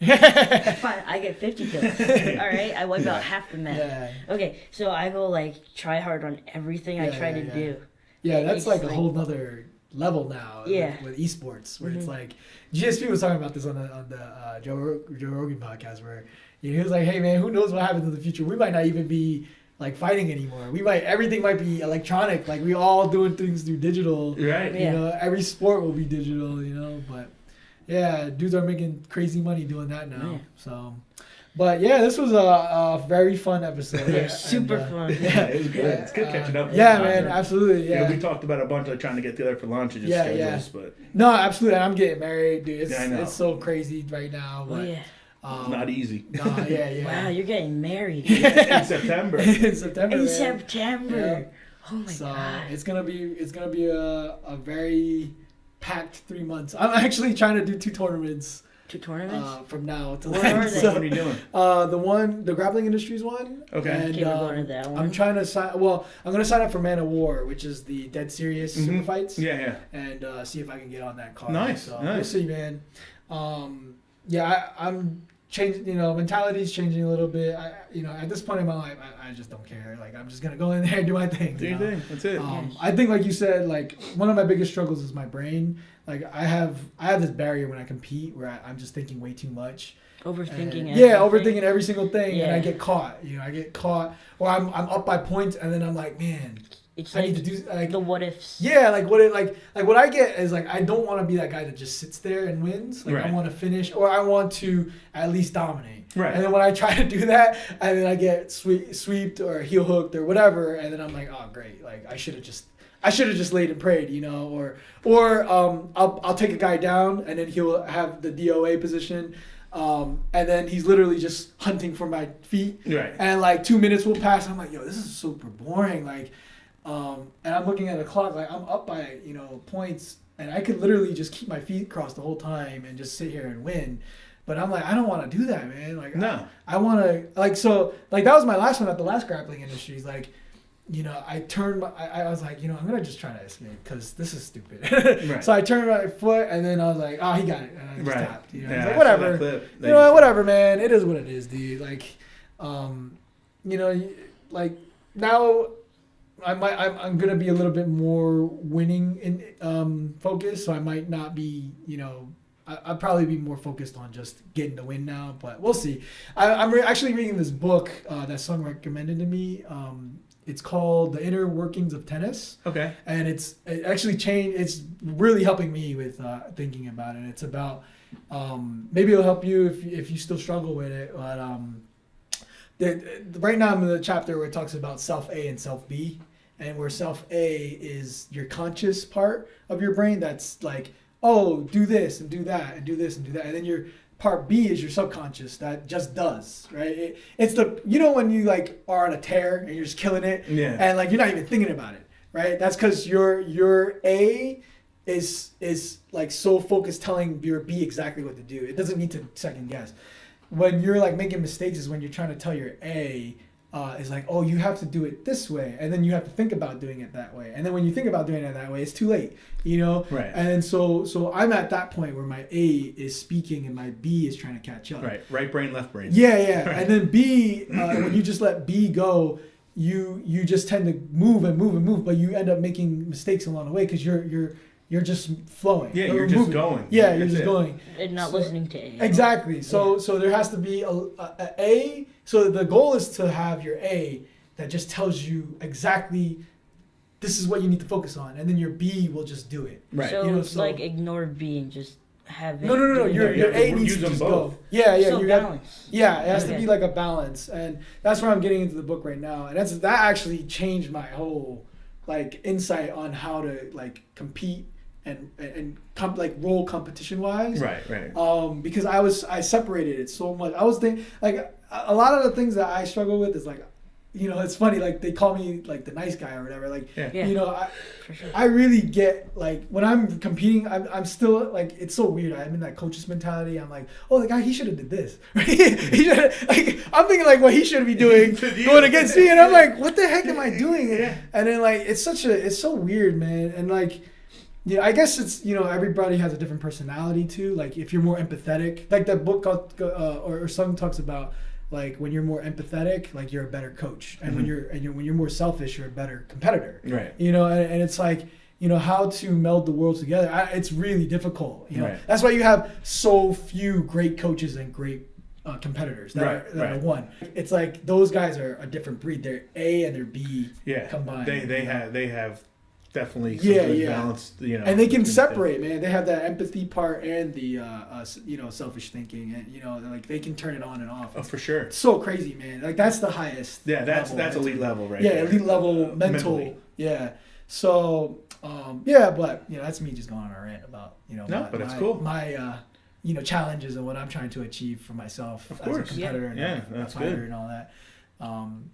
Fine, I get 50 kills. All right, I wipe out half the map. Yeah. Okay, so I go like try hard on everything I try to do. Yeah, that's It's like a like- whole nother level now. Yeah. With esports, where it's like GSP was talking about this on the Joe Rogan podcast, where he was like, "Hey man, who knows what happens in the future? We might not even be like fighting anymore. Everything might be electronic. Like we all doing things through digital. Right. You know, every sport will be digital. You know, but yeah, dudes are making crazy money doing that now. Yeah. So." But yeah, this was a very fun episode. Yeah, super fun. Yeah, it was good. It's good catching up. with Yeah, you. man, absolutely. You know, Yeah. we talked about a bunch of trying to get together for lunch and just schedules, but No, absolutely. I'm getting married, dude. Yeah, I know. It's so crazy right now. Oh But, yeah. it's not easy. Nah, yeah. Wow, you're getting married In September. In September. in man. September. Yeah. Oh my So god. it's gonna be a very packed 3 months. I'm actually trying to do 2 tournaments 2 tournaments? from now to Where are they? What are you doing? the grappling industries one. Okay. And, Okay, we're going to that one. I'm trying to sign. Well, I'm gonna sign up for Man of War, which is the dead serious super fights. Yeah. And see if I can get on that card. Nice, So nice. we'll see, man. I'm changing. You know, mentality's changing a little bit. At this point in my life, I just don't care. Like I'm just gonna go in there and do my thing. Do you your know? thing. That's it. I think, like you said, like one of my biggest struggles is my brain. Like I have this barrier when I compete where I'm just thinking way too much. Overthinking And, yeah, everything. overthinking every single thing, and I Yeah. get caught. I get caught, or I'm up by points, and then I'm like, man, It's I like need to do like the what ifs. yeah, like what I get is like I don't want to be that guy that just sits there and wins. Like I Right. want to finish, or I want to at least dominate. Right. And then when I try to do that, and then I get sweeped or heel hooked or whatever, and then I'm like, oh great, like I should have just laid and prayed, or I'll take a guy down and then he'll have the DOA position. And then he's literally just hunting for my feet. Right. And like 2 minutes will pass. I'm like, yo, this is super boring. Like, and I'm looking at the clock. Like I'm up by points, and I could literally just keep my feet crossed the whole time and just sit here and win. But I'm like, I don't want to do that, man. Like, No. I want to that was my last one at the last grappling industries. Like, I was like, I'm gonna just try to escape because this is stupid. Right. So I turned my foot, and then I was like, oh, he got it, and I just Right. tapped. Yeah, I was I like, saw whatever. that clip. Whatever, man. It is what it is, dude. Like, like now, I'm gonna be a little bit more winning in focus, so I might not be, I'll probably be more focused on just getting the win now, but we'll see. I'm actually reading this book that someone recommended to me. It's called The Inner Workings of Tennis. Okay. And it actually changed. It's really helping me with thinking about it. It's about maybe it'll help you if you still struggle with it. But right now I'm in the chapter where it talks about self A and self B, and where self A is your conscious part of your brain that's like, oh, do this and do that and do this and do that, and then your part B is your subconscious that just does, right? It's when you like are on a tear and you're just killing it, Yeah. and like you're not even thinking about it, right? That's because your A is like so focused telling your B exactly what to do. It doesn't need to second guess. when you're like making mistakes is when you're trying to tell your A is like, oh, you have to do it this way, and then you have to think about doing it that way, and then when you think about doing it that way, it's too late, you know. Right. And then so I'm at that point where my A is speaking and my B is trying to catch up. Right brain, left brain. Yeah, yeah. Right. And then B, when you just let B go, you just tend to move and move and move, but you end up making mistakes along the way because you're just flowing. Yeah, you're just going. Yeah, you're just going. And not listening to A. Exactly. So there has to be a A. So the goal is to have your A that just tells you exactly this is what you need to focus on, and then your B will just do it. Right. So, You know, it's like ignore B and just have it. No. Your A needs use to them just both. go. Yeah. So You got. balance. Yeah, it has to Okay. be like a balance, and that's where I'm getting into the book right now, and that actually changed my whole like insight on how to like compete and like role competition wise. Right. Because I separated it so much. I was thinking like a lot of the things that I struggle with is like, you know, it's funny, like they call me like the nice guy or whatever. Like, Yeah. you know, For sure. I really get like when I'm competing, I'm still like, it's so weird. I'm in that coach's mentality. I'm like, oh, the guy, he should have did this. He should like, I'm thinking like what he should be doing going against me, and I'm like, what the heck am I doing? Yeah. And then like it's so weird, man. And like, yeah, I guess it's, you know, everybody has a different personality too. Like if you're more empathetic, like that book called, or song talks about, like when you're more empathetic, like you're a better coach, and when you're more selfish, you're a better competitor. Right. You know, and it's like, you know, how to meld the worlds together. It's really difficult. You know, Right. that's why you have so few great coaches and great competitors that are one. It's like those guys are a different breed. They're A and they're B combined. They have definitely some good balance, you know, and they can separate, man. They have that empathy part and the you know, selfish thinking, and you know, like they can turn it on and off. Oh, for sure. It's so crazy, man. Like that's the highest. Yeah, that's level, elite level, right? Yeah, there. elite level mental. Mentally. Yeah. So yeah, but you know, that's me just going on a rant about, you know, it's cool. My you know, challenges and what I'm trying to achieve for myself Of as course. a competitor and a that's fighter good. and all that.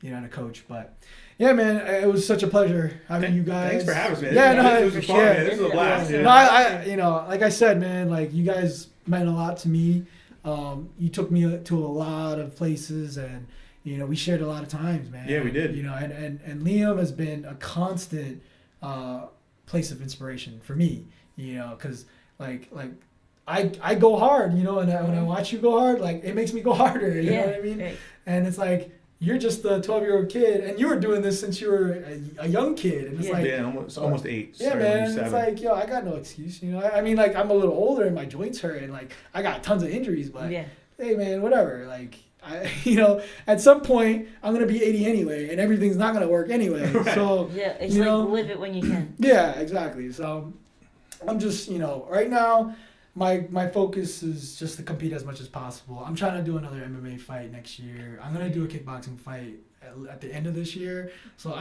You know, and a coach, but yeah, man, it was such a pleasure having you guys. Thanks for having us, man. Yeah, this was fun, man. This was a blast. No, I you know, like I said, man, like you guys meant a lot to me. You took me to a lot of places, and you know, we shared a lot of times, man. Yeah, we did. You know, and Liam has been a constant place of inspiration for me. You know, because like I go hard, you know, and when I watch you go hard, like it makes me go harder. You know what I mean? Right. And it's like, you're just a 12-year-old kid, and you were doing this since you were a young kid. And it's like, almost 8. Yeah, man. It's like, yo, I got no excuse. You know, I mean, like I'm a little older and my joints hurt, and like I got tons of injuries, but hey, man, whatever. Like you know, at some point I'm gonna be 80 anyway, and everything's not gonna work anyway. Right. So yeah, it's you like know, live it when you can. Yeah, exactly. So I'm just, you know, right now. My focus is just to compete as much as possible. I'm trying to do another MMA fight next year. I'm going to do a kickboxing fight at the end of this year. So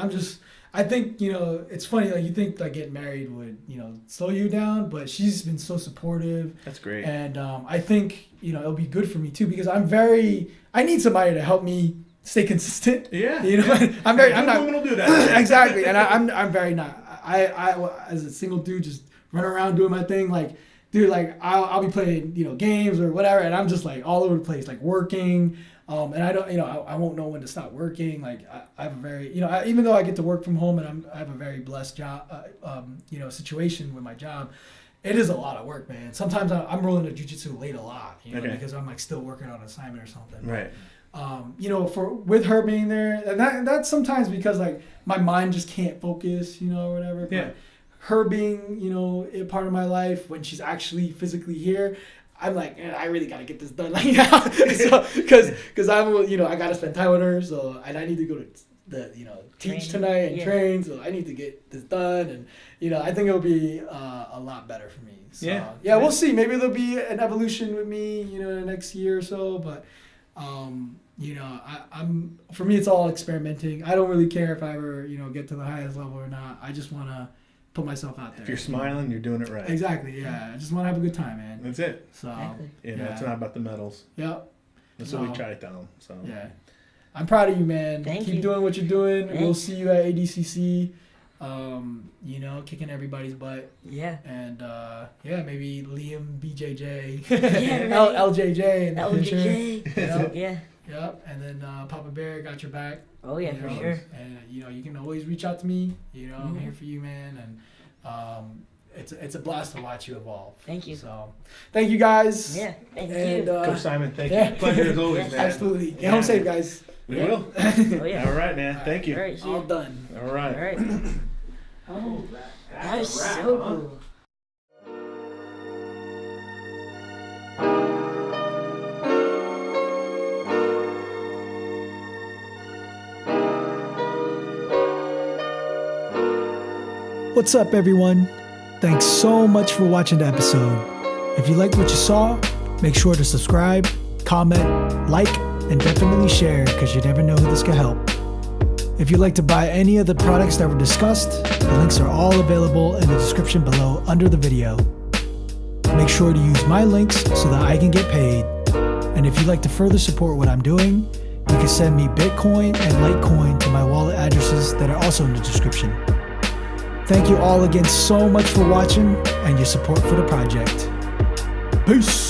I think, you know, it's funny, like you think like getting married would, you know, slow you down, but she's been so supportive. That's great. And I think, you know, it'll be good for me too, because I need somebody to help me stay consistent. Yeah. You know, yeah. I'm not women will do that. exactly. And I'm very not. I as a single dude just run around doing my thing, like, dude, like I'll be playing, you know, games or whatever, and I'm just like all over the place, like working, and I don't, you know, I won't know when to stop working. Like I have a very, you know, even though I get to work from home and I have a very blessed job, you know, situation with my job, it is a lot of work, man. Sometimes I'm rolling to jiu-jitsu late a lot, you know, because I'm like still working on assignment or something. Right. You know, with her being there, and that's sometimes because like my mind just can't focus, you know, or whatever. Yeah. But her being, you know, a part of my life when she's actually physically here, I'm like, I really gotta get this done, like now, because I'm, you know, I gotta spend time with her, so, and I need to go to the, you know, teach tonight and train, so I need to get this done, and you know, I think it'll be a lot better for me. So, yeah, we'll see. Maybe there'll be an evolution with me, you know, in the next year or so, but. You know, I'm for me, it's all experimenting. I don't really care if I ever, you know, get to the highest level or not. I just want to put myself out there. If you're smiling, you're doing it right. Exactly. Yeah. I just want to have a good time, man. That's it. So you know, it's not about the medals. Yep. That's what we try to tell them. So yeah, I'm proud of you, man. Thank Keep you. doing what you're doing. Thanks. We'll see you at ADCC. You know, kicking everybody's butt. Yeah. And maybe Liam BJJ, Yeah, right. LJJ, and LJJ. Yep. Yeah. Yep. And then Papa Bear got your back. Oh yeah, You for know, sure. And you know, you can always reach out to me. You know, I'm Mhm. here for you, man. And it's a blast to watch you evolve. Thank you. So, thank you guys. Yeah. Thank And, you. Coach Simon, thank yeah. you. Pleasure as always, man. Absolutely. Get home safe, guys. We will. Oh yeah. All right, man. Thank you. All right. See All you. done. All right. All right. Oh, That was so cool. What's up, everyone? Thanks so much for watching the episode. If you liked what you saw, make sure to subscribe, comment, like, and definitely share because you never know who this could help. If you'd like to buy any of the products that were discussed, the links are all available in the description below under the video. Make sure to use my links so that I can get paid. And if you'd like to further support what I'm doing, you can send me Bitcoin and Litecoin to my wallet addresses that are also in the description. Thank you all again so much for watching and your support for the project. Peace!